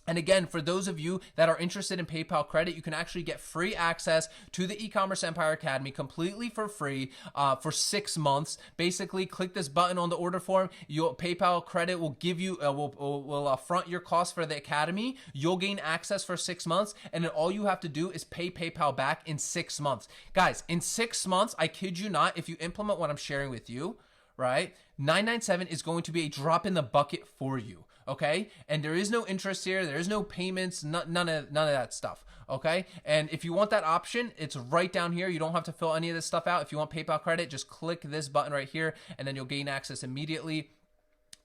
And again, for those of you that are interested in PayPal credit, you can actually get free access to the E-commerce Empire Academy completely for free for 6 months. Basically, click this button on the order form. Your PayPal credit will give you will front your cost for the academy. You'll gain access for 6 months, and then all you have to do is pay PayPal back in 6 months. Guys, in 6 months, I kid you not, if you implement what I'm sharing with you, right, $997 is going to be a drop in the bucket for you. Okay, and there is no interest here, there is no payments, none of that stuff. Okay, and if you want that option, it's right down here. You don't have to fill any of this stuff out. If you want PayPal credit, just click this button right here, and then you'll gain access immediately.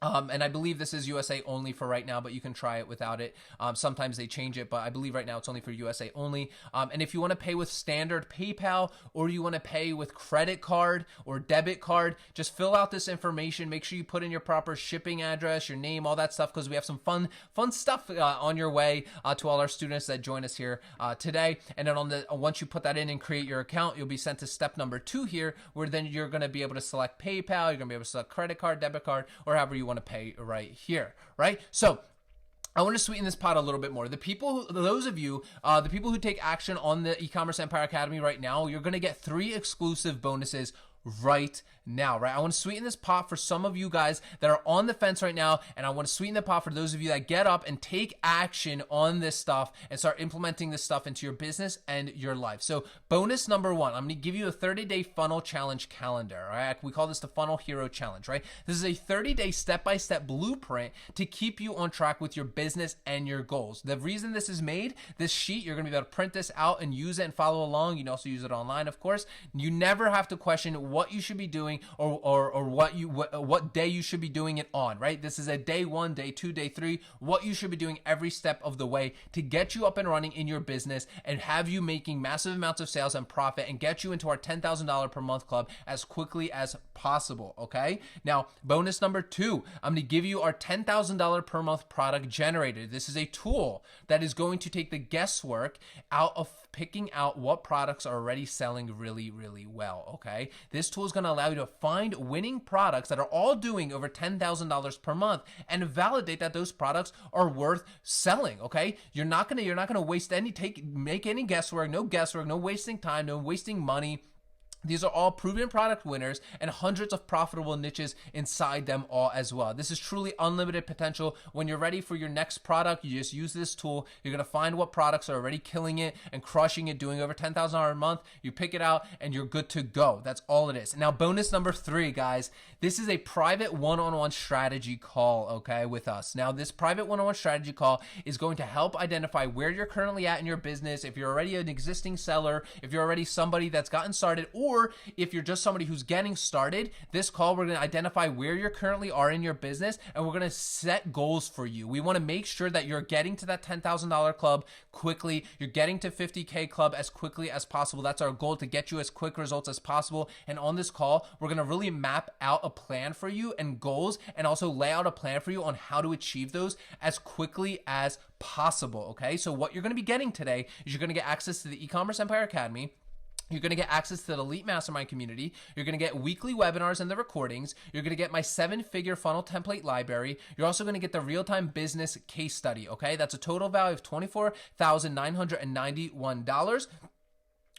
And I believe this is USA only for right now, but you can try it without it. Sometimes they change it, but I believe right now it's only for USA only. And if you want to pay with standard PayPal, or you want to pay with credit card or debit card, just fill out this information. Make sure you put in your proper shipping address, your name, all that stuff, because we have some fun stuff on your way to all our students that join us here today. And then once you put that in and create your account, you'll be sent to step number 2 here, where then you're going to be able to select PayPal, you're going to be able to select credit card, debit card, or however you want to pay right here, right? So I want to sweeten this pot a little bit more. The people who take action on the E-commerce Empire Academy right now, you're going to get 3 exclusive bonuses right now, right? I want to sweeten this pot for some of you guys that are on the fence right now, and I want to sweeten the pot for those of you that get up and take action on this stuff and start implementing this stuff into your business and your life. So bonus number 1, I'm going to give you a 30-day funnel challenge calendar, all right? We call this the Funnel Hero Challenge, right? This is a 30-day step-by-step blueprint to keep you on track with your business and your goals. The reason this is made, this sheet, you're going to be able to print this out and use it and follow along. You can also use it online, of course. You never have to question what you should be doing or what day you should be doing it on, right? This is a day 1, day 2, day 3, what you should be doing every step of the way to get you up and running in your business and have you making massive amounts of sales and profit and get you into our $10,000 per month club as quickly as possible, okay? Now, bonus number 2, I'm going to give you our $10,000 per month product generator. This is a tool that is going to take the guesswork out of picking out what products are already selling really, really well, okay? This tool is going to allow you to find winning products that are all doing over $10,000 per month and validate that those products are worth selling, okay? You're not going to make any guesswork, no wasting time, no wasting money. These are all proven product winners and hundreds of profitable niches inside them all as well. This is truly unlimited potential. When you're ready for your next product, you just use this tool. You're going to find what products are already killing it and crushing it, doing over $10,000 a month. You pick it out and you're good to go. That's all it is. Now, bonus number 3, guys, this is a private one-on-one strategy call, okay, with us. Now, this private one-on-one strategy call is going to help identify where you're currently at in your business. If you're already an existing seller, if you're already somebody that's gotten started, or if you're just somebody who's getting started, this call, we're going to identify where you currently are in your business, and we're going to set goals for you. We want to make sure that you're getting to that $10,000 club quickly. You're getting to 50K club as quickly as possible. That's our goal, to get you as quick results as possible. And on this call, we're going to really map out a plan for you and goals, and also lay out a plan for you on how to achieve those as quickly as possible. Okay. So what you're going to be getting today is you're going to get access to the E-commerce Empire Academy. You're going to get access to the Elite Mastermind community. You're going to get weekly webinars and the recordings. You're going to get my 7-figure funnel template library. You're also going to get the real-time business case study, okay? That's a total value of $24,991.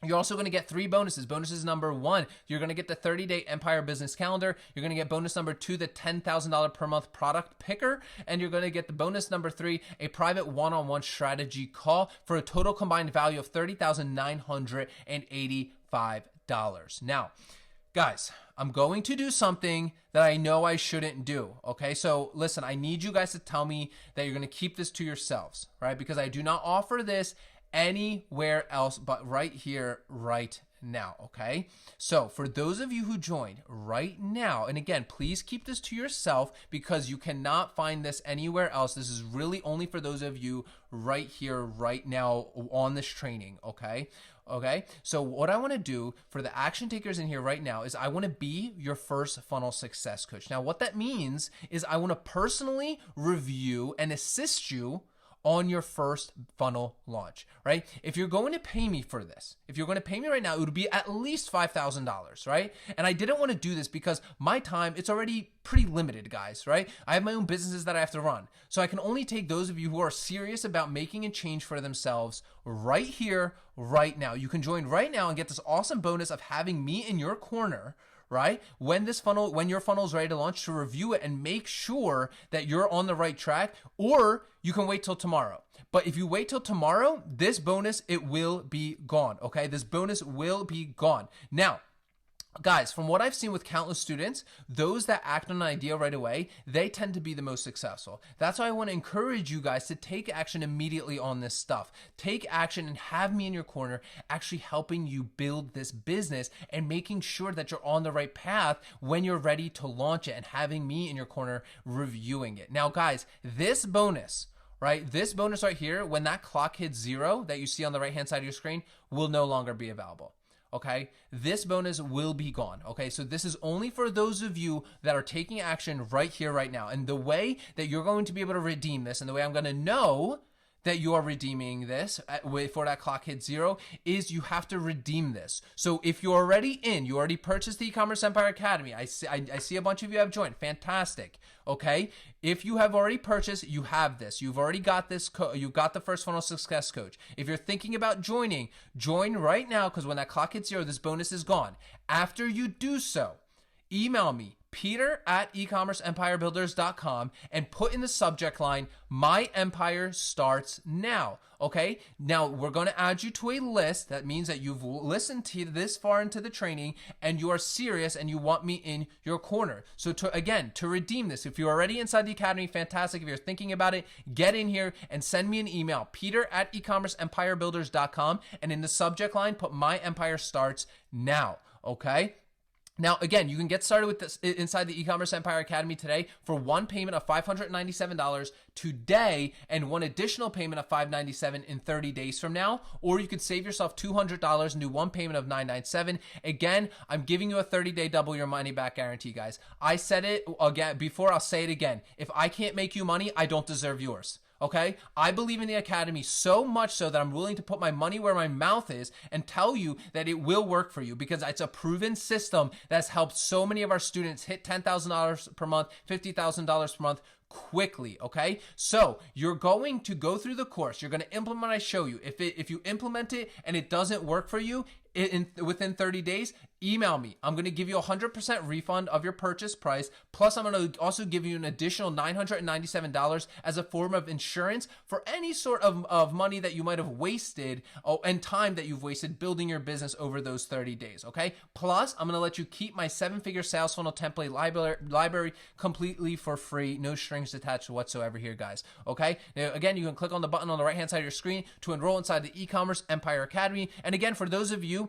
You're also going to get 3 bonuses. Bonuses number 1, you're going to get the 30-day Empire Business Calendar. You're going to get bonus number 2, the $10,000 per month product picker. And you're going to get the bonus number 3, a private one-on-one strategy call, for a total combined value of $30,985. Now, guys, I'm going to do something that I know I shouldn't do, okay? So listen, I need you guys to tell me that you're going to keep this to yourselves, right? Because I do not offer this anywhere else but right here, right now, okay? So for those of you who joined right now, and again, please keep this to yourself because you cannot find this anywhere else. This is really only for those of you right here, right now on this training, okay? Okay, so what I want to do for the action takers in here right now is I want to be your first funnel success coach. Now, what that means is I want to personally review and assist you on your first funnel launch, right? If you're going to pay me for this, if you're going to pay me right now, it would be at least $5,000, right? And I didn't want to do this because my time, it's already pretty limited, guys, right? I have my own businesses that I have to run. So I can only take those of you who are serious about making a change for themselves right here, right now. You can join right now and get this awesome bonus of having me in your corner, right? When your funnel is ready to launch, to review it and make sure that you're on the right track, or you can wait till tomorrow. But if you wait till tomorrow, this bonus, it will be gone, okay? This bonus will be gone. Now, guys, from what I've seen with countless students, those that act on an idea right away, they tend to be the most successful. That's why I want to encourage you guys to take action immediately on this stuff. Take action and have me in your corner, actually helping you build this business and making sure that you're on the right path when you're ready to launch it, and having me in your corner reviewing it. Now, guys, this bonus, right? This bonus right here, when that clock hits 0 that you see on the right-hand side of your screen, will no longer be available. Okay, this bonus will be gone. Okay, so this is only for those of you that are taking action right here, right now. And the way that you're going to be able to redeem this, and the way I'm going to know that you are redeeming this before that clock hits 0, is you have to redeem this. So if you're already in, you already purchased the E-Commerce Empire Academy. I see a bunch of you have joined. Fantastic. Okay. If you have already purchased, you have this. You've already got this. You got the first funnel success coach. If you're thinking about joining, join right now, because when that clock hits 0, this bonus is gone. After you do so, email me, peter@ecommerceempirebuilders.com, and put in the subject line, "My Empire Starts Now." Okay, now we're going to add you to a list. That means that you've listened to this far into the training and you are serious and you want me in your corner. So to redeem this, if you're already inside the academy, fantastic. If you're thinking about it, get in here and send me an email, peter@ecommerceempirebuilders.com, and in the subject line, put "My Empire Starts Now." Okay. Now, again, you can get started with this inside the E-Commerce Empire Academy today for one payment of $597 today and one additional payment of $597 in 30 days from now, or you could save yourself $200 and do one payment of $997. Again, I'm giving you a 30-day double your money back guarantee, guys. I said it again before, I'll say it again. If I can't make you money, I don't deserve yours. Okay, I believe in the academy so much so that I'm willing to put my money where my mouth is and tell you that it will work for you, because it's a proven system that's helped so many of our students hit $10,000 per month, $50,000 per month quickly. Okay, so you're going to go through the course, you're going to implement what I show you. If you implement it and it doesn't work for you within 30 days, email me. I'm going to give you 100% refund of your purchase price. Plus, I'm going to also give you an additional $997 as a form of insurance for any sort of money that you might have wasted and time that you've wasted building your business over those 30 days. Okay. Plus, I'm going to let you keep my 7-figure sales funnel template library completely for free. No strings attached whatsoever here, guys. Okay. Now, again, you can click on the button on the right-hand side of your screen to enroll inside the E-Commerce Empire Academy. And again, for those of you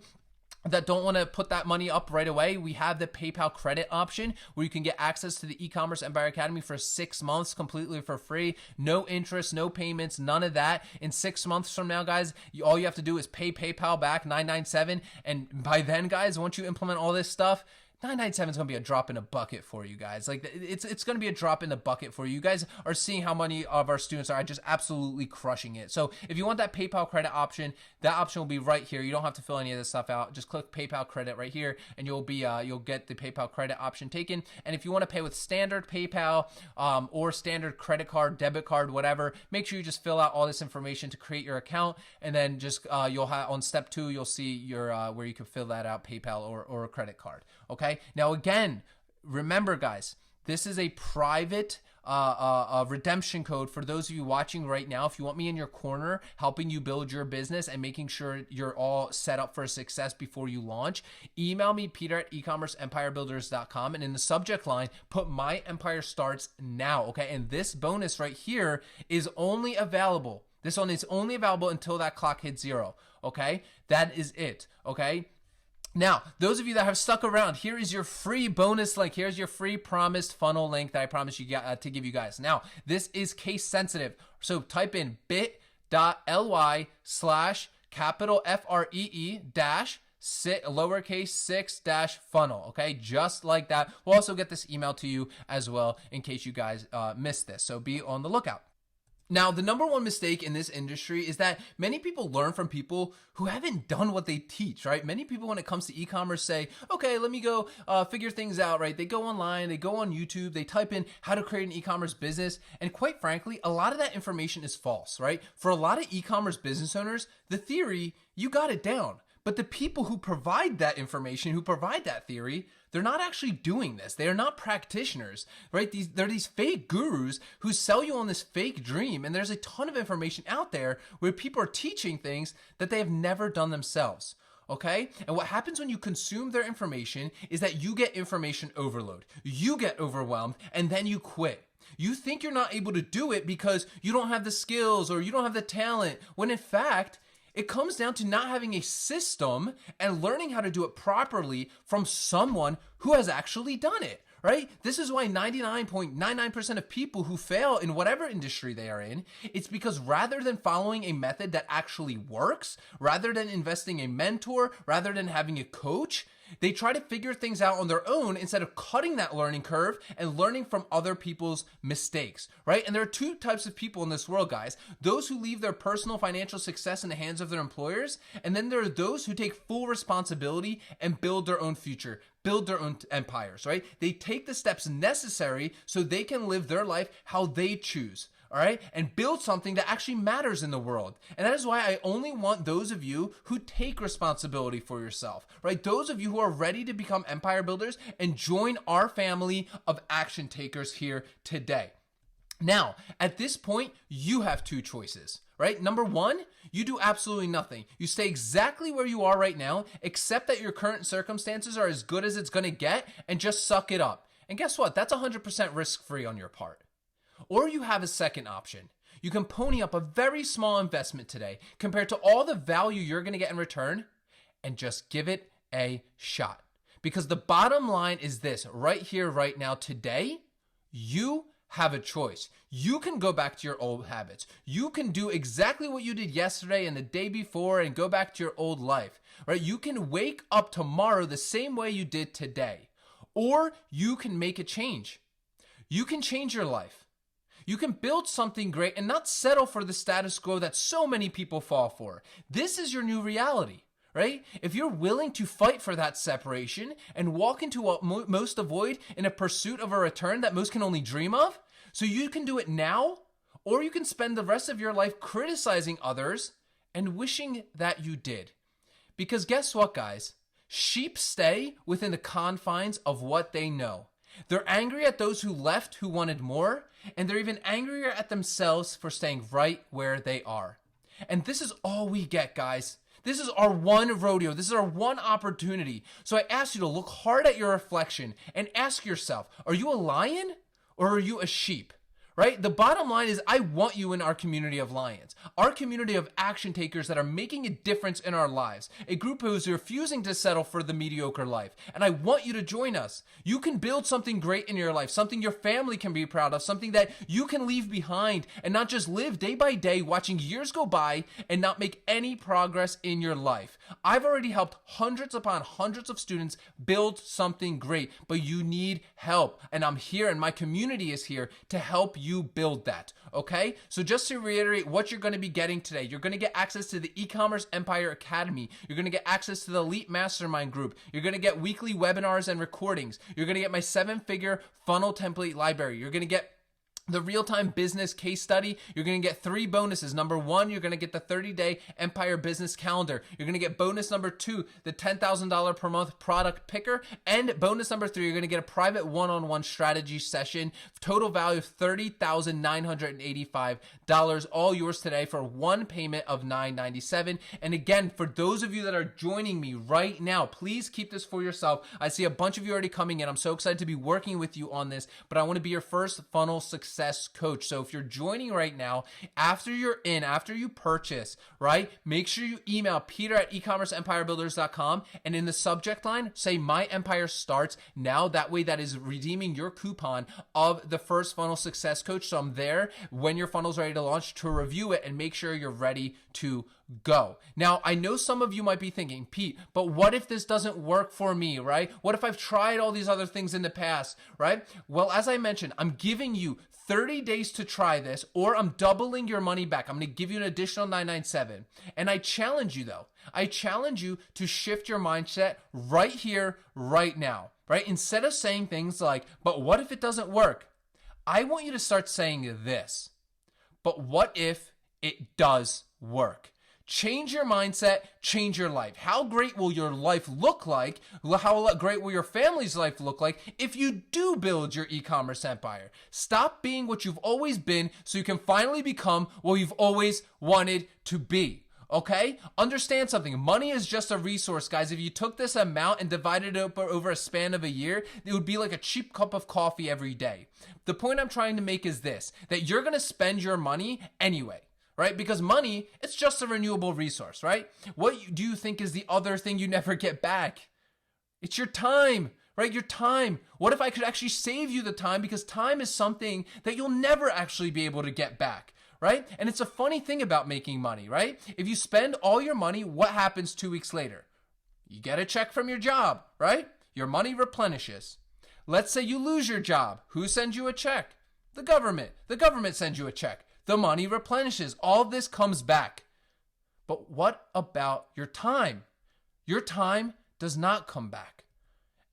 that don't want to put that money up right away, we have the PayPal credit option where you can get access to the E-Commerce Empire Academy for 6 months completely for free. No interest, no payments, none of that. In 6 months from now, guys, all you have to do is pay PayPal back $997. And by then, guys, once you implement all this stuff, $997 is going to be a drop in a bucket for you guys. Like, it's going to be a drop in the bucket for you. You guys are seeing how many of our students are just absolutely crushing it. So if you want that PayPal credit option, that option will be right here. You don't have to fill any of this stuff out. Just click PayPal credit right here, and you'll get the PayPal credit option taken. And if you want to pay with standard PayPal or standard credit card, debit card, whatever, make sure you just fill out all this information to create your account, and then just you'll have on step 2, you'll see your where you can fill that out, PayPal or a credit card. Okay. Now, again, remember, guys, this is a private redemption code for those of you watching right now. If you want me in your corner, helping you build your business and making sure you're all set up for success before you launch, email me, peter@ecommerceempirebuilders.com, and in the subject line, put "My Empire Starts Now." Okay. And this bonus right here is only available. This one is only available until that clock hits 0. Okay. That is it. Okay. Now, those of you that have stuck around, here is your free bonus link. Here's your free promised funnel link that I promised you to give you guys. Now, this is case sensitive. So type in bit.ly/case capital FREE dash lowercase 6 dash funnel. Okay, just like that. We'll also get this email to you as well in case you guys missed this. So be on the lookout. Now, the number one mistake in this industry is that many people learn from people who haven't done what they teach, right? Many people, when it comes to e-commerce, say, okay, let me go figure things out, right? They go online, they go on YouTube, they type in how to create an e-commerce business. And quite frankly, a lot of that information is false, right? For a lot of e-commerce business owners, the theory, you got it down. But the people who provide that information, who provide that theory, they're not actually doing this. They are not practitioners, right? They're these fake gurus who sell you on this fake dream. And there's a ton of information out there where people are teaching things that they have never done themselves. Okay? And what happens when you consume their information is that you get information overload. You get overwhelmed and then you quit. You think you're not able to do it because you don't have the skills or you don't have the talent, when in fact, it comes down to not having a system and learning how to do it properly from someone who has actually done it, right? This is why 99.99% of people who fail in whatever industry they are in, it's because rather than following a method that actually works, rather than investing a mentor, rather than having a coach, they try to figure things out on their own instead of cutting that learning curve and learning from other people's mistakes, right? And there are two types of people in this world, guys. Those who leave their personal financial success in the hands of their employers, and then there are those who take full responsibility and build their own future, build their own empires, right? They take the steps necessary so they can live their life how they choose. All right, and build something that actually matters in the world. And that is why I only want those of you who take responsibility for yourself, right? Those of you who are ready to become empire builders and join our family of action takers here today. Now, at this point, you have two choices, right? Number one, you do absolutely nothing. You stay exactly where you are right now, except that your current circumstances are as good as it's going to get, and just suck it up. And guess what? That's 100% risk-free on your part. Or you have a second option. You can pony up a very small investment today compared to all the value you're going to get in return and just give it a shot. Because the bottom line is this, right here, right now, today, you have a choice. You can go back to your old habits. You can do exactly what you did yesterday and the day before and go back to your old life, right? You can wake up tomorrow the same way you did today. Or you can make a change. You can change your life. You can build something great and not settle for the status quo that so many people fall for. This is your new reality, right? If you're willing to fight for that separation and walk into what most avoid in a pursuit of a return that most can only dream of, so you can do it now, or you can spend the rest of your life criticizing others and wishing that you did. Because guess what, guys? Sheep stay within the confines of what they know. They're angry at those who left who wanted more, and they're even angrier at themselves for staying right where they are. And this is all we get, guys. This is our one rodeo. This is our one opportunity. So I ask you to look hard at your reflection and ask yourself, are you a lion or are you a sheep? Right? The bottom line is I want you in our community of lions, our community of action takers that are making a difference in our lives, a group who is refusing to settle for the mediocre life. And I want you to join us. You can build something great in your life, something your family can be proud of, something that you can leave behind and not just live day by day watching years go by and not make any progress in your life. I've already helped hundreds upon hundreds of students build something great, but you need help. And I'm here and my community is here to help you build that, okay? So just to reiterate what you're going to be getting today, you're going to get access to the E-commerce Empire Academy. You're going to get access to the Elite Mastermind Group. You're going to get weekly webinars and recordings. You're going to get my 7-figure funnel template library. You're going to get the real-time business case study. You're going to get 3 bonuses. Number 1, you're going to get the 30-day Empire Business Calendar. You're going to get bonus number 2, the $10,000 per month product picker. And bonus number 3, you're going to get a private one-on-one strategy session. Total value of $30,985. All yours today for one payment of $997. And again, for those of you that are joining me right now, please keep this for yourself. I see a bunch of you already coming in. I'm so excited to be working with you on this, but I want to be your first funnel success coach. So if you're joining right now, after you purchase, right, make sure you email peter@ecommerceempirebuilders.com and in the subject line, say my empire starts now. That way that is redeeming your coupon of the first funnel success coach. So I'm there when your funnel's ready to launch to review it and make sure you're ready to go. Now, I know some of you might be thinking, Pete, but what if this doesn't work for me, right? What if I've tried all these other things in the past, right? Well, as I mentioned, I'm giving you 30 days to try this, or I'm doubling your money back. I'm going to give you an additional $997. And I challenge you though. I challenge you to shift your mindset right here, right now, right? Instead of saying things like, but what if it doesn't work? I want you to start saying this, but what if it does work? Change your mindset, change your life. How great will your life look like? How great will your family's life look like if you do build your e-commerce empire? Stop being what you've always been so you can finally become what you've always wanted to be. Okay? Understand something. Money is just a resource, guys. If you took this amount and divided it over a span of a year, it would be like a cheap cup of coffee every day. The point I'm trying to make is this, that you're going to spend your money anyway. Right? Because money, it's just a renewable resource, right? What do you think is the other thing you never get back? It's your time, right? Your time. What if I could actually save you the time? Because time is something that you'll never actually be able to get back, right? And it's a funny thing about making money, right? If you spend all your money, what happens 2 weeks later? You get a check from your job, right? Your money replenishes. Let's say you lose your job. Who sends you a check? The government. The government sends you a check. The money replenishes. All this comes back. But what about your time? Your time does not come back.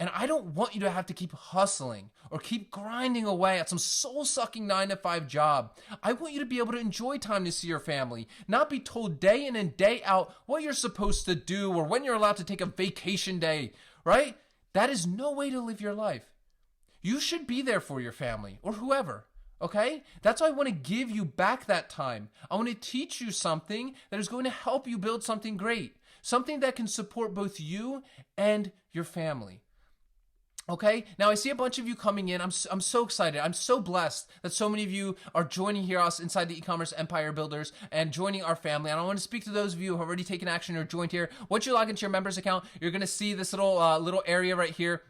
And I don't want you to have to keep hustling or keep grinding away at some soul-sucking 9-to-5 job. I want you to be able to enjoy time to see your family, not be told day in and day out what you're supposed to do or when you're allowed to take a vacation day, right? That is no way to live your life. You should be there for your family or whoever. Okay? That's why I want to give you back that time. I want to teach you something that is going to help you build something great. Something that can support both you and your family. Okay? Now I see a bunch of you coming in. I'm so excited. I'm so blessed that so many of you are joining here us inside the e-commerce empire builders and joining our family. And I want to speak to those of you who have already taken action or joined here. Once you log into your members account, you're going to see this little area right here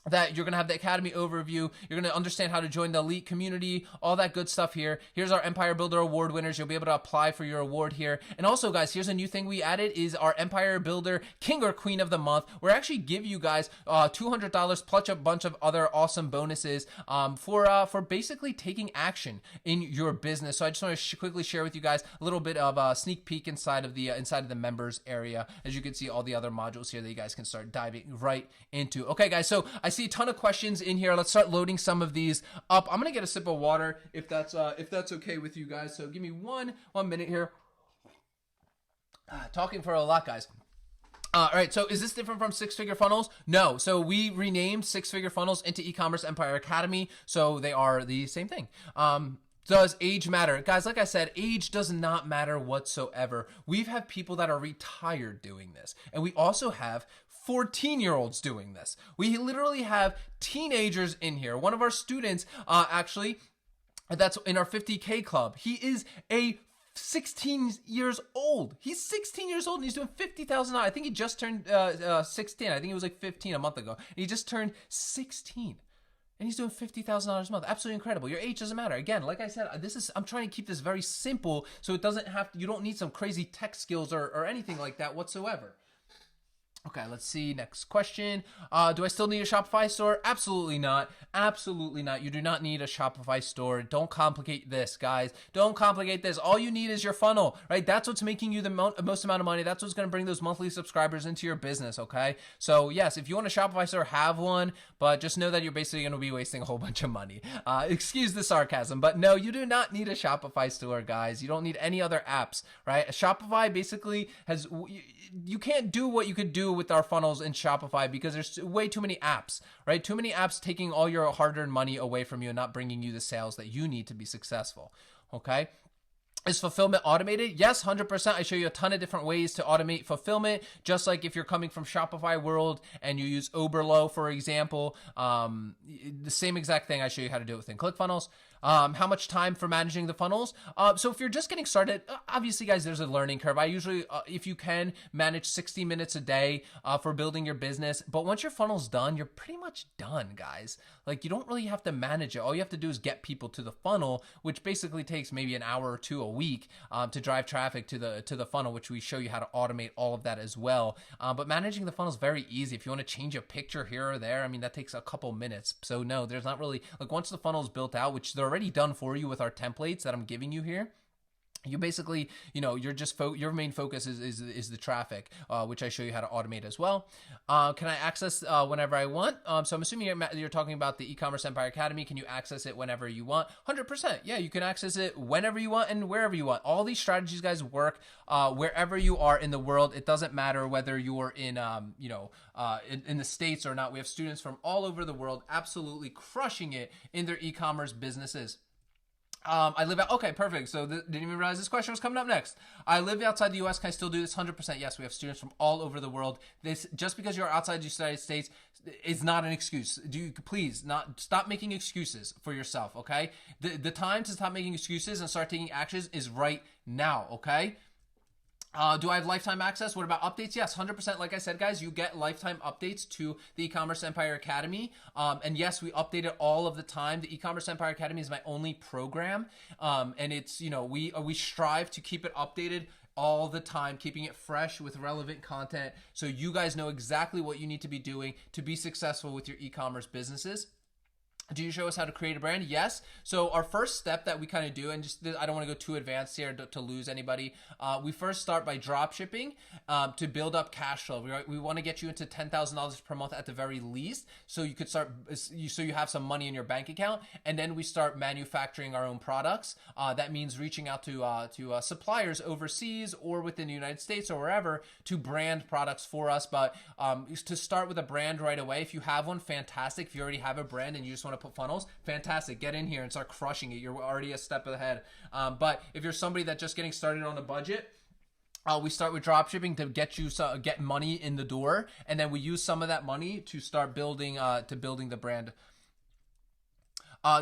that you're going to have the Academy overview. You're going to understand how to join the elite community, all that good stuff here. Here's our Empire Builder Award winners. You'll be able to apply for your award here. And also, guys, here's a new thing we added is our Empire Builder King or Queen of the Month. We're actually give you guys $200 plus a bunch of other awesome bonuses for basically taking action in your business. So I just want to quickly share with you guys a little bit of a sneak peek inside of the members area. As you can see, all the other modules here that you guys can start diving right into. Okay, guys, so I see a ton of questions in here. Let's start loading some of these up. I'm gonna get a sip of water if that's okay with you guys. So give me one minute here. Talking for a lot, guys. All right, so is this different from Six Figure Funnels? No. So we renamed Six Figure Funnels into E-commerce Empire Academy. So they are the same thing. Does age matter? Guys, like I said, age does not matter whatsoever. We've had people that are retired doing this, and we also have 14-year-olds doing this. We literally have teenagers in here. One of our students, actually, that's in our 50K club. He is a 16 years old. He's 16 years old and he's doing $50,000. I think he just turned 16. I think he was like 15 a month ago. And he just turned 16. And he's doing $50,000 a month. Absolutely incredible. Your age doesn't matter. Again, like I said, I'm trying to keep this very simple so it doesn't you don't need some crazy tech skills or anything like that whatsoever. Okay, let's see. Next question. Do I still need a Shopify store? Absolutely not. Absolutely not. You do not need a Shopify store. Don't complicate this, guys. Don't complicate this. All you need is your funnel, right? That's what's making you the most amount of money. That's what's going to bring those monthly subscribers into your business, okay? So, yes, if you want a Shopify store, have one, but just know that you're basically going to be wasting a whole bunch of money. Excuse the sarcasm, but no, you do not need a Shopify store, guys. You don't need any other apps, right? Shopify basically you can't do what you could do with our funnels in Shopify because there's way too many apps, right? Too many apps taking all your hard-earned money away from you and not bringing you the sales that you need to be successful, okay? Is fulfillment automated? Yes, 100%. I show you a ton of different ways to automate fulfillment, just like if you're coming from Shopify world and you use Oberlo, for example, the same exact thing. I show you how to do it within ClickFunnels. How much time for managing the funnels? So if you're just getting started, obviously, guys, there's a learning curve. I usually, if you can, manage 60 minutes a day for building your business. But once your funnel's done, you're pretty much done, guys. like you don't really have to manage it. All you have to do is get people to the funnel, which basically takes maybe an hour or two a week to drive traffic to the funnel, which we show you how to automate all of that as well. But managing the funnel is very easy. If you want to change a picture here or there, I mean, that takes a couple minutes. So no, there's not really, like once the funnel is built out, which they're already done for you with our templates that I'm giving you here, you basically, you're just your main focus is the traffic, which I show you how to automate as well. Can I access whenever I want? So I'm assuming you're talking about the E-commerce Empire Academy. Can you access it whenever you want? 100%. Yeah, you can access it whenever you want and wherever you want. All these strategies, guys, work wherever you are in the world. It doesn't matter whether you're in in the States or not. We have students from all over the world absolutely crushing it in their e-commerce businesses. I live out. Okay, perfect. So didn't even realize this question was coming up next. I live outside the U.S. Can I still do this? 100%. Yes, we have students from all over the world. This just because you're outside the United States is not an excuse. Please not stop making excuses for yourself. Okay, the time to stop making excuses and start taking actions is right now. Okay. Do I have lifetime access? What about updates? Yes, 100%. Like I said, guys, you get lifetime updates to the E-commerce Empire Academy. And yes, we update it all of the time. The E-commerce Empire Academy is my only program. And it's, we strive to keep it updated all the time, keeping it fresh with relevant content. So you guys know exactly what you need to be doing to be successful with your e-commerce businesses. Do you show us how to create a brand? Yes. So our first step that we kind of do, and just I don't want to go too advanced here to lose anybody. We first start by drop shipping to build up cash flow. We want to get you into $10,000 per month at the very least, so you could start. So you have some money in your bank account, and then we start manufacturing our own products. That means reaching out to suppliers overseas or within the United States or wherever to brand products for us. But to start with a brand right away, if you have one, fantastic. If you already have a brand and you just want to put funnels, fantastic. Get in here and start crushing it. You're already a step ahead. But if you're somebody that's just getting started on a budget, we start with drop shipping to get money in the door, and then we use some of that money to start building the brand.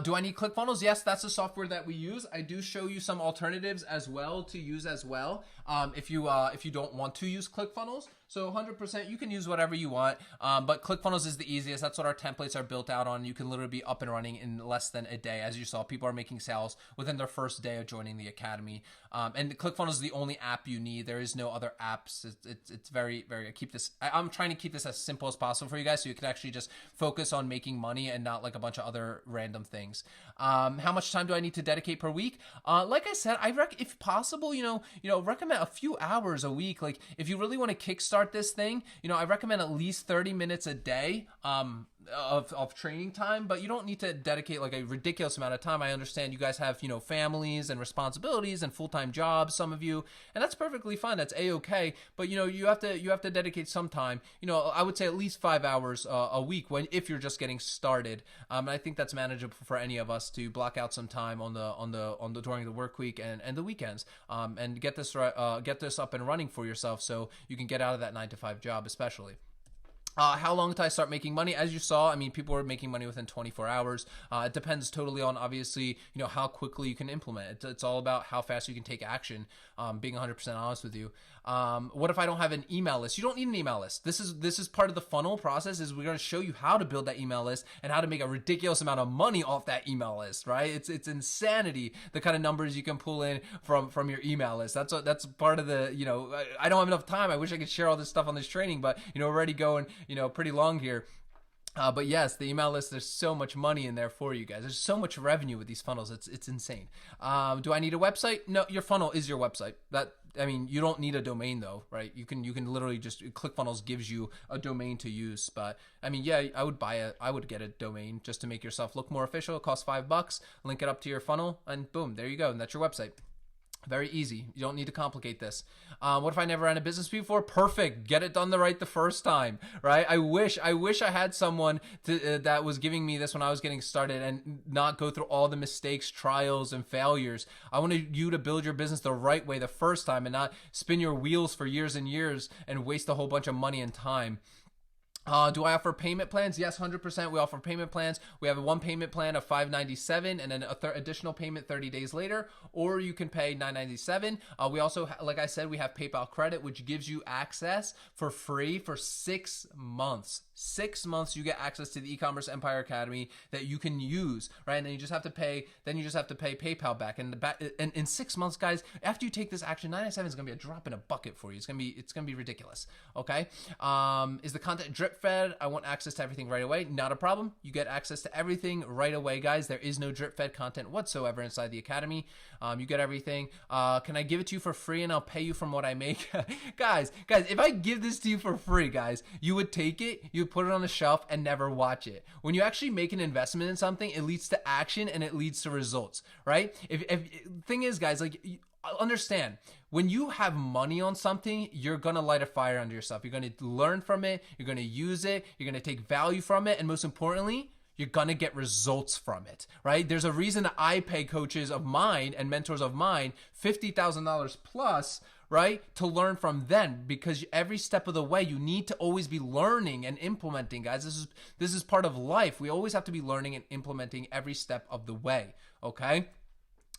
Do I need ClickFunnels? Yes, that's the software that we use. I do show you some alternatives as well to use as well. If you don't want to use ClickFunnels. So 100%, you can use whatever you want, but ClickFunnels is the easiest. That's what our templates are built out on. You can literally be up and running in less than a day. As you saw, people are making sales within their first day of joining the academy. And ClickFunnels is the only app you need. There is no other apps. It's very, very, I'm trying to keep this as simple as possible for you guys so you can actually just focus on making money and not like a bunch of other random things. How much time do I need to dedicate per week? Like I said, if possible, recommend a few hours a week. Like if you really want to kickstart this thing, I recommend at least 30 minutes a day of training time, but you don't need to dedicate like a ridiculous amount of time. I understand you guys have, families and responsibilities and full-time jobs, some of you, and that's perfectly fine. That's a-okay. But you have to dedicate some time. I would say at least 5 hours a week if you're just getting started. And I think that's manageable for any of us to block out some time on the during the work week and the weekends, and get this up and running for yourself so you can get out of that 9-to-5 job, especially. How long until I start making money? As you saw, people are making money within 24 hours. It depends totally on, obviously, how quickly you can implement it. It's all about how fast you can take action, being 100% honest with you. What if I don't have an email list? You don't need an email list. This is part of the funnel process. Is we're going to show you how to build that email list and how to make a ridiculous amount of money off that email list, right? It's insanity, the kind of numbers you can pull in from your email list. That's part of the, I don't have enough time. I wish I could share all this stuff on this training, but, we're already going, pretty long here. But yes, the email list, there's so much money in there for you guys. There's so much revenue with these funnels. It's insane. Do I need a website? No, your funnel is your website. You don't need a domain though, right? You can literally just, ClickFunnels gives you a domain to use. But yeah, I would get a domain just to make yourself look more official. It costs $5, link it up to your funnel, and boom, there you go. And that's your website. Very easy. You don't need to complicate this. What if I never ran a business before? Perfect. Get it done the first time, right? I wish I had someone that was giving me this when I was getting started and not go through all the mistakes, trials, and failures. I wanted you to build your business the right way the first time and not spin your wheels for years and years and waste a whole bunch of money and time. Do I offer payment plans? Yes, 100%. We offer payment plans. We have a one payment plan of $597 and then additional payment 30 days later, or you can pay $997. We also, like I said, we have PayPal credit, which gives you access for free for 6 months. 6 months you get access to the E-commerce Empire Academy that you can use, right? And then you just have to pay. Then you just have to pay PayPal back. And in 6 months, guys, after you take this action, $997 is gonna be a drop in a bucket for you. It's gonna be ridiculous. Okay. Is the content drip fed? I want access to everything right away. Not a problem. You get access to everything right away, guys. There is no drip fed content whatsoever inside the academy. You get everything. Can I give it to you for free and I'll pay you from what I make? guys, if I give this to you for free, guys, you would take it, you would put it on the shelf and never watch it. When you actually make an investment in something, it leads to action and it leads to results, right? If thing is, guys, like, understand, when you have money on something, you're gonna light a fire under yourself. You're gonna learn from it, you're gonna use it, you're gonna take value from it, and most importantly, you're gonna get results from it, right? There's a reason that I pay coaches of mine and mentors of mine $50,000 plus, right, to learn from them, because every step of the way you need to always be learning and implementing, guys. This is part of life. We always have to be learning and implementing every step of the way. Okay.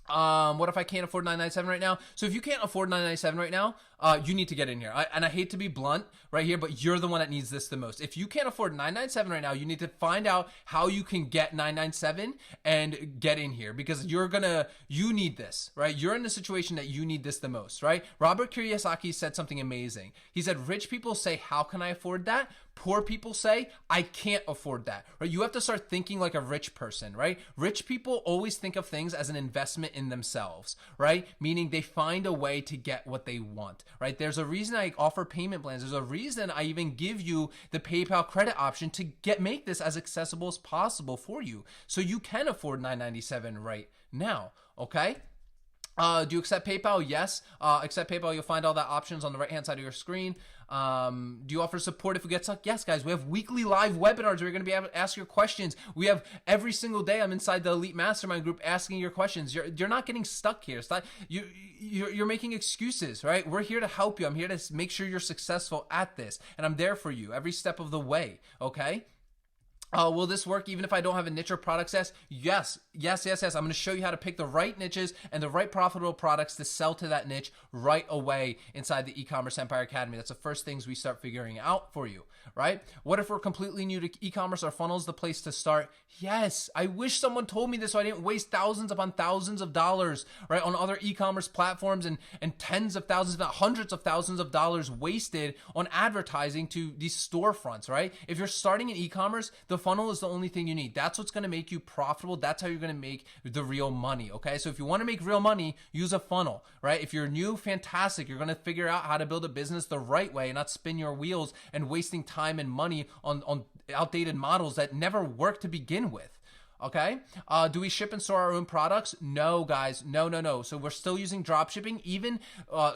What if I can't afford $997 right now? So if you can't afford $997 right now, you need to get in here. And I hate to be blunt right here, but you're the one that needs this the most. If you can't afford $997 right now, you need to find out how you can get $997 and get in here, because you need this, right? You're in the situation that you need this the most, right? Robert Kiyosaki said something amazing. He said, rich people say, how can I afford that? Poor people say, I can't afford that, right? You have to start thinking like a rich person, right? Rich people always think of things as an investment in themselves, right? Meaning they find a way to get what they want, right? There's a reason I offer payment plans. There's a reason I even give you the PayPal credit option to make this as accessible as possible for you, so you can afford $997 right now, okay? Do you accept PayPal? Yes. Accept PayPal. You'll find all the options on the right-hand side of your screen. Do you offer support if we get stuck? Yes, guys. We have weekly live webinars where you're going to be able to ask your questions. We have every single day. I'm inside the Elite Mastermind group asking your questions. You're not getting stuck here. It's not, you're making excuses, right? We're here to help you. I'm here to make sure you're successful at this, and I'm there for you every step of the way. Okay. Will this work even if I don't have a niche or product set? Yes. I'm going to show you how to pick the right niches and the right profitable products to sell to that niche right away inside the E-commerce Empire Academy. That's the first things we start figuring out for you, right? What if we're completely new to e-commerce? Are funnels the place to start? Yes. I wish someone told me this so I didn't waste thousands upon thousands of dollars, right, on other e-commerce platforms, and tens of thousands, if not hundreds of thousands of dollars wasted on advertising to these storefronts, right? If you're starting in e-commerce, the funnel is the only thing you need. That's what's going to make you profitable. That's how you're going to make the real money. Okay. So if you want to make real money, use a funnel, right? If you're new, fantastic. You're going to figure out how to build a business the right way and not spin your wheels and wasting time and money on outdated models that never work to begin with. Okay. Do we ship and store our own products? No, guys. No. So we're still using drop shipping. Even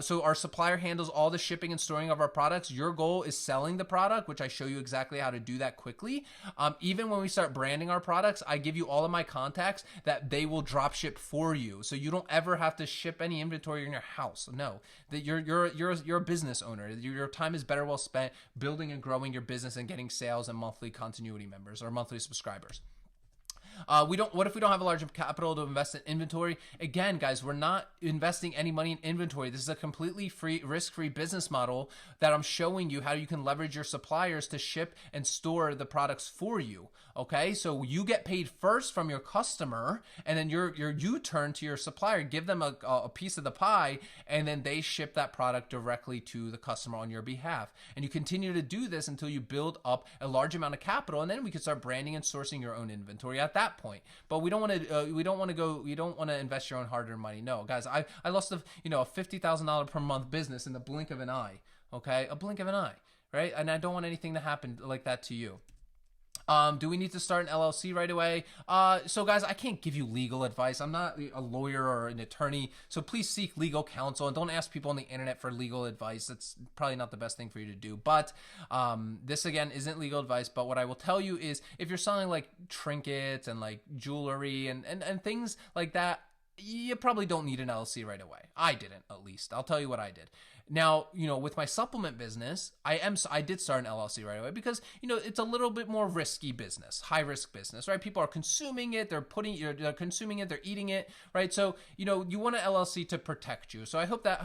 so our supplier handles all the shipping and storing of our products. Your goal is selling the product, which I show you exactly how to do that quickly. Even when we start branding our products, I give you all of my contacts that they will drop ship for you. So you don't ever have to ship any inventory in your house. No, that you're a business owner. Your time is better well spent building and growing your business and getting sales and monthly continuity members or monthly subscribers. What if we don't have a large capital to invest in inventory? Again, guys, we're not investing any money in inventory. This is a completely free, risk-free business model that I'm showing you how you can leverage your suppliers to ship and store the products for you. Okay, so you get paid first from your customer, and then you turn to your supplier, give them a piece of the pie, and then they ship that product directly to the customer on your behalf. And you continue to do this until you build up a large amount of capital, and then we can start branding and sourcing your own inventory at that point. But we don't want to invest your own hard-earned money. No, guys, I lost a $50,000 per month business in the blink of an eye. Okay, a blink of an eye, right? And I don't want anything to happen like that to you. Do we need to start an LLC right away? So guys, I can't give you legal advice. I'm not a lawyer or an attorney, so please seek legal counsel and don't ask people on the internet for legal advice. That's probably not the best thing for you to do. But this again isn't legal advice, but what I will tell you is if you're selling like trinkets and like jewelry and things like that, you probably don't need an LLC right away. I didn't, at least. I'll tell you what I did. Now, with my supplement business, I did start an LLC right away because, it's a little bit more risky business, high risk business, right? People are consuming it, they're consuming it, they're eating it, right? So, you want an LLC to protect you. So I hope that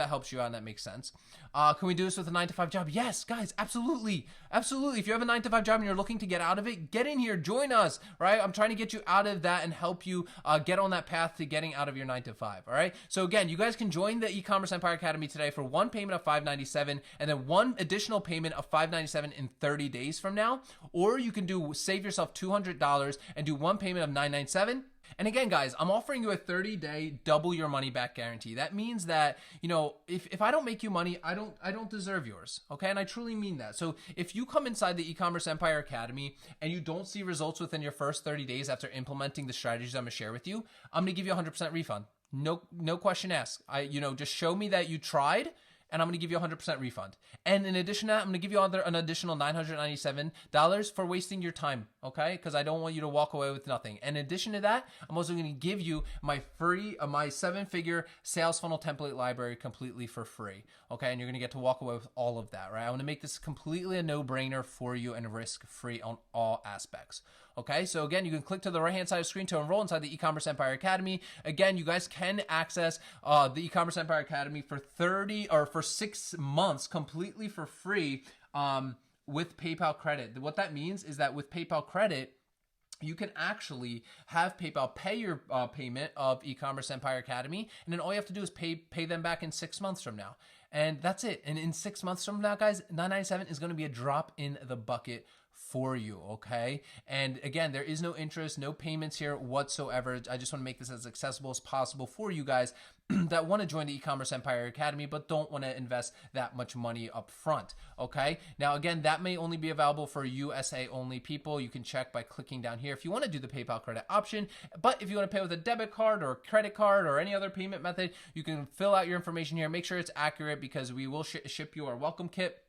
helps you out and that makes sense. Can we do this with a 9-to-5 job? Yes, guys, absolutely. Absolutely. If you have a 9-to-5 job and you're looking to get out of it, get in here, join us, right? I'm trying to get you out of that and help you get on that path to getting out of your 9-to-5. All right. So again, you guys can join the E-commerce Empire Academy today for one payment of $597 and then one additional payment of $597 in 30 days from now, or you can save yourself $200 and do one payment of $997. And again, guys, I'm offering you a 30-day double your money back guarantee. That means that, if I don't make you money, I don't deserve yours. Okay. And I truly mean that. So if you come inside the E-commerce Empire Academy and you don't see results within your first 30 days after implementing the strategies I'm going to share with you, I'm going to give you a 100% refund. No question asked. Just show me that you tried, and I'm going to give you a 100% refund. And in addition to that, I'm going to give you an additional $997 for wasting your time, okay? Because I don't want you to walk away with nothing. And in addition to that, I'm also going to give you my free, my 7-figure sales funnel template library completely for free, okay? And you're going to get to walk away with all of that, right? I want to make this completely a no-brainer for you and risk-free on all aspects. Okay, so again, you can click to the right-hand side of the screen to enroll inside the E-commerce Empire Academy. Again, you guys can access the E-commerce Empire Academy for 6 months completely for free with PayPal credit. What that means is that with PayPal credit, you can actually have PayPal pay your payment of E-commerce Empire Academy, and then all you have to do is pay them back in 6 months from now. And that's it. And in 6 months from now, guys, $997 is going to be a drop in the bucket for you, okay? And again, there is no interest, no payments here whatsoever. I just want to make this as accessible as possible for you guys that want to join the E-commerce Empire Academy but don't want to invest that much money up front, okay? Now, again, that may only be available for USA only people. You can check by clicking down here if you want to do the PayPal credit option. But if you want to pay with a debit card or credit card or any other payment method, you can fill out your information here. Make sure it's accurate because we will ship you our welcome kit.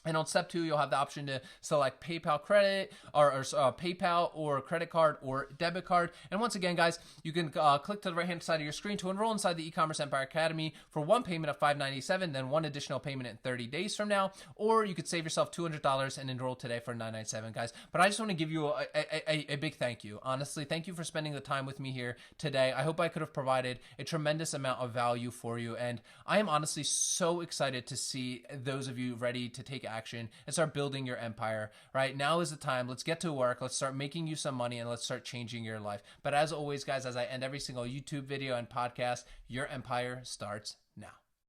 And on step 2, you'll have the option to select PayPal credit or PayPal or credit card or debit card. And once again, guys, you can click to the right-hand side of your screen to enroll inside the E-commerce Empire Academy for one payment of $597, then one additional payment in 30 days from now. Or you could save yourself $200 and enroll today for $997, guys. But I just want to give you a big thank you. Honestly, thank you for spending the time with me here today. I hope I could have provided a tremendous amount of value for you. And I am honestly so excited to see those of you ready to take action and start building your empire. Right now is the time. Let's get to work. Let's start making you some money and let's start changing your life. But as always, guys, as I end every single YouTube video and podcast, your empire starts now.